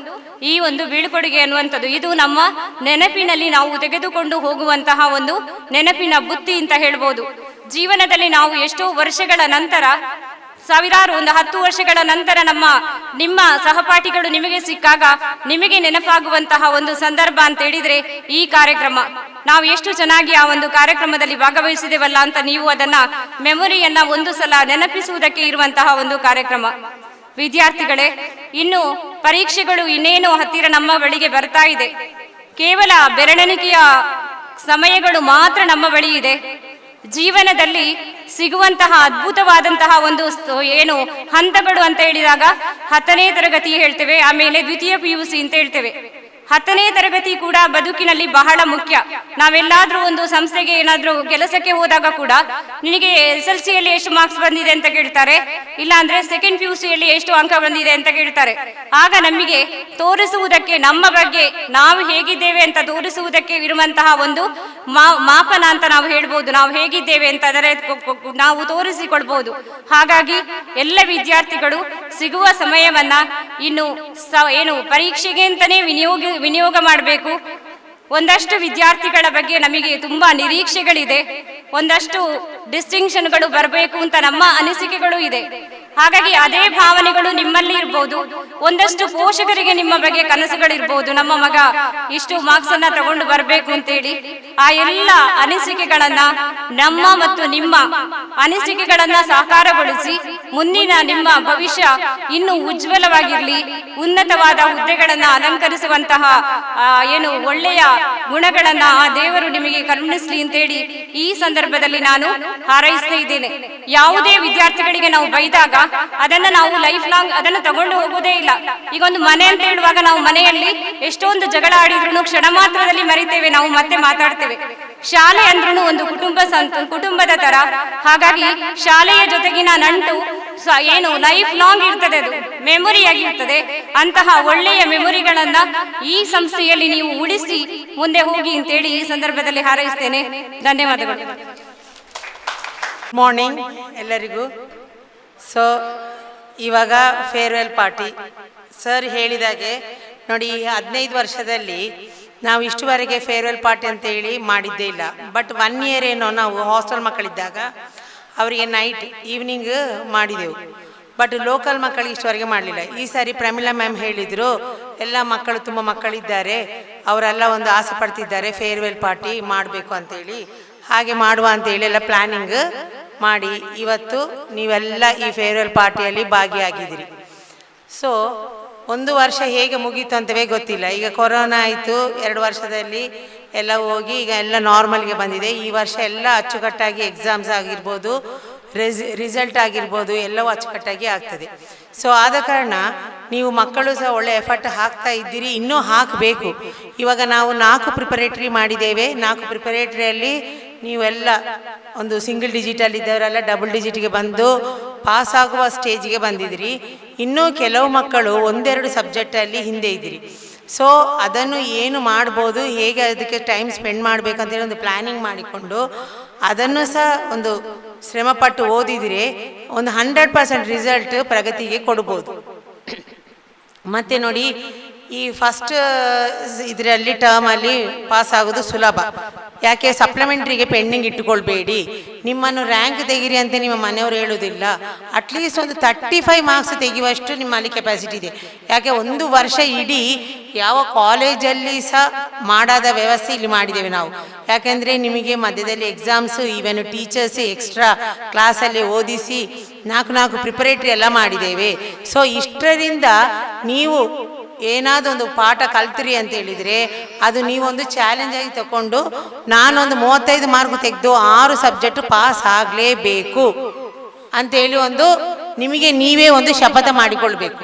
ಈ ಒಂದು ಬೀಳ್ಕೊಡುಗೆ ಅನ್ನುವಂಥದ್ದು. ಇದು ನಮ್ಮ ನೆನಪಿನಲ್ಲಿ ನಾವು ತೆಗೆದುಕೊಂಡು ಹೋಗುವಂತಹ ಒಂದು ನೆನಪಿನ ಬುತ್ತಿ ಅಂತ ಹೇಳ್ಬೋದು. ಜೀವನದಲ್ಲಿ ನಾವು ಎಷ್ಟೋ ವರ್ಷಗಳ ನಂತರ ಸಾವಿರಾರು 10 ವರ್ಷಗಳ ನಂತರ ನಿಮ್ಮ ಸಹಪಾಠಿಗಳು ನಿಮಗೆ ಸಿಕ್ಕಾಗ ನಿಮಗೆ ನೆನಪಾಗುವಂತಹ ಒಂದು ಸಂದರ್ಭ ಅಂತ ಹೇಳಿದ್ರೆ ಈ ಕಾರ್ಯಕ್ರಮ. ನಾವು ಎಷ್ಟು ಚೆನ್ನಾಗಿ ಆ ಒಂದು ಕಾರ್ಯಕ್ರಮದಲ್ಲಿ ಭಾಗವಹಿಸಿದೇವಲ್ಲ ಅಂತ ನೀವು ಅದನ್ನ ಮೆಮೊರಿಯನ್ನ ಒಂದು ಸಲ ನೆನಪಿಸುವುದಕ್ಕೆ ಇರುವಂತಹ ಒಂದು ಕಾರ್ಯಕ್ರಮ. ವಿದ್ಯಾರ್ಥಿಗಳೇ, ಇನ್ನು ಪರೀಕ್ಷೆಗಳು ಇನ್ನೇನು ಹತ್ತಿರ ನಮ್ಮ ಬಳಿಗೆ ಬರ್ತಾ ಇದೆ. ಕೇವಲ ಬೆರಳೆಣಿಕೆಯ ಸಮಯಗಳು ಮಾತ್ರ ನಮ್ಮ ಬಳಿ ಇದೆ. ಜೀವನದಲ್ಲಿ ಸಿಗುವಂತಹ ಅದ್ಭುತವಾದಂತಹ ಒಂದು ಹಂತಗಳು ಅಂತ ಹೇಳಿದಾಗ 10ನೇ ತರಗತಿ ಹೇಳ್ತೇವೆ, ಆಮೇಲೆ ದ್ವಿತೀಯ PUC ಅಂತ ಹೇಳ್ತೇವೆ. 10ನೇ ತರಗತಿ ಕೂಡ ಬದುಕಿನಲ್ಲಿ ಬಹಳ ಮುಖ್ಯ. ನಾವೆಲ್ಲಾದ್ರೂ ಒಂದು ಸಂಸ್ಥೆಗೆ ಏನಾದ್ರೂ ಕೆಲಸಕ್ಕೆ ಹೋದಾಗ ಕೂಡ ನಿನಗೆ SSLCಯಲ್ಲಿ ಎಷ್ಟು ಮಾರ್ಕ್ಸ್ ಬಂದಿದೆ ಅಂತ ಕೇಳ್ತಾರೆ, ಇಲ್ಲ ಅಂದ್ರೆ ಸೆಕೆಂಡ್ PUCಯಲ್ಲಿ ಎಷ್ಟು ಅಂಕ ಬಂದಿದೆ ಅಂತ ಕೇಳ್ತಾರೆ. ಆಗ ನಮಗೆ ತೋರಿಸುವುದಕ್ಕೆ ನಮ್ಮ ಬಗ್ಗೆ ನಾವು ಹೇಗಿದ್ದೇವೆ ಅಂತ ತೋರಿಸುವುದಕ್ಕೆ ಇರುವಂತಹ ಒಂದು ಮಾಪನ ಅಂತ ನಾವು ಹೇಳ್ಬೋದು. ನಾವು ಹೇಗಿದ್ದೇವೆ ಅಂತ ನಾವು ತೋರಿಸಿಕೊಳ್ಬಹುದು. ಹಾಗಾಗಿ ಎಲ್ಲ ವಿದ್ಯಾರ್ಥಿಗಳು ಸಿಗುವ ಸಮಯವನ್ನ ಇನ್ನು ಪರೀಕ್ಷೆಗೆ ಅಂತಾನೆ ವಿನಿಯೋಗ ಮಾಡಬೇಕು. ಒಂದಷ್ಟು ವಿದ್ಯಾರ್ಥಿಗಳ ಬಗ್ಗೆ ನಮಗೆ ತುಂಬಾ ನಿರೀಕ್ಷೆಗಳಿದೆ, ಒಂದಷ್ಟು ಡಿಸ್ಟಿಂಕ್ಷನ್ಗಳು ಬರಬೇಕು ಅಂತ ನಮ್ಮ ಅನಿಸಿಕೆಗಳು ಇದೆ. ಹಾಗಾಗಿ ಅದೇ ಭಾವನೆಗಳು ನಿಮ್ಮಲ್ಲಿ ಇರ್ಬೋದು. ಒಂದಷ್ಟು ಪೋಷಕರಿಗೆ ನಿಮ್ಮ ಬಗ್ಗೆ ಕನಸುಗಳಿರ್ಬೋದು, ನಮ್ಮ ಮಗ ಇಷ್ಟು ಮಾರ್ಕ್ಸ್ ಅನ್ನ ತಗೊಂಡು ಬರಬೇಕು ಅಂತೇಳಿ. ಆ ಎಲ್ಲ ಅನಿಸಿಕೆಗಳನ್ನ ನಮ್ಮ ಮತ್ತು ನಿಮ್ಮ ಅನಿಸಿಕೆಗಳನ್ನ ಸಾಕಾರಗೊಳಿಸಿ ಮುಂದಿನ ನಿಮ್ಮ ಭವಿಷ್ಯ ಇನ್ನು ಉಜ್ವಲವಾಗಿರ್ಲಿ, ಉನ್ನತವಾದ ಹುದ್ದೆಗಳನ್ನ ಅಲಂಕರಿಸುವಂತಹ ಒಳ್ಳೆಯ ಗುಣಗಳನ್ನ ಆ ದೇವರು ನಿಮಗೆ ಕರುಣಿಸ್ಲಿ ಅಂತೇಳಿ ಈ ಸಂದರ್ಭದಲ್ಲಿ ನಾನು ಹಾರೈಸ್ತಾ ಇದ್ದೇನೆ. ಯಾವುದೇ ವಿದ್ಯಾರ್ಥಿಗಳಿಗೆ ನಾವು ಬೈದಾಗ ಅದನ್ನ ನಾವು ಲೈಫ್ ಲಾಂಗ್ ಅದನ್ನ ತಗೊಂಡು ಹೋಗೋದೇ ಇಲ್ಲ. ಈಗ ಒಂದು ಮನೆ ಅಂತ ಹೇಳುವಾಗ ನಾವು ಮನೆಯಲ್ಲಿ ಎಷ್ಟೊಂದು ಜಗಳ ಆಡಿದ್ರು ಕ್ಷಣ ಮಾತ್ರದಲ್ಲಿ ಮರಿತೇವೆ, ನಾವು ಮತ್ತೆ ಮಾತಾಡ್ತೇವೆ. ಶಾಲೆ ಅಂದ್ರೂ ಒಂದು ಕುಟುಂಬದ ತರ. ಹಾಗಾಗಿ ಶಾಲೆಯ ಜೊತೆಗಿನ ನಂಟು ಲೈಫ್ ಲಾಂಗ್ ಇರ್ತದೆ, ಅದು ಮೆಮೊರಿ ಆಗಿರ್ತದೆ. ಅಂತಹ ಒಳ್ಳೆಯ ಮೆಮೊರಿಗಳನ್ನ ಈ ಸಂಸ್ಥೆಯಲ್ಲಿ ನೀವು ಉಳಿಸಿ ಮುಂದೆ ಹೋಗಿ ಅಂತೇಳಿ ಈ ಸಂದರ್ಭದಲ್ಲಿ ಹಾರೈಸ್ತೇನೆ. ಧನ್ಯವಾದಗಳು. ಮಾರ್ನಿಂಗ್ ಎಲ್ಲರಿಗೂ. ಸೊ ಇವಾಗ ಫೇರ್ವೆಲ್ ಪಾರ್ಟಿ ಸರ್ ಹೇಳಿದಾಗೆ ನೋಡಿ, 15 ವರ್ಷದಲ್ಲಿ ನಾವು ಇಷ್ಟುವರೆಗೆ ಫೇರ್ವೆಲ್ ಪಾರ್ಟಿ ಅಂತ ಹೇಳಿ ಮಾಡಿದ್ದೇ ಇಲ್ಲ. ಬಟ್ 1 ಇಯರ್ ಏನೋ ನಾವು ಹಾಸ್ಟೆಲ್ ಮಕ್ಕಳಿದ್ದಾಗ ಅವರಿಗೆ ನೈಟ್ ಈವ್ನಿಂಗ್ ಮಾಡಿದೆವು. ಬಟ್ ಲೋಕಲ್ ಮಕ್ಕಳಿಗೆ ಇಷ್ಟವರೆಗೆ ಮಾಡಲಿಲ್ಲ. ಈ ಸಾರಿ ಪ್ರಮಿಳಾ ಮ್ಯಾಮ್ ಹೇಳಿದರು, ಎಲ್ಲ ಮಕ್ಕಳು ತುಂಬ ಮಕ್ಕಳಿದ್ದಾರೆ, ಅವರೆಲ್ಲ ಒಂದು ಆಸೆ ಪಡ್ತಿದ್ದಾರೆ ಫೇರ್ವೆಲ್ ಪಾರ್ಟಿ ಮಾಡಬೇಕು ಅಂತೇಳಿ. ಹಾಗೆ ಮಾಡುವ ಅಂತೇಳಿ ಎಲ್ಲ ಪ್ಲ್ಯಾನಿಂಗ್ ಮಾಡಿ ಇವತ್ತು ನೀವೆಲ್ಲ ಈ ಫೇರ್ವೆಲ್ ಪಾರ್ಟಿಯಲ್ಲಿ ಭಾಗಿಯಾಗಿದ್ದೀರಿ. ಸೊ 1 ವರ್ಷ ಹೇಗೆ ಮುಗೀತು ಅಂತವೇ ಗೊತ್ತಿಲ್ಲ. ಈಗ ಕೊರೋನಾ ಆಯಿತು, 2 ವರ್ಷದಲ್ಲಿ ಎಲ್ಲ ಹೋಗಿ ಈಗ ಎಲ್ಲ ನಾರ್ಮಲ್ಗೆ ಬಂದಿದೆ. ಈ ವರ್ಷ ಎಲ್ಲ ಅಚ್ಚುಕಟ್ಟಾಗಿ ಎಕ್ಸಾಮ್ಸ್ ಆಗಿರ್ಬೋದು, ರಿಸಲ್ಟ್ ಆಗಿರ್ಬೋದು, ಎಲ್ಲವೂ ಅಚ್ಚುಕಟ್ಟಾಗಿ ಆಗ್ತದೆ. ಸೊ ಆದ ಕಾರಣ ನೀವು ಮಕ್ಕಳು ಸಹ ಒಳ್ಳೆ ಎಫರ್ಟ್ ಹಾಕ್ತಾ ಇದ್ದೀರಿ, ಇನ್ನೂ ಹಾಕಬೇಕು. ಇವಾಗ ನಾವು 4 ಪ್ರಿಪರೇಟ್ರಿ ಮಾಡಿದ್ದೇವೆ. 4 ಪ್ರಿಪರೇಟ್ರಿಯಲ್ಲಿ ನೀವೆಲ್ಲ ಒಂದು ಸಿಂಗಲ್ ಡಿಜಿಟಲ್ಲಿದ್ದವರೆಲ್ಲ ಡಬಲ್ ಡಿಜಿಟ್ಗೆ ಬಂದು ಪಾಸ್ ಆಗುವ ಸ್ಟೇಜಿಗೆ ಬಂದಿದ್ದೀರಿ. ಇನ್ನೂ ಕೆಲವು ಮಕ್ಕಳು 1-2 ಸಬ್ಜೆಕ್ಟಲ್ಲಿ ಹಿಂದೆ ಇದ್ದೀರಿ. ಸೊ ಅದನ್ನು ಏನು ಮಾಡ್ಬೋದು, ಹೇಗೆ ಅದಕ್ಕೆ ಟೈಮ್ ಸ್ಪೆಂಡ್ ಮಾಡಬೇಕಂತೇಳಿ ಒಂದು ಪ್ಲ್ಯಾನಿಂಗ್ ಮಾಡಿಕೊಂಡು ಅದನ್ನು ಸಹ ಒಂದು ಶ್ರಮಪಟ್ಟು ಓದಿದರೆ ಒಂದು 100% ರಿಸಲ್ಟ್ ಪ್ರಗತಿಗೆ ಕೊಡ್ಬೋದು. ಮತ್ತು ನೋಡಿ, ಈ ಫಸ್ಟ್ ಇದರಲ್ಲಿ ಟರ್ಮಲ್ಲಿ ಪಾಸ್ ಆಗೋದು ಸುಲಭ. ಯಾಕೆ ಸಪ್ಲಿಮೆಂಟ್ರಿಗೆ ಪೆಂಡಿಂಗ್ ಇಟ್ಟುಕೊಳ್ಬೇಡಿ, ನಿಮ್ಮನ್ನು ರ್ಯಾಂಕ್ ತೆಗೀರಿ ಅಂತ ನಿಮ್ಮ ಮನೆಯವರು ಹೇಳೋದಿಲ್ಲ. ಅಟ್ಲೀಸ್ಟ್ ಒಂದು 35 ಮಾರ್ಕ್ಸ್ ತೆಗೆಯುವಷ್ಟು ನಿಮ್ಮಲ್ಲಿ ಕೆಪಾಸಿಟಿ ಇದೆ. ಯಾಕೆ ಒಂದು ವರ್ಷ ಇಡೀ ಯಾವ ಕಾಲೇಜಲ್ಲಿ ಸಹ ಮಾಡಾದ ವ್ಯವಸ್ಥೆ ಇಲ್ಲಿ ಮಾಡಿದ್ದೇವೆ ನಾವು. ಯಾಕೆಂದರೆ ನಿಮಗೆ ಮಧ್ಯದಲ್ಲಿ ಎಕ್ಸಾಮ್ಸು, ಈವನ್ ಟೀಚರ್ಸ್ ಎಕ್ಸ್ಟ್ರಾ ಕ್ಲಾಸಲ್ಲಿ ಓದಿಸಿ 4 ಪ್ರಿಪರೇಟ್ರಿ ಎಲ್ಲ ಮಾಡಿದ್ದೇವೆ. ಸೊ ಇಷ್ಟರಿಂದ ನೀವು ಏನಾದರೂ ಒಂದು ಪಾಠ ಕಲ್ತ್ರಿ ಅಂತ ಹೇಳಿದರೆ ಅದು ನೀವೊಂದು ಚಾಲೆಂಜ್ ಆಗಿ ತಗೊಂಡು ನಾನೊಂದು 35 ಮಾರ್ಕ್ ತೆಗೆದು 6 ಸಬ್ಜೆಕ್ಟ್ ಪಾಸ್ ಆಗಲೇಬೇಕು ಅಂತೇಳಿ ಒಂದು ನಿಮಗೆ ನೀವೇ ಒಂದು ಶಪಥ ಮಾಡಿಕೊಳ್ಬೇಕು.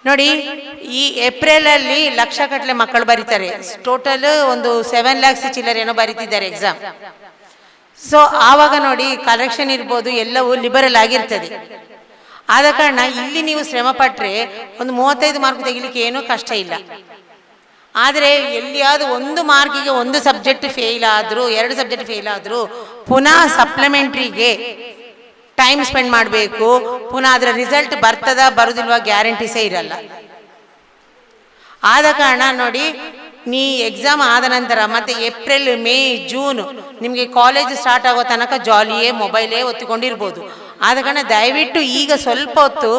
ನೋಡಿ, ಈ ಏಪ್ರಿಲಲ್ಲಿ ಲಕ್ಷಗಟ್ಟಲೆ ಮಕ್ಕಳು ಬರೀತಾರೆ. ಟೋಟಲ್ ಒಂದು 7 lakhs ಚಿಲ್ಲರೇನೋ ಬರೀತಿದ್ದಾರೆ ಎಕ್ಸಾಮ್. ಸೊ ಆವಾಗ ನೋಡಿ ಕರೆಕ್ಷನ್ ಇರ್ಬೋದು, ಎಲ್ಲವೂ ಲಿಬರಲ್ ಆಗಿರ್ತದೆ. ಆದ ಕಾರಣ ಇಲ್ಲಿ ನೀವು ಶ್ರಮ ಪಟ್ಟರೆ ಒಂದು 35 ಮಾರ್ಕ್ ತೆಗಿಲಿಕ್ಕೆ ಏನೂ ಕಷ್ಟ ಇಲ್ಲ. ಆದರೆ ಎಲ್ಲಿಯಾದರೂ 1 ಮಾರ್ಕಿಗೆ 1 ಸಬ್ಜೆಕ್ಟ್ ಫೇಲ್ ಆದರೂ 2 ಸಬ್ಜೆಕ್ಟ್ ಫೇಲ್ ಆದರೂ ಪುನಃ ಸಪ್ಲಿಮೆಂಟ್ರಿಗೆ ಟೈಮ್ ಸ್ಪೆಂಡ್ ಮಾಡಬೇಕು. ಪುನಃ ಅದರ ರಿಸಲ್ಟ್ ಬರ್ತದ ಬರೋದಿಲ್ವ ಗ್ಯಾರಂಟಿ ಸಹ ಇರಲ್ಲ. ಆದ ಕಾರಣ ನೋಡಿ, ನೀ ಎಕ್ಸಾಮ್ ಆದ ನಂತರ ಮತ್ತು ಏಪ್ರಿಲ್, ಮೇ, ಜೂನ್ ನಿಮಗೆ ಕಾಲೇಜ್ ಸ್ಟಾರ್ಟ್ ಆಗೋ ತನಕ ಜಾಲಿಯೇ ಮೊಬೈಲೇ ಒತ್ತಿಕೊಂಡಿರ್ಬೋದು. ಆದ ಕಾರಣ ದಯವಿಟ್ಟು ಈಗ ಸ್ವಲ್ಪ ಹೊತ್ತು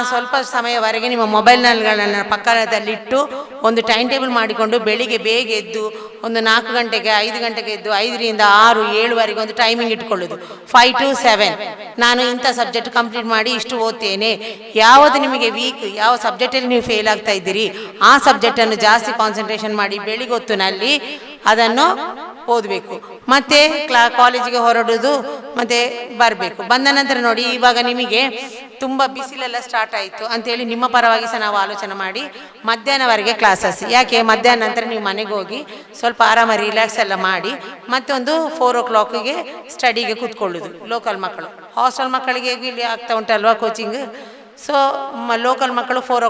ಸ್ವಲ್ಪ ಸಮಯವರೆಗೆ ನಿಮ್ಮ ಮೊಬೈಲ್ಗಳನ್ನು ಪಕ್ಕದಲ್ಲಿಟ್ಟು ಒಂದು ಟೈಮ್ ಟೇಬಲ್ ಮಾಡಿಕೊಂಡು ಬೆಳಿಗ್ಗೆ ಬೇಗ ಎದ್ದು ಒಂದು 4 ಗಂಟೆಗೆ 5 ಗಂಟೆಗೆ ಎದ್ದು 5ರಿಂದ 6, 7ವರೆಗೆ ಒಂದು ಟೈಮಿಂಗ್ ಇಟ್ಕೊಳ್ಳೋದು. 5 to 7 ನಾನು ಇಂಥ ಸಬ್ಜೆಕ್ಟ್ ಕಂಪ್ಲೀಟ್ ಮಾಡಿ ಇಷ್ಟು ಓದ್ತೇನೆ. ಯಾವುದು ನಿಮಗೆ ವೀಕ್, ಯಾವ ಸಬ್ಜೆಕ್ಟಲ್ಲಿ ನೀವು ಫೇಲ್ ಆಗ್ತಾ ಇದ್ದೀರಿ ಆ ಸಬ್ಜೆಕ್ಟನ್ನು ಜಾಸ್ತಿ ಕಾನ್ಸಂಟ್ರೇಷನ್ ಮಾಡಿ ಬೆಳಿಗ್ಗೆ ಹೊತ್ತಿನಲ್ಲಿ ಅದನ್ನು ಓದಬೇಕು. ಮತ್ತು ಕಾಲೇಜಿಗೆ ಹೊರಡೋದು ಮತ್ತು ಬರಬೇಕು. ಬಂದ ನಂತರ ನೋಡಿ, ಇವಾಗ ನಿಮಗೆ ತುಂಬ ಬಿಸಿಲೆಲ್ಲ ಸ್ಟಾರ್ಟ್ ಆಯಿತು ಅಂಥೇಳಿ ನಿಮ್ಮ ಪರವಾಗಿ ಸಹ ನಾವು ಆಲೋಚನೆ ಮಾಡಿ ಮಧ್ಯಾಹ್ನವರೆಗೆ ಕ್ಲಾಸಸ್. ಯಾಕೆ ಮಧ್ಯಾಹ್ನ ನಂತರ ನೀವು ಮನೆಗೆ ಹೋಗಿ ಸ್ವಲ್ಪ ಆರಾಮ ರಿಲ್ಯಾಕ್ಸ್ ಎಲ್ಲ ಮಾಡಿ ಮತ್ತೊಂದು 4 o'clock ಸ್ಟಡಿಗೆ ಕೂತ್ಕೊಳ್ಳೋದು. ಲೋಕಲ್ ಮಕ್ಕಳು, ಹಾಸ್ಟೆಲ್ ಮಕ್ಕಳಿಗೆ ಇಲ್ಲಿ ಆಗ್ತಾ ಉಂಟಲ್ವಾ ಕೋಚಿಂಗ್. ಸೊ ಲೋಕಲ್ ಮಕ್ಕಳು 4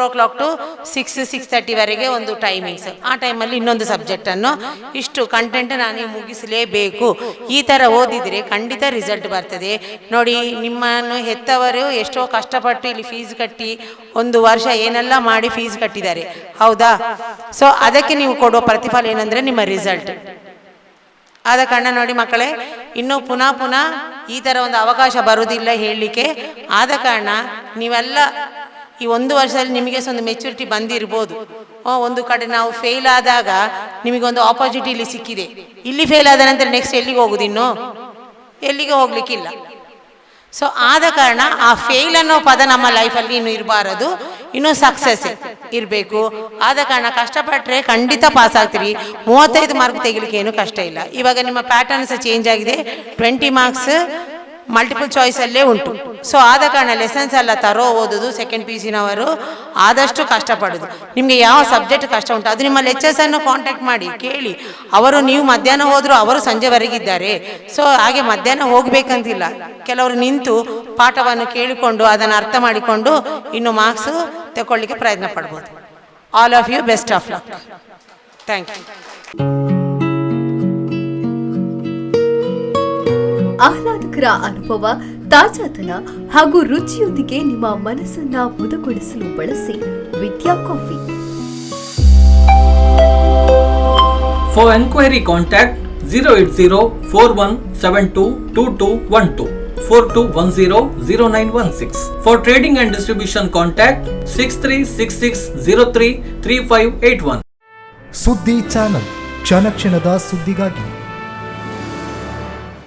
o'clock to 6-6:30ವರೆಗೆ ಒಂದು ಟೈಮಿಂಗ್ಸ್. ಆ ಟೈಮಲ್ಲಿ ಇನ್ನೊಂದು ಸಬ್ಜೆಕ್ಟನ್ನು ಇಷ್ಟು ಕಂಟೆಂಟ್ ನಾನು ಮುಗಿಸಲೇಬೇಕು. ಈ ಥರ ಓದಿದರೆ ಖಂಡಿತ ರಿಸಲ್ಟ್ ಬರ್ತದೆ. ನೋಡಿ, ನಿಮ್ಮನ್ನು ಹೆತ್ತವರು ಎಷ್ಟೋ ಕಷ್ಟಪಟ್ಟು ಇಲ್ಲಿ ಫೀಸ್ ಕಟ್ಟಿ 1 ವರ್ಷ ಏನೆಲ್ಲ ಮಾಡಿ ಫೀಸ್ ಕಟ್ಟಿದ್ದಾರೆ, ಹೌದಾ? ಸೊ ಅದಕ್ಕೆ ನೀವು ಕೊಡುವ ಪ್ರತಿಫಲ ಏನಂದರೆ ನಿಮ್ಮ ರಿಸಲ್ಟ್. ಆದ ಕಾರಣ ನೋಡಿ ಮಕ್ಕಳೇ, ಇನ್ನೂ ಪುನಃ ಈ ಥರ ಒಂದು ಅವಕಾಶ ಬರುವುದಿಲ್ಲ ಹೇಳಲಿಕ್ಕೆ. ಆದ ಕಾರಣ ನೀವೆಲ್ಲ ಈ 1 ವರ್ಷದಲ್ಲಿ ನಿಮಗೆ ಒಂದು ಮೆಚುರಿಟಿ ಬಂದಿರ್ಬೋದು. ಒಂದು ಕಡೆ ನಾವು ಫೇಲ್ ಆದಾಗ ನಿಮಗೊಂದು ಆಪರ್ಚುನಿಟಿ ಇಲ್ಲಿ ಸಿಕ್ಕಿದೆ. ಇಲ್ಲಿ ಫೇಲ್ ಆದ ನಂತರ ನೆಕ್ಸ್ಟ್ ಎಲ್ಲಿಗೆ ಹೋಗುದು? ಇನ್ನು ಎಲ್ಲಿಗೆ ಹೋಗ್ಲಿಕ್ಕಿಲ್ಲ. ಸೊ ಆದ ಕಾರಣ ಆ ಫೇಲ್ ಅನ್ನೋ ಪದ ನಮ್ಮ ಲೈಫಲ್ಲಿ ಇನ್ನು ಇರಬಾರದು, ಇನ್ನು ಸಕ್ಸಸ್ ಇರಬೇಕು. ಆದ ಕಾರಣ ಕಷ್ಟಪಟ್ಟರೆ ಖಂಡಿತ ಪಾಸ್ ಆಗ್ತೀರಿ. 35 ಮಾರ್ಕ್ ತೆಗಿಲಿಕ್ಕೆ ಏನು ಕಷ್ಟ ಇಲ್ಲ. ಇವಾಗ ನಿಮ್ಮ ಪ್ಯಾಟರ್ನ್ ಸಹ ಚೇಂಜ್ ಆಗಿದೆ. 20 ಮಾರ್ಕ್ಸ್ ಮಲ್ಟಿಪಲ್ ಚಾಯ್ಸಲ್ಲೇ ಉಂಟು. ಸೊ ಆದ ಕಾರಣ ಲೆಸನ್ಸ್ ಎಲ್ಲ ಓದೋದು ಸೆಕೆಂಡ್ PUCನವರು ಆದಷ್ಟು ಕಷ್ಟಪಡೋದು. ನಿಮಗೆ ಯಾವ ಸಬ್ಜೆಕ್ಟ್ ಕಷ್ಟ ಉಂಟು ಅದು ನಿಮ್ಮ ಲೆಕ್ಚರ್ಸನ್ನು ಕಾಂಟ್ಯಾಕ್ಟ್ ಮಾಡಿ ಕೇಳಿ. ಅವರು ನೀವು ಮಧ್ಯಾಹ್ನ ಹೋದರೂ ಅವರು ಸಂಜೆವರೆಗಿದ್ದಾರೆ. ಸೊ ಹಾಗೆ ಮಧ್ಯಾಹ್ನ ಹೋಗಬೇಕಂತಿಲ್ಲ. ಕೆಲವರು ನಿಂತು ಪಾಠವನ್ನು ಕೇಳಿಕೊಂಡು ಅದನ್ನು ಅರ್ಥ ಮಾಡಿಕೊಂಡು ಇನ್ನು ಮಾರ್ಕ್ಸು ತಗೊಳ್ಳಿಕ್ಕೆ ಪ್ರಯತ್ನ ಪಡ್ಬೋದು. All of you best of luck. Thank you. ಆಹ್ಲಾದಕರ ಅನುಭವ, ತಾಜಾತನ ಹಾಗೂ ರುಚಿಯೊಂದಿಗೆ ನಿಮ್ಮ ಮನಸ್ಸನ್ನ ಮುದಗೊಳಿಸಲು ಬಳಸಿ Vidya coffee. For enquiry contact 08041722212 42100916. For trading and distribution contact 6366033581. ಸುದ್ದಿ ಚಾನಲ್, ಕ್ಷಣ ಕ್ಷಣದ ಸುದ್ದಿಗಾಗಿ.